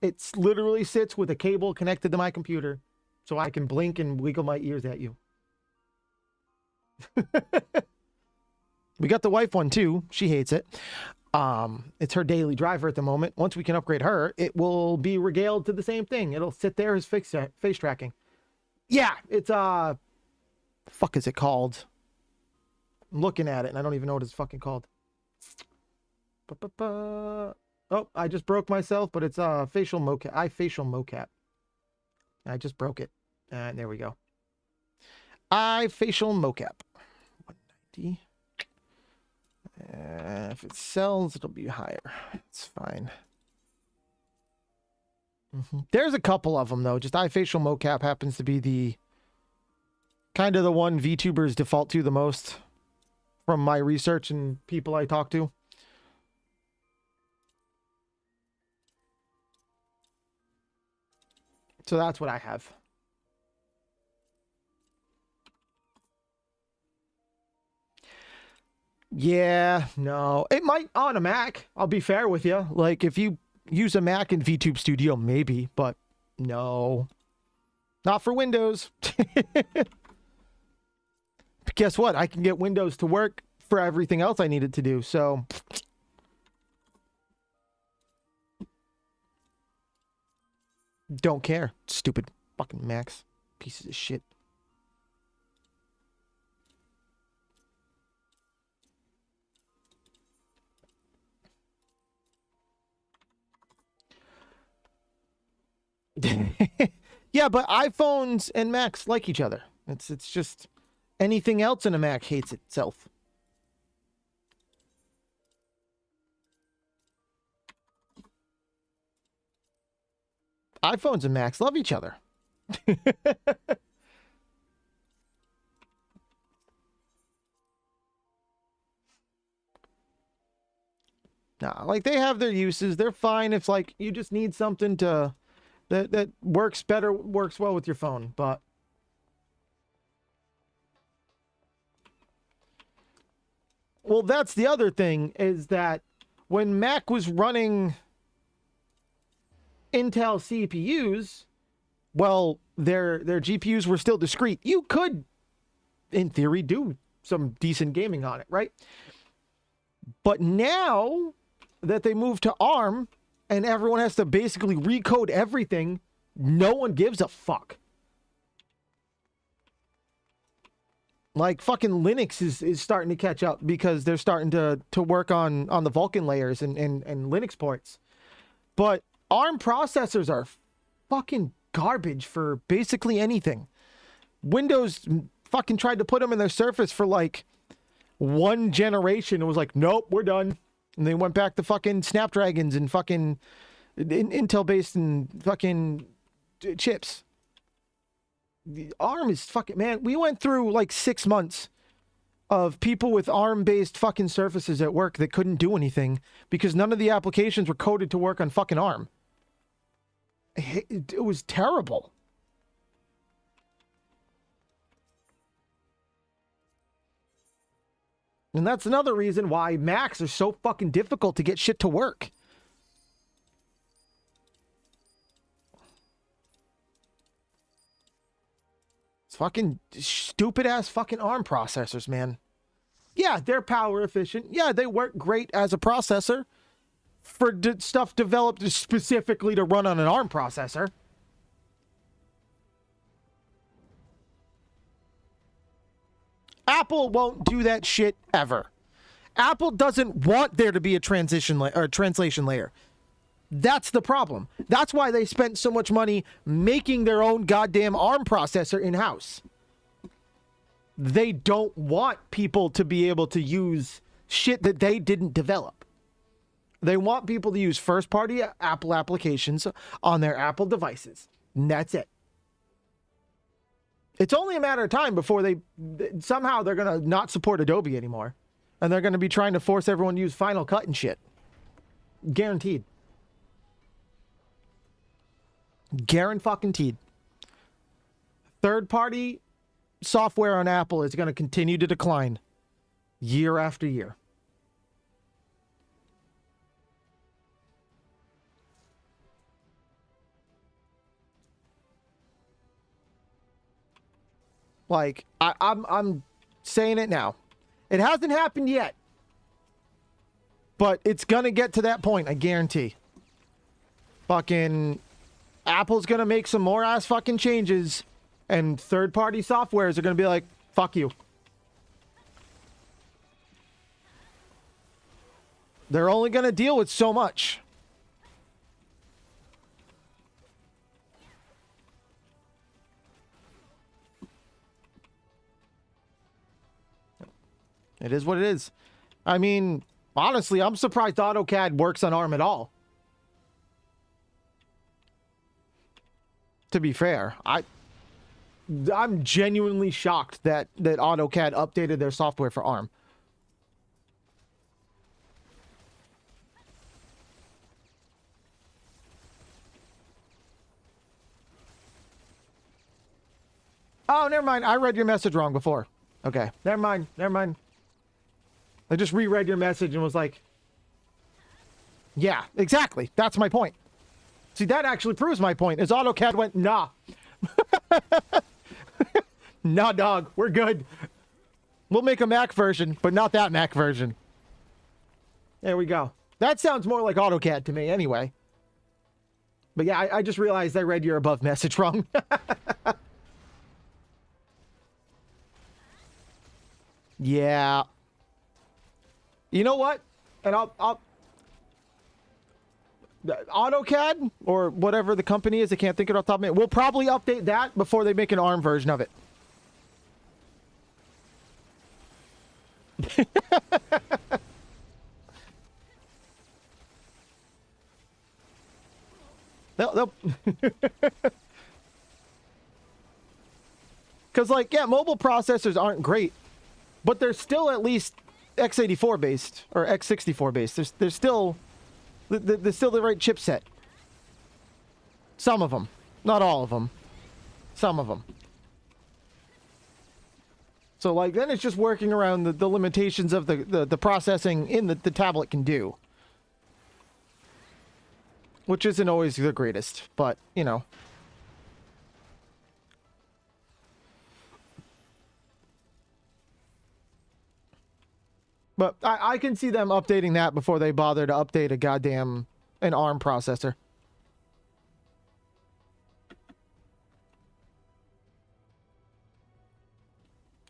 It literally sits with a cable connected to my computer so I can blink and wiggle my ears at you. We got the wife one too. She hates it. It's her daily driver at the moment. Once we can upgrade her, it will be regaled to the same thing. It'll sit there as face tracking. Yeah, it's the fuck is it called? I'm looking at it and I don't even know what it's fucking called. Oh, I just broke myself, but it's facial mocap. iFacial mocap. I just broke it. And there we go. iFacial mocap. 190. If it sells, it'll be higher. It's fine. There's a couple of them though. Just iFacial mocap happens to be the kind of the one VTubers default to the most from my research and people I talk to. So that's what I have. Yeah, no. It might on a Mac. I'll be fair with you. Like, if you use a Mac in VTube Studio, maybe. But, no. Not for Windows. But guess what? I can get Windows to work for everything else I need it to do. So, don't care. Stupid fucking Macs. Pieces of shit. Yeah, but iPhones and Macs like each other. It's just anything else in a Mac hates itself. iPhones and Macs love each other. Nah, like they have their uses. They're fine if like you just need something to that works well with your phone, but well, that's the other thing is that when Mac was running Intel CPUs, well, their GPUs were still discrete. You could, in theory, do some decent gaming on it, right? But now that they moved to ARM and everyone has to basically recode everything, no one gives a fuck. Like fucking Linux is starting to catch up because they're starting to work on the Vulkan layers and Linux ports. But ARM processors are fucking garbage for basically anything. Windows fucking tried to put them in their Surface for like one generation and was like, nope, we're done. And they went back to fucking Snapdragons and fucking Intel-based and fucking chips. The ARM is fucking... Man, we went through like 6 months of people with ARM-based fucking Surfaces at work that couldn't do anything because none of the applications were coded to work on fucking ARM. It was terrible. And that's another reason why Macs are so fucking difficult to get shit to work. It's fucking stupid ass fucking ARM processors, man. Yeah, they're power efficient. Yeah, they work great as a processor for stuff developed specifically to run on an ARM processor. Apple won't do that shit ever. Apple doesn't want there to be a translation layer. That's the problem. That's why they spent so much money making their own goddamn ARM processor in-house. They don't want people to be able to use shit that they didn't develop. They want people to use first-party Apple applications on their Apple devices. And that's it. It's only a matter of time before somehow they're going to not support Adobe anymore. And they're going to be trying to force everyone to use Final Cut and shit. Guaranteed. Guaranteed. Third-party software on Apple is going to continue to decline year after year. Like, I'm saying it now. It hasn't happened yet. But it's going to get to that point, I guarantee. Fucking Apple's going to make some more ass fucking changes, and third-party softwares are going to be like, fuck you. They're only going to deal with so much. It is what it is. I mean, honestly, I'm surprised AutoCAD works on ARM at all. To be fair, I'm genuinely shocked that AutoCAD updated their software for ARM. Oh, never mind. I read your message wrong before. Okay, never mind. Never mind. I just reread your message and was like, yeah, exactly. That's my point. See, that actually proves my point, is AutoCAD went, nah. Nah, dog, we're good. We'll make a Mac version, but not that Mac version. There we go. That sounds more like AutoCAD to me anyway. But yeah, I just realized I read your above message wrong. Yeah. You know what? And I'll AutoCAD or whatever the company is, I can't think of it off the top of my head. We'll probably update that before they make an ARM version of it. They'll because, like, yeah, mobile processors aren't great, but they're still at least x84 based or x64 based. There's still the right chipset. Some of them, not all of them. Some of them. So, like, then it's just working around the limitations of the processing in the tablet can do, which isn't always the greatest, but you know. But I can see them updating that before they bother to update an ARM processor.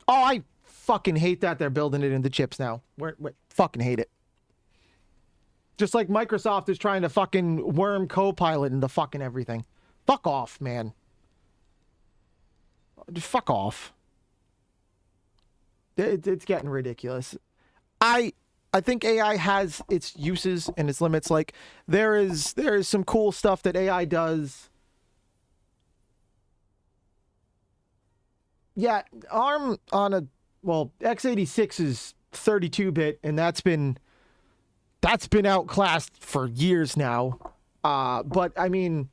Oh, I fucking hate that they're building it into chips now. Fucking hate it. Just like Microsoft is trying to fucking worm Copilot into fucking everything. Fuck off, man. Just fuck off. It's getting ridiculous. I think AI has its uses and its limits. Like, there is some cool stuff that AI does. Yeah, ARM on x86 is 32-bit, and that's been outclassed for years now. But I mean,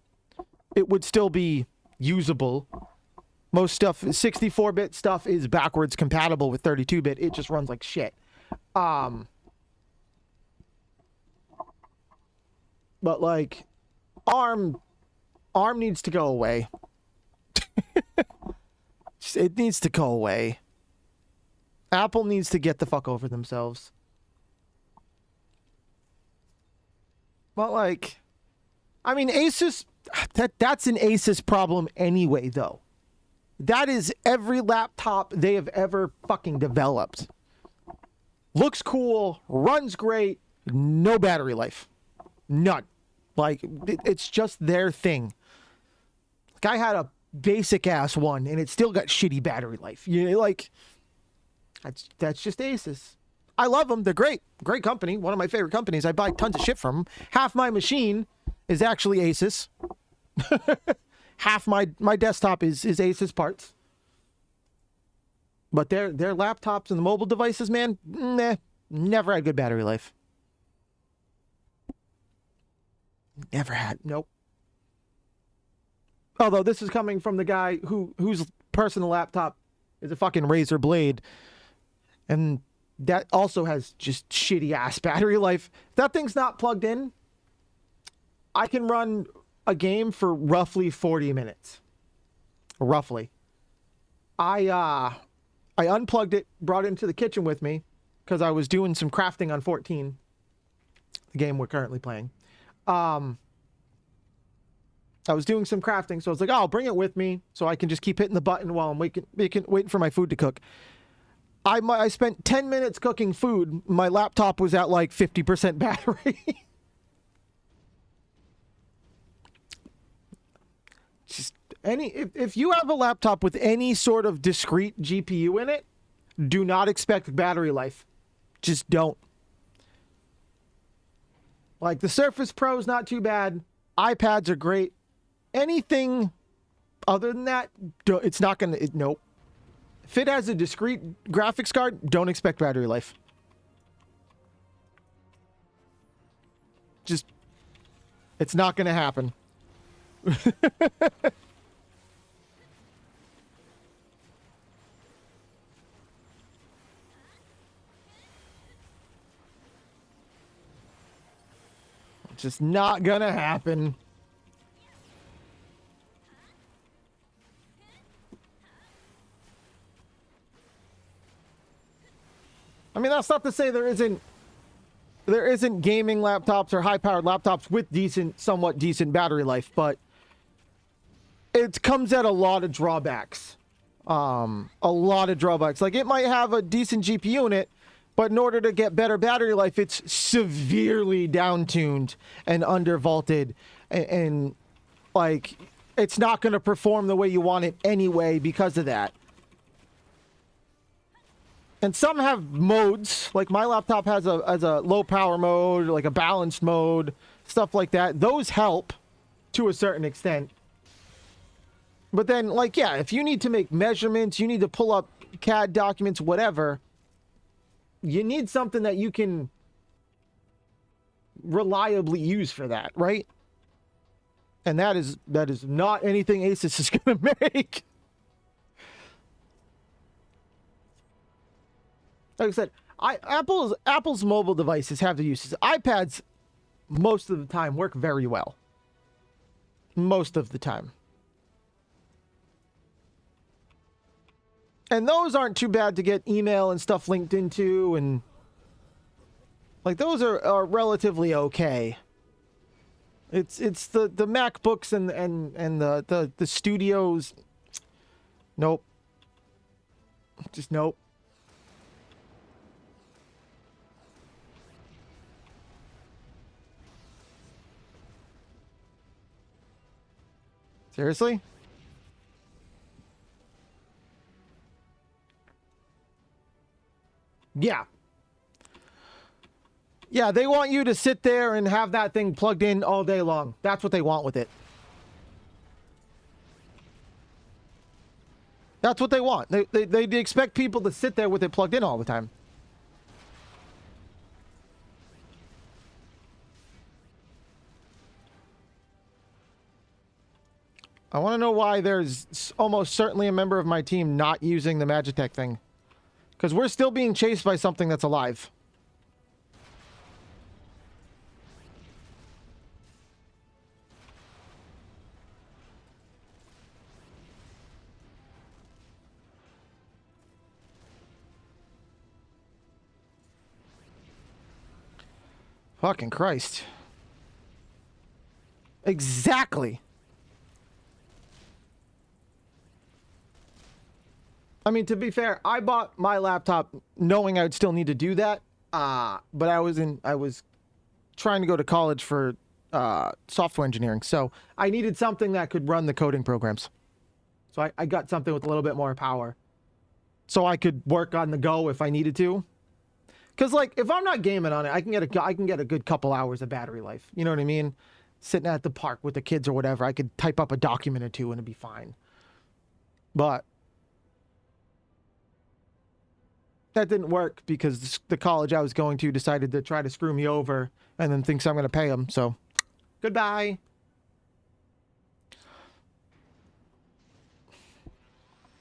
it would still be usable. Most stuff, 64-bit stuff, is backwards compatible with 32-bit. It just runs like shit. But like, ARM needs to go away. It needs to go away. Apple needs to get the fuck over themselves. But like, I mean, Asus, that's an Asus problem anyway, though. That is every laptop they have ever fucking developed. Looks cool, runs great, no battery life. None. Like, it's just their thing. Like, I had a basic ass one, and it still got shitty battery life. You know, like, that's just Asus. I love them. They're great. Great company. One of my favorite companies. I buy tons of shit from them. Half my machine is actually Asus. Half my desktop is Asus parts. But their laptops and the mobile devices, man, nah, never had good battery life. Never had. Nope. Although this is coming from the guy whose personal laptop is a fucking Razer Blade. And that also has just shitty ass battery life. If that thing's not plugged in, I can run a game for roughly 40 minutes. Roughly. I unplugged it, brought it into the kitchen with me because I was doing some crafting on 14, the game we're currently playing. I was doing some crafting, so I was like, oh, I'll bring it with me so I can just keep hitting the button while I'm waiting for my food to cook. I spent 10 minutes cooking food. My laptop was at like 50% battery. Just if you have a laptop with any sort of discrete GPU in it, do not expect battery life. Just don't. Like the Surface Pro is not too bad. iPads are great. Anything other than that, it's not gonna. Nope. If it has a discrete graphics card, don't expect battery life. Just, it's not gonna happen. Just not gonna happen. I mean, that's not to say there isn't gaming laptops or high-powered laptops with somewhat decent battery life, but it comes at a lot of drawbacks. A lot of drawbacks. Like, it might have a decent GPU in it, but in order to get better battery life, it's severely down-tuned and undervolted, and like, it's not going to perform the way you want it anyway because of that. And some have modes, like my laptop has a low power mode, like a balanced mode, stuff like that. Those help to a certain extent. But then, like, yeah, if you need to make measurements, you need to pull up CAD documents, whatever, you need something that you can reliably use for that, right? And that is not anything Asus is going to make. Like I said, Apple's mobile devices have the uses. iPads, most of the time, work very well. Most of the time. And those aren't too bad to get email and stuff linked into, and like those are relatively okay. It's the MacBooks and the studios. Nope. Just nope. Seriously? Yeah. Yeah, they want you to sit there and have that thing plugged in all day long. That's what they want with it. That's what they want. They expect people to sit there with it plugged in all the time. I want to know why there's almost certainly a member of my team not using the Magitech thing. Because we're still being chased by something that's alive. Fucking Christ. Exactly. I mean, to be fair, I bought my laptop knowing I would still need to do that. But I was trying to go to college for software engineering. So I needed something that could run the coding programs. So I got something with a little bit more power. So I could work on the go if I needed to. Because, like, if I'm not gaming on it, I can get a good couple hours of battery life. You know what I mean? Sitting at the park with the kids or whatever, I could type up a document or two and it'd be fine. But that didn't work because the college I was going to decided to try to screw me over and then thinks I'm going to pay them. So, goodbye.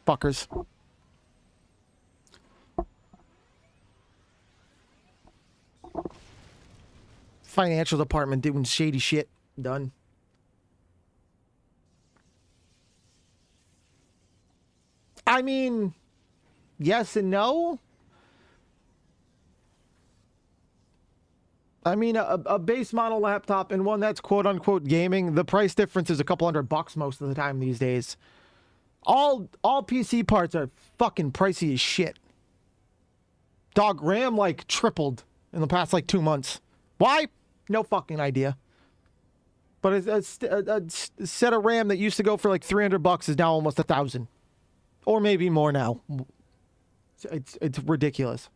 Fuckers. Financial department doing shady shit. Done. I mean, yes and no. I mean, a base model laptop and one that's quote unquote gaming, the price difference is a couple $100 most of the time these days. All PC parts are fucking pricey as shit. Dog, RAM like tripled in the past like 2 months. Why? No fucking idea. But a set of RAM that used to go for like $300 is now almost $1,000, or maybe more now. It's ridiculous.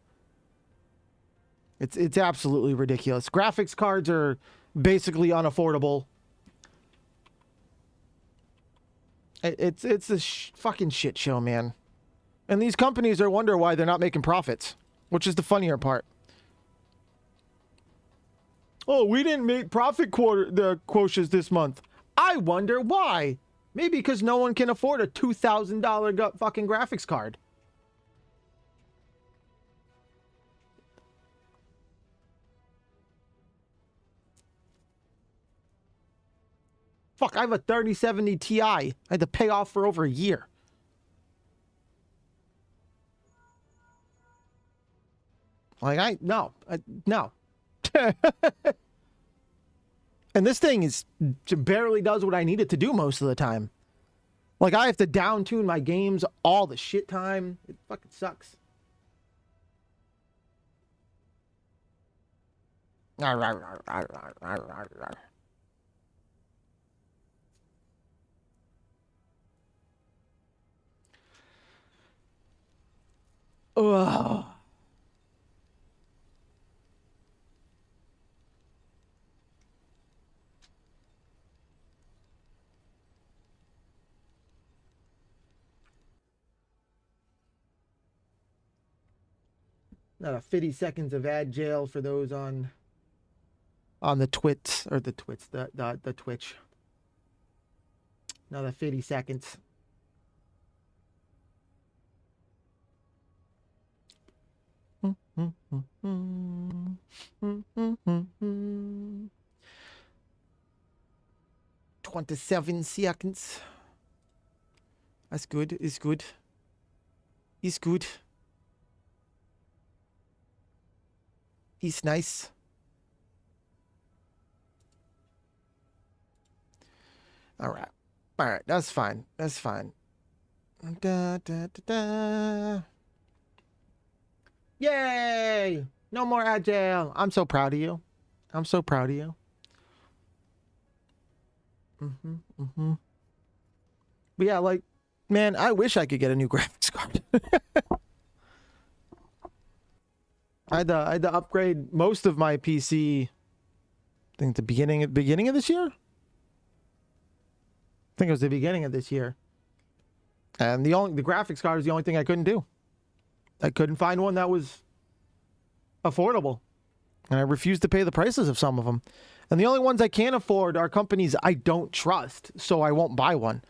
It's absolutely ridiculous. Graphics cards are basically unaffordable. It's a fucking shit show, man. And these companies are wonder why they're not making profits, which is the funnier part. Oh, we didn't make profit quotients this month. I wonder why. Maybe because no one can afford a $2,000 fucking graphics card. Fuck, I have a 3070 Ti. I had to pay off for over a year. Like, no. And this thing barely does what I need it to do most of the time. Like, I have to down tune my games all the shit time. It fucking sucks. Ugh. Not a 50 seconds of ad jail for those on the twits or the twits, the Twitch. Another 50 seconds. $27 seconds. That's good. It's good. It's good. It's nice. All right. All right. That's fine. That's fine. Da, da, da, da. Yay! No more agile. I'm so proud of you. I'm so proud of you. But yeah, like, man, I wish I could get a new graphics card. I had to upgrade most of my PC. I think the beginning of this year. I think it was the beginning of this year. And the graphics card is the only thing I couldn't do. I couldn't find one that was affordable. And I refused to pay the prices of some of them. And the only ones I can't afford are companies I don't trust, so I won't buy one.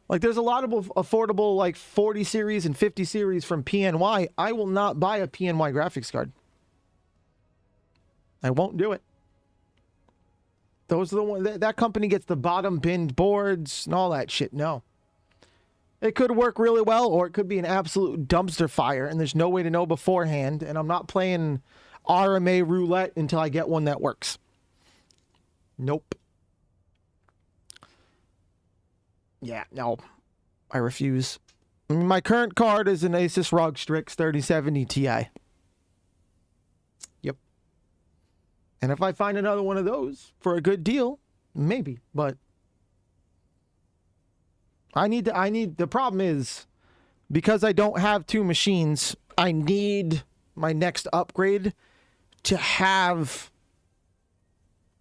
Like, there's a lot of affordable, like, 40 series and 50 series from PNY. I will not buy a PNY graphics card. I won't do it. Those are the ones, that company gets the bottom binned boards and all that shit. No. It could work really well, or it could be an absolute dumpster fire, and there's no way to know beforehand, and I'm not playing RMA roulette until I get one that works. Nope. Yeah, no. I refuse. My current card is an Asus ROG Strix 3070 Ti. Yep. And if I find another one of those for a good deal, maybe. But the problem is, because I don't have two machines, I need my next upgrade to have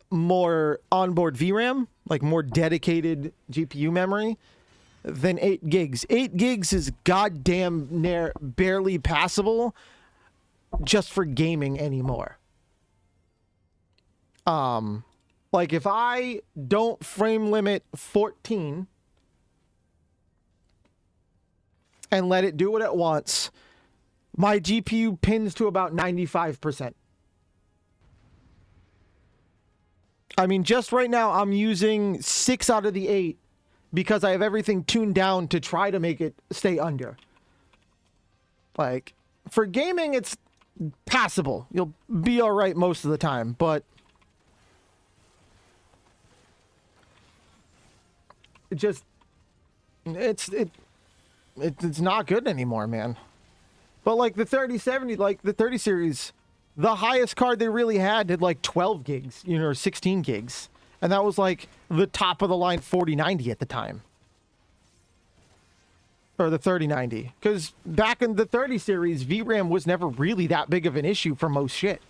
more onboard VRAM, like more dedicated GPU memory than 8 gigs. 8 gigs is goddamn barely passable just for gaming anymore. Like if I don't frame limit 14 and let it do what it wants, my GPU pins to about 95%. I mean, just right now, I'm using 6 out of the 8 because I have everything tuned down to try to make it stay under. Like, for gaming, it's passable. You'll be all right most of the time, but it just, it's not good anymore, man. But like the 3070, like the 30 series, the highest card they really had like 12 gigs, you know, or 16 gigs. And that was like the top of the line 4090 at the time. Or the 3090. Because back in the 30 series, VRAM was never really that big of an issue for most shit.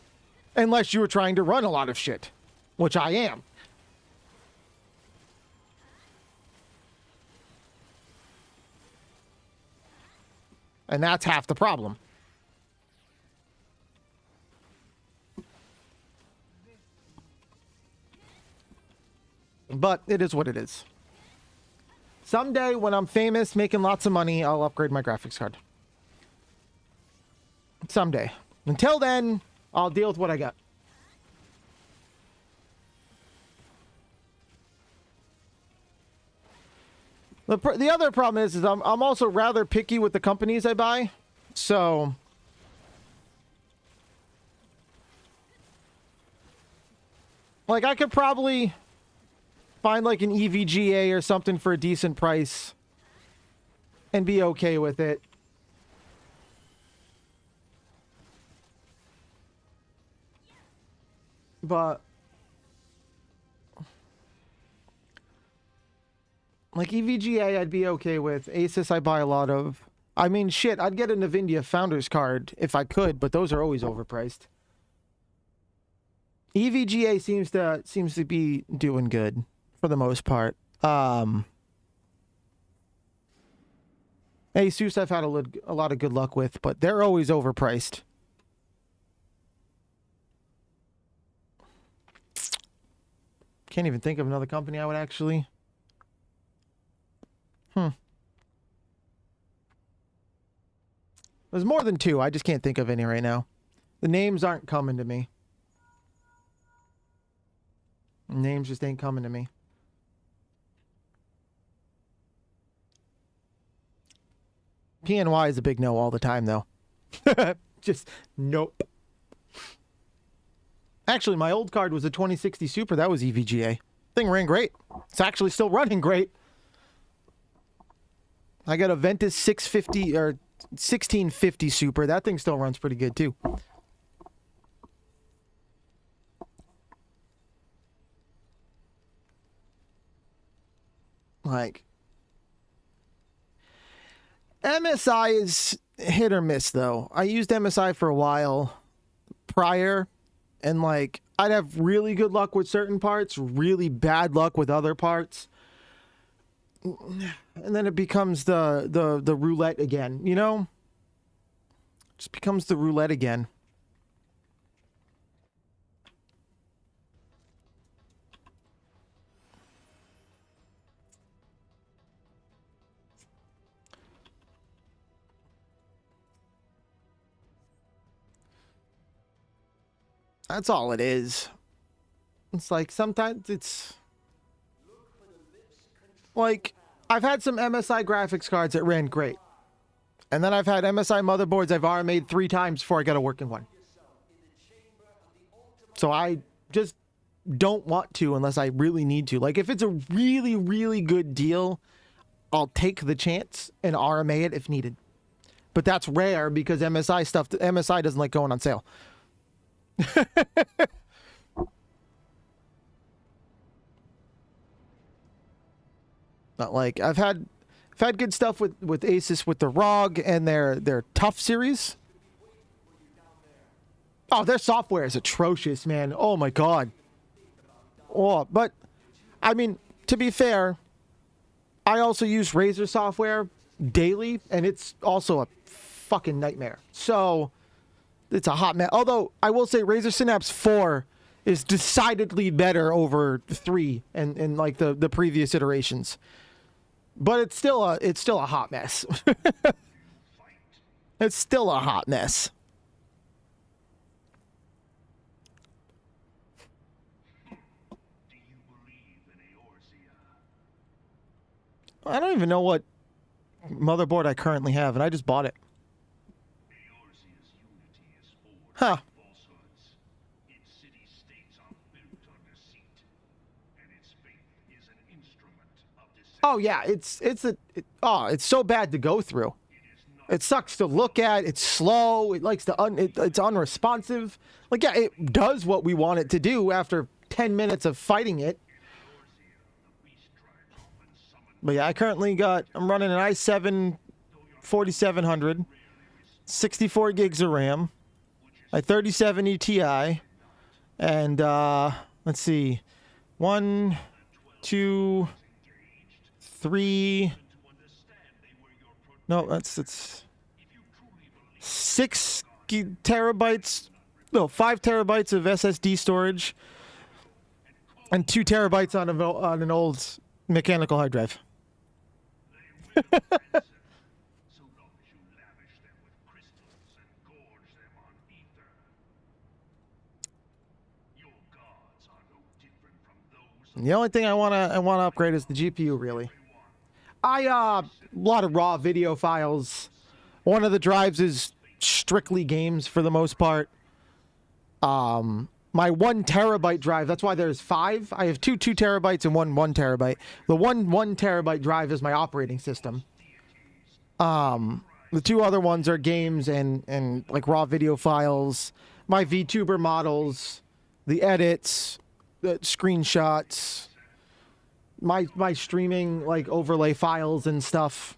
Unless you were trying to run a lot of shit. Which I am. And that's half the problem. But it is what it is. Someday, when I'm famous, making lots of money, I'll upgrade my graphics card. Someday. Until then, I'll deal with what I got. The other problem is I'm also rather picky with the companies I buy. So like I could probably find like an EVGA or something for a decent price and be okay with it. But like EVGA I'd be okay with. Asus I buy a lot of. I mean shit, I'd get a Nvidia Founders card if I could, but those are always overpriced. EVGA seems to be doing good for the most part. Asus I've had a lot of good luck with, but they're always overpriced. Can't even think of another company I would actually. There's more than 2. I just can't think of any right now. The names aren't coming to me. Names just ain't coming to me. PNY is a big no all the time, though. Just nope. Actually, my old card was a 2060 Super. That was EVGA. Thing ran great. It's actually still running great. I got a Ventus 650 or 1650 Super. That thing still runs pretty good, too. Like, MSI is hit or miss, though. I used MSI for a while prior, and like, I'd have really good luck with certain parts, really bad luck with other parts. And then it becomes the roulette again, you know? Just becomes the roulette again. That's all it is. It's like sometimes it's like I've had some MSI graphics cards that ran great. And then I've had MSI motherboards I've already made 3 times before I got a working one. So I just don't want to unless I really need to. Like if it's a really, really good deal, I'll take the chance and RMA it if needed. But that's rare because MSI doesn't like going on sale. Not like I've had good stuff with Asus with the ROG and their Tough series. Oh, their software is atrocious, man. Oh my god. Oh, but I mean, to be fair, I also use Razer software daily, and it's also a fucking nightmare. So it's a hot mess. Although I will say Razer Synapse 4 is decidedly better over 3 and like the previous iterations. But it's still a hot mess. It's still a hot mess. Do you believe in Eorzea? I don't even know what motherboard I currently have, and I just bought it. Eorzea's unity is forged Huh. from falsehoods. Its city-states are built on deceit, and its faith is an instrument of deception. Oh yeah, it's so bad to go through. It sucks to look at. It's slow. It likes to it's unresponsive. Like yeah, it does what we want it to do after 10 minutes of fighting it. But yeah, I'm running an i7 4700, 64 gigs of RAM, a 3070 Ti, and let's see, 1, 2, 3. No, it's 6 terabytes. No, 5 terabytes of SSD storage, and 2 terabytes on an old mechanical hard drive. So long as you lavish them with crystals and gorge them on ether. Your gods are no different from those The only thing I wanna upgrade is the GPU. Really, a lot of raw video files. One of the drives is strictly games for the most part. My 1 terabyte drive, that's why there's 5. I have 2 terabytes and 1 terabyte. The 1 terabyte drive is my operating system. The 2 other ones are games and like raw video files, my VTuber models, the edits, the screenshots, my streaming like overlay files and stuff.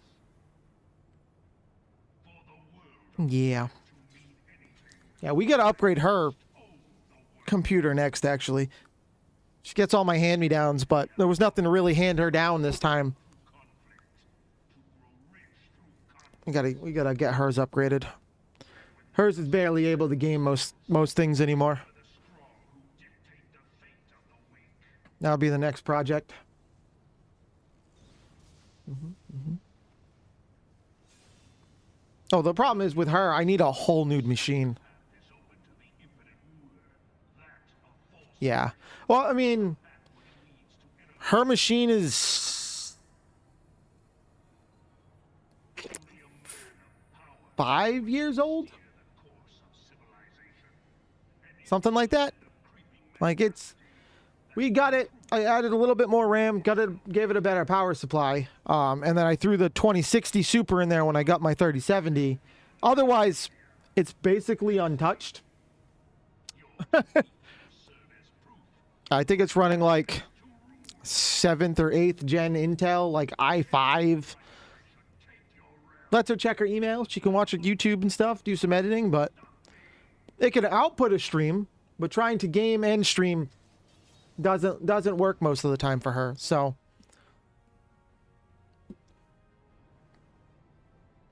Yeah. Yeah, we gotta upgrade her computer next, actually. She gets all my hand-me-downs, but there was nothing to really hand her down this time. We gotta get hers upgraded. Hers is barely able to game most things anymore. That'll be the next project. Oh, the problem is with her, I need a whole new machine. Yeah. Well, I mean, her machine is 5 years old? Something like that. Like we got it. I added a little bit more RAM, gave it a better power supply. And then I threw the 2060 Super in there when I got my 3070. Otherwise, it's basically untouched. I think it's running like 7th or 8th gen Intel, like i5. Lets her check her emails. She can watch her YouTube and stuff, do some editing, but it could output a stream, but trying to game and stream doesn't work most of the time for her. So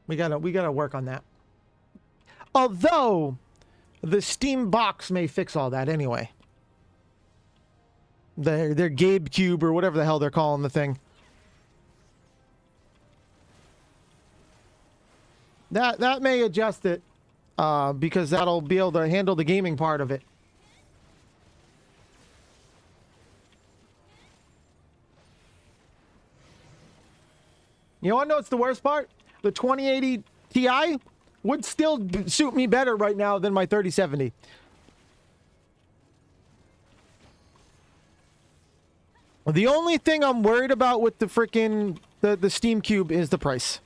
we gotta work on that. Although the Steam box may fix all that anyway. Their Gabe Cube or whatever the hell they're calling the thing. That may adjust it because that'll be able to handle the gaming part of it. You want to know what's the worst part? The 2080 Ti would still suit me better right now than my 3070. The only thing I'm worried about with the freaking the Steam Cube is the price.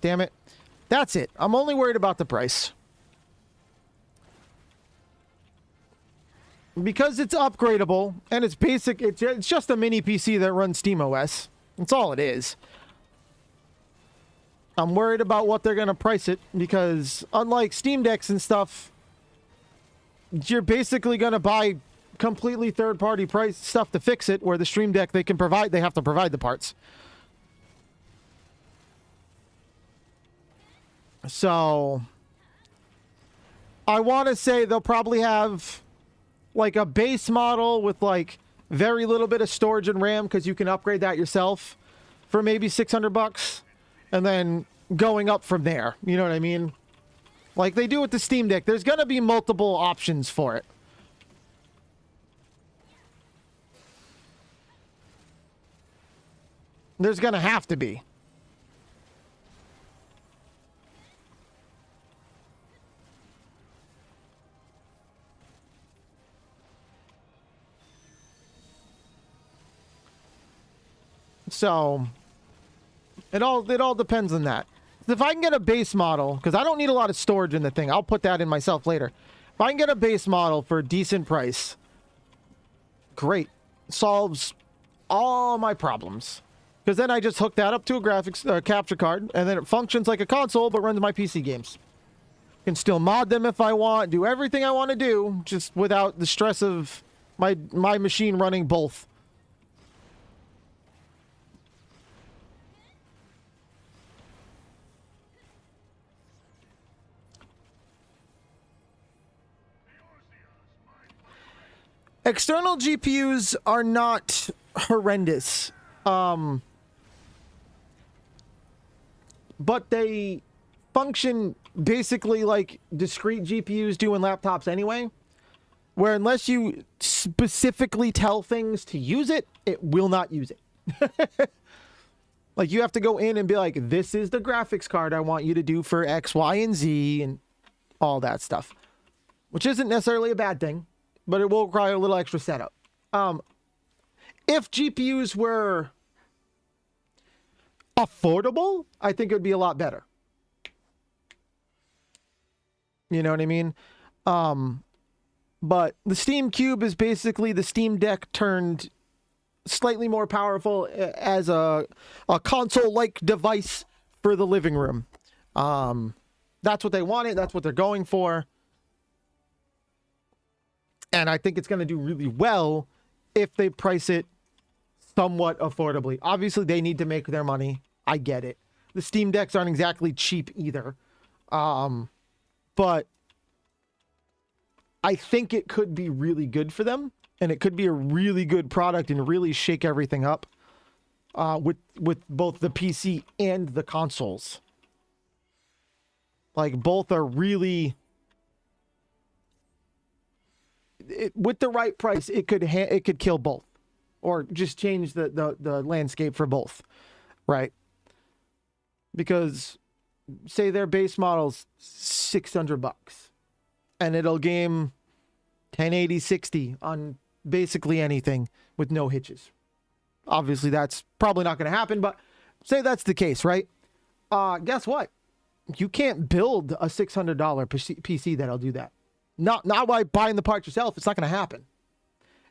Damn it. That's it. I'm only worried about the price. because it's upgradable and it's basic, it's just a mini PC that runs SteamOS. That's all it is. I'm worried about what they're going to price it because unlike Steam Decks and stuff, you're basically going to buy completely third-party price stuff to fix it, where the Stream Deck they have to provide the parts. So I want to say they'll probably have like a base model with like very little bit of storage and RAM, because you can upgrade that yourself for maybe $600, and then going up from there. You know what I mean? Like they do with the Steam Deck. There's going to be multiple options for it. There's going to have to be. So it all depends on that. If I can get a base model, because I don't need a lot of storage in the thing, I'll put that in myself later. If I can get a base model for a decent price, great. Solves all my problems. Because then I just hook that up to a graphics capture card, and then it functions like a console, but runs my PC games. Can still mod them if I want, do everything I want to do, just without the stress of my machine running both. External GPUs are not horrendous. But they function basically like discrete GPUs do in laptops anyway, where unless you specifically tell things to use it, it will not use it. Like you have to go in and be like, this is the graphics card I want you to do for X, Y, and Z and all that stuff, which isn't necessarily a bad thing, but it will require a little extra setup. If GPUs were affordable, I think it would be a lot better. You know what I mean? But the Steam Cube is basically the Steam Deck turned slightly more powerful as a console-like device for the living room. That's what they wanted. That's what they're going for. And I think it's going to do really well if they price it somewhat affordably. Obviously, they need to make their money. I get it. The Steam Decks aren't exactly cheap either. But I think it could be really good for them. And it could be a really good product and really shake everything up with both the PC and the consoles. Like, both are really... with the right price, it could kill both, or just change the landscape for both, right? Because say their base model's $600, and it'll game 1080 60 on basically anything with no hitches. Obviously, that's probably not going to happen, but say that's the case, right? Guess what? You can't build a $600 PC that'll do that. Not by buying the parts yourself. It's not going to happen.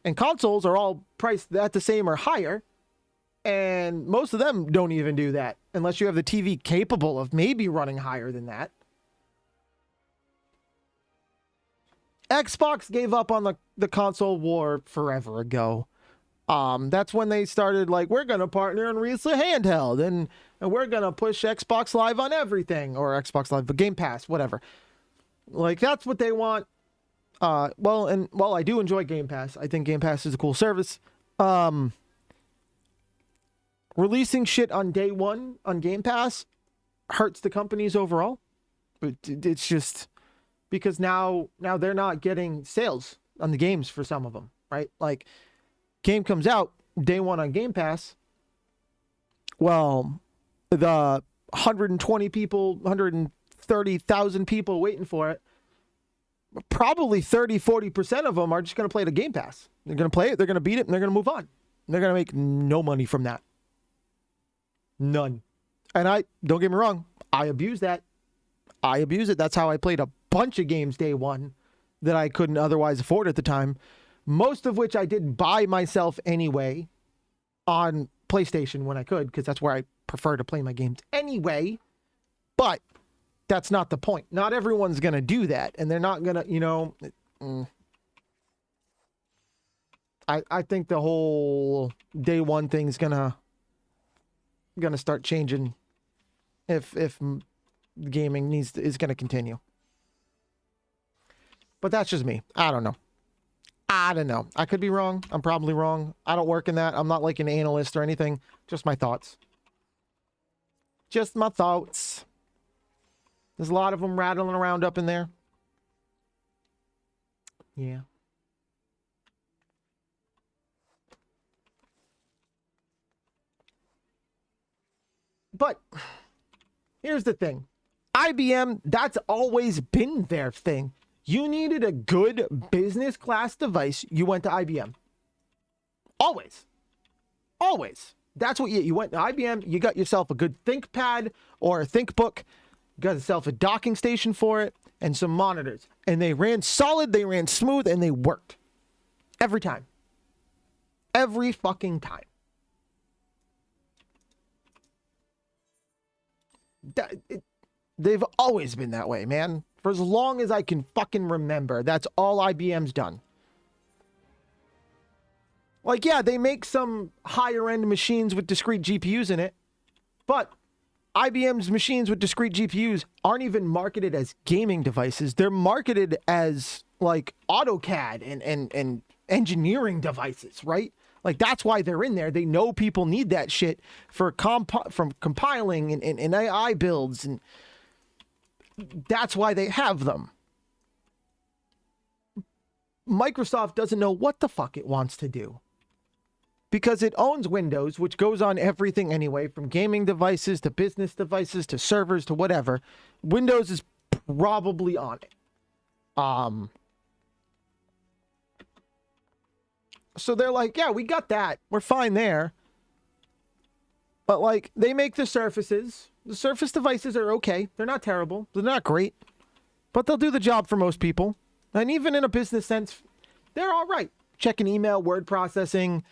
And consoles are all priced at the same or higher. And most of them don't even do that. Unless you have the TV capable of maybe running higher than that. Xbox gave up on the console war forever ago. That's when they started like, we're going to partner and release a handheld. And we're going to push Xbox Live on everything. Or Xbox Live, but Game Pass, whatever. Like, that's what they want. Well, I do enjoy Game Pass. I think Game Pass is a cool service. Releasing shit on day one on Game Pass hurts the companies overall. It's just because now they're not getting sales on the games for some of them, right? Like, game comes out day one on Game Pass. Well, the 120 people, 130,000 people waiting for it, probably 30-40% of them are just going to play the Game Pass. They're going to play it, they're going to beat it, and they're going to move on. They're going to make no money from that. None. And don't get me wrong, I abuse that. I abuse it. That's how I played a bunch of games day one that I couldn't otherwise afford at the time. most of which I did buy myself anyway on PlayStation when I could, because that's where I prefer to play my games anyway. But that's not the point. Not everyone's going to do that, and they're not going to, you know... I think the whole day one thing's gonna start changing if gaming is gonna continue. But that's just me. I don't know. I could be wrong. I'm probably wrong. I don't work in that. I'm not like an analyst or anything. Just my thoughts. Just my thoughts. There's a lot of them rattling around up in there. Yeah. But here's the thing. IBM, that's always been their thing. You needed a good business class device, you went to IBM. Always. Always. That's what you went to IBM, you got yourself a good ThinkPad or a ThinkBook, you got yourself a docking station for it, and some monitors. And they ran solid, they ran smooth, and they worked. Every time. Every fucking time. They've always been that way, man. For as long as I can fucking remember, that's all IBM's done. Like, yeah, they make some higher end machines with discrete GPUs in it, but IBM's machines with discrete GPUs aren't even marketed as gaming devices. They're marketed as like AutoCAD and engineering devices, right? Like, that's why they're in there. They know people need that shit for compiling and AI builds, and that's why they have them. Microsoft doesn't know what the fuck it wants to do, because it owns Windows, which goes on everything anyway, from gaming devices to business devices to servers to whatever. Windows is probably on it. So they're like, yeah, we got that. We're fine there. But like, they make the Surfaces. The Surface devices are okay. They're not terrible. They're not great. But they'll do the job for most people. And even in a business sense, they're all right. Checking email, word processing,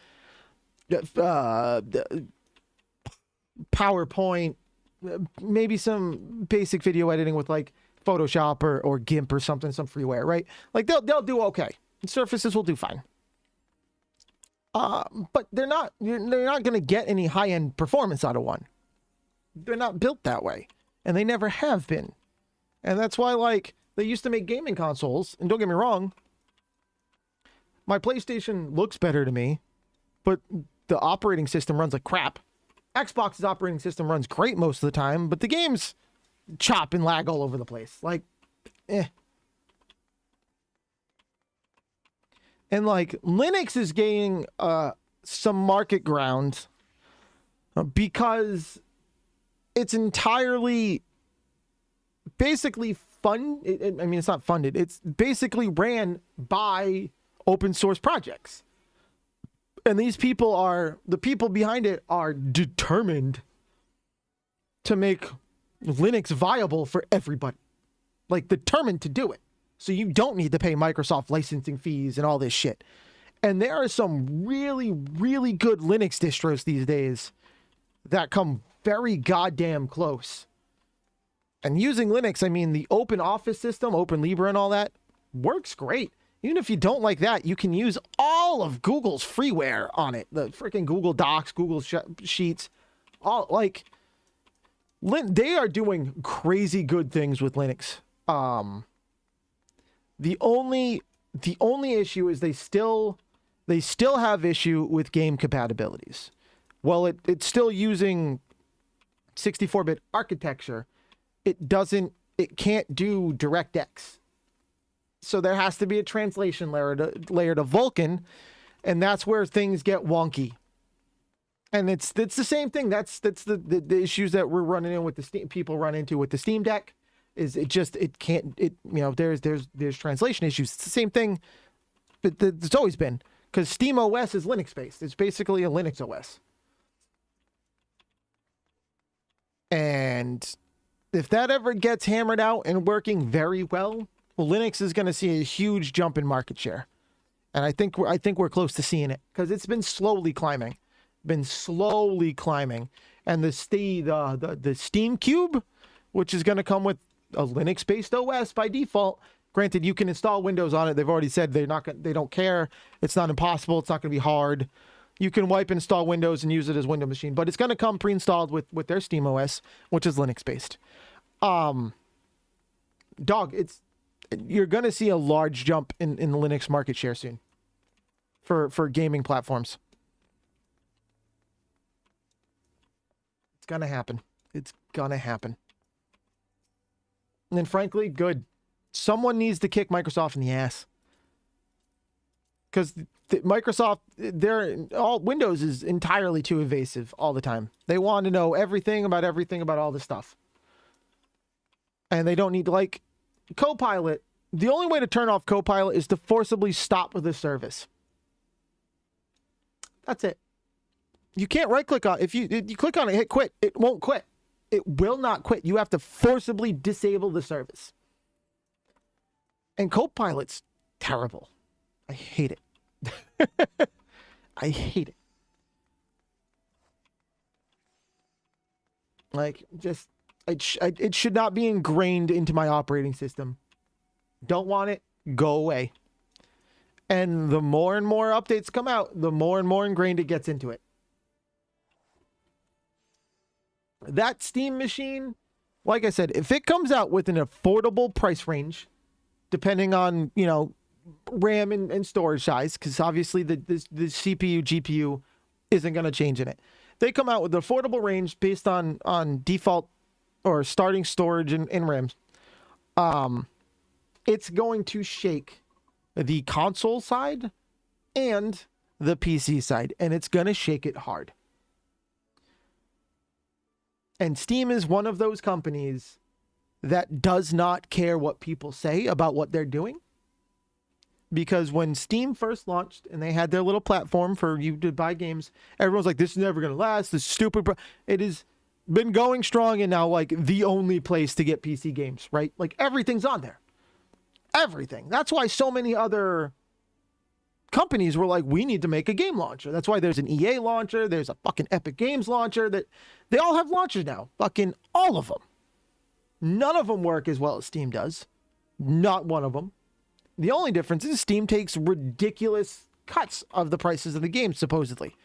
PowerPoint, maybe some basic video editing with like Photoshop or GIMP or something, some freeware, right? Like they'll do okay. Surfaces will do fine. But they're not going to get any high-end performance out of one. They're not built that way, and they never have been. And that's why, like, they used to make gaming consoles, and don't get me wrong, my PlayStation looks better to me, but the operating system runs like crap. Xbox's operating system runs great most of the time, but the games chop and lag all over the place. Like, And like Linux is gaining some market ground because it's entirely basically I mean, it's not funded. It's basically ran by open source projects. And these people the people behind it are determined to make Linux viable for everybody. Like, determined to do it. So you don't need to pay Microsoft licensing fees and all this shit. And there are some really, really good Linux distros these days that come very goddamn close. And using Linux, I mean, the Open Office system, Open Libre and all that, works great. Even if you don't like that, you can use all of Google's freeware on it. The freaking Google Docs, Google Sheets, all like, they are doing crazy good things with Linux. The only issue is they still have issue with game compatibilities. Well, it's still using 64-bit architecture. It can't do DirectX. So there has to be a translation layer to Vulkan, and that's where things get wonky. And it's the same thing. That's the issues that we're running in with the people run into with the Steam Deck. Is it can't, there's translation issues. It's the same thing that it's always been, because Steam OS is Linux based. It's basically a Linux OS. And if that ever gets hammered out and working very well, Linux is going to see a huge jump in market share. And I think we're close to seeing it because it's been slowly climbing, And the Steam Cube, which is going to come with a Linux-based OS by default. Granted, you can install Windows on it. They've already said they don't care. It's not impossible. It's not going to be hard. You can wipe and install Windows and use it as Windows machine, but it's going to come pre-installed with their Steam OS, which is Linux-based. You're going to see a large jump in the Linux market share soon for gaming platforms. It's going to happen. It's going to happen. And frankly, good. Someone needs to kick Microsoft in the ass. Because Microsoft, Windows is entirely too evasive all the time. They want to know everything about all this stuff. And they don't need to, like, Copilot. The only way to turn off Copilot is to forcibly stop the service. That's it. You can't right-click on it. If you click on it, hit quit, it won't quit. It will not quit. You have to forcibly disable the service. And Copilot's terrible. I hate it. I hate it. Like, just, it should not be ingrained into my operating system. Don't want it, go away. And the more and more updates come out, the more and more ingrained it gets into it. That Steam machine, like I said, if it comes out with an affordable price range, depending on, you know, RAM and storage size, because obviously the CPU, GPU isn't going to change in it. They come out with an affordable range based on default or starting storage and RAM. It's going to shake the console side and the PC side, and it's going to shake it hard. And Steam is one of those companies that does not care what people say about what they're doing. Because when Steam first launched and they had their little platform for you to buy games, everyone's like, this is never going to last. This is stupid. It has been going strong and now like the only place to get PC games, right? Like everything's on there. Everything. That's why so many other companies were like, we need to make a game launcher. That's why there's an EA launcher. There's a fucking Epic Games launcher. That they all have launchers now. Fucking all of them. None of them work as well as Steam does. Not one of them. The only difference is Steam takes ridiculous cuts of the prices of the game, supposedly.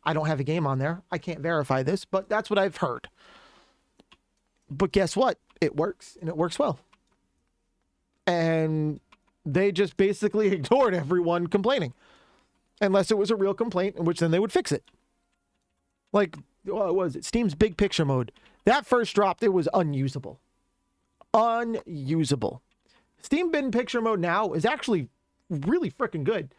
I don't have a game on there. I can't verify this, but that's what I've heard. But guess what? It works, and it works well. And they just basically ignored everyone complaining. Unless it was a real complaint, in which then they would fix it. Like, what was it? Steam's Big Picture mode. That first dropped, it was unusable. Unusable. Steam Big Picture mode now is actually really freaking good.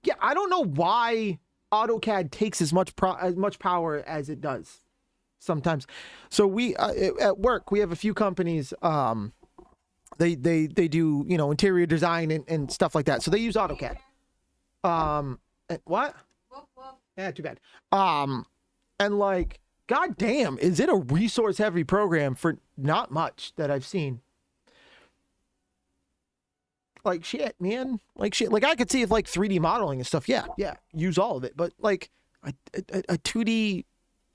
Yeah, I don't know why AutoCAD takes as much power as it does sometimes. So we at work we have a few companies. They do, you know, interior design and stuff like that. So they use AutoCAD. What? Yeah, too bad. And like, goddamn, is it a resource heavy program for not much that I've seen? Like shit, man. Like shit. Like I could see if like 3D modeling and stuff. Yeah, use all of it. But like a 2D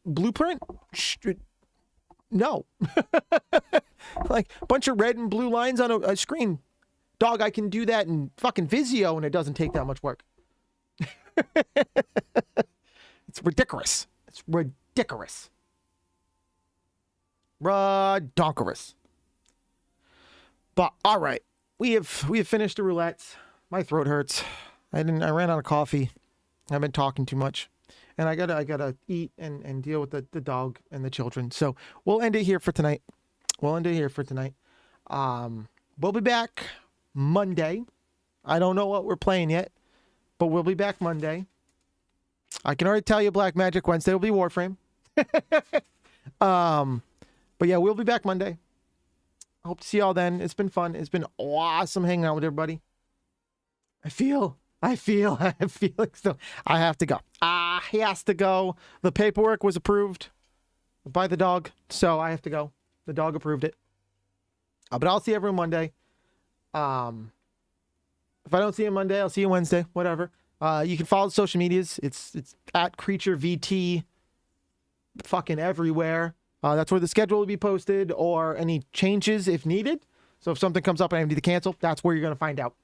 blueprint? No. Like a bunch of red and blue lines on a screen. Dog, I can do that in fucking Visio and it doesn't take that much work. It's ridiculous. It's ridiculous. Redonkerous. But all right. We have finished the roulettes. My throat hurts. I ran out of coffee. I've been talking too much. And I gotta eat and deal with the dog and the children. So we'll end it here for tonight. We'll be back Monday. I don't know what we're playing yet, but we'll be back Monday. I can already tell you Black Magic Wednesday will be Warframe. But yeah, we'll be back Monday. I hope to see y'all then. It's been fun. It's been awesome hanging out with everybody. I feel like so I have to go. He has to go. The paperwork was approved by the dog, so I have to go. The dog approved it. But I'll see everyone Monday. If I don't see you Monday, I'll see you Wednesday. Whatever. You can follow the social medias. It's at Creteture VT. Fucking everywhere. That's where the schedule will be posted or any changes if needed. So if something comes up and I need to cancel, that's where you're going to find out.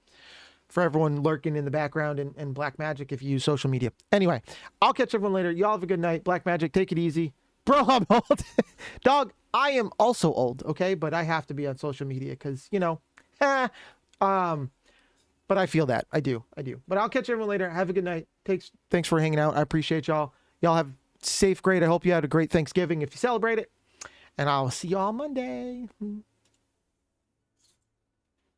For everyone lurking in the background and Black Magic if you use social media. Anyway, I'll catch everyone later. Y'all have a good night. Black Magic, take it easy. Bro, I'm old. Dog, I am also old, okay? But I have to be on social media because, you know, but I feel that. I do. But I'll catch everyone later. Have a good night. Thanks for hanging out. I appreciate y'all. Y'all have safe, great. I hope you had a great Thanksgiving if you celebrate it. And I'll see y'all Monday.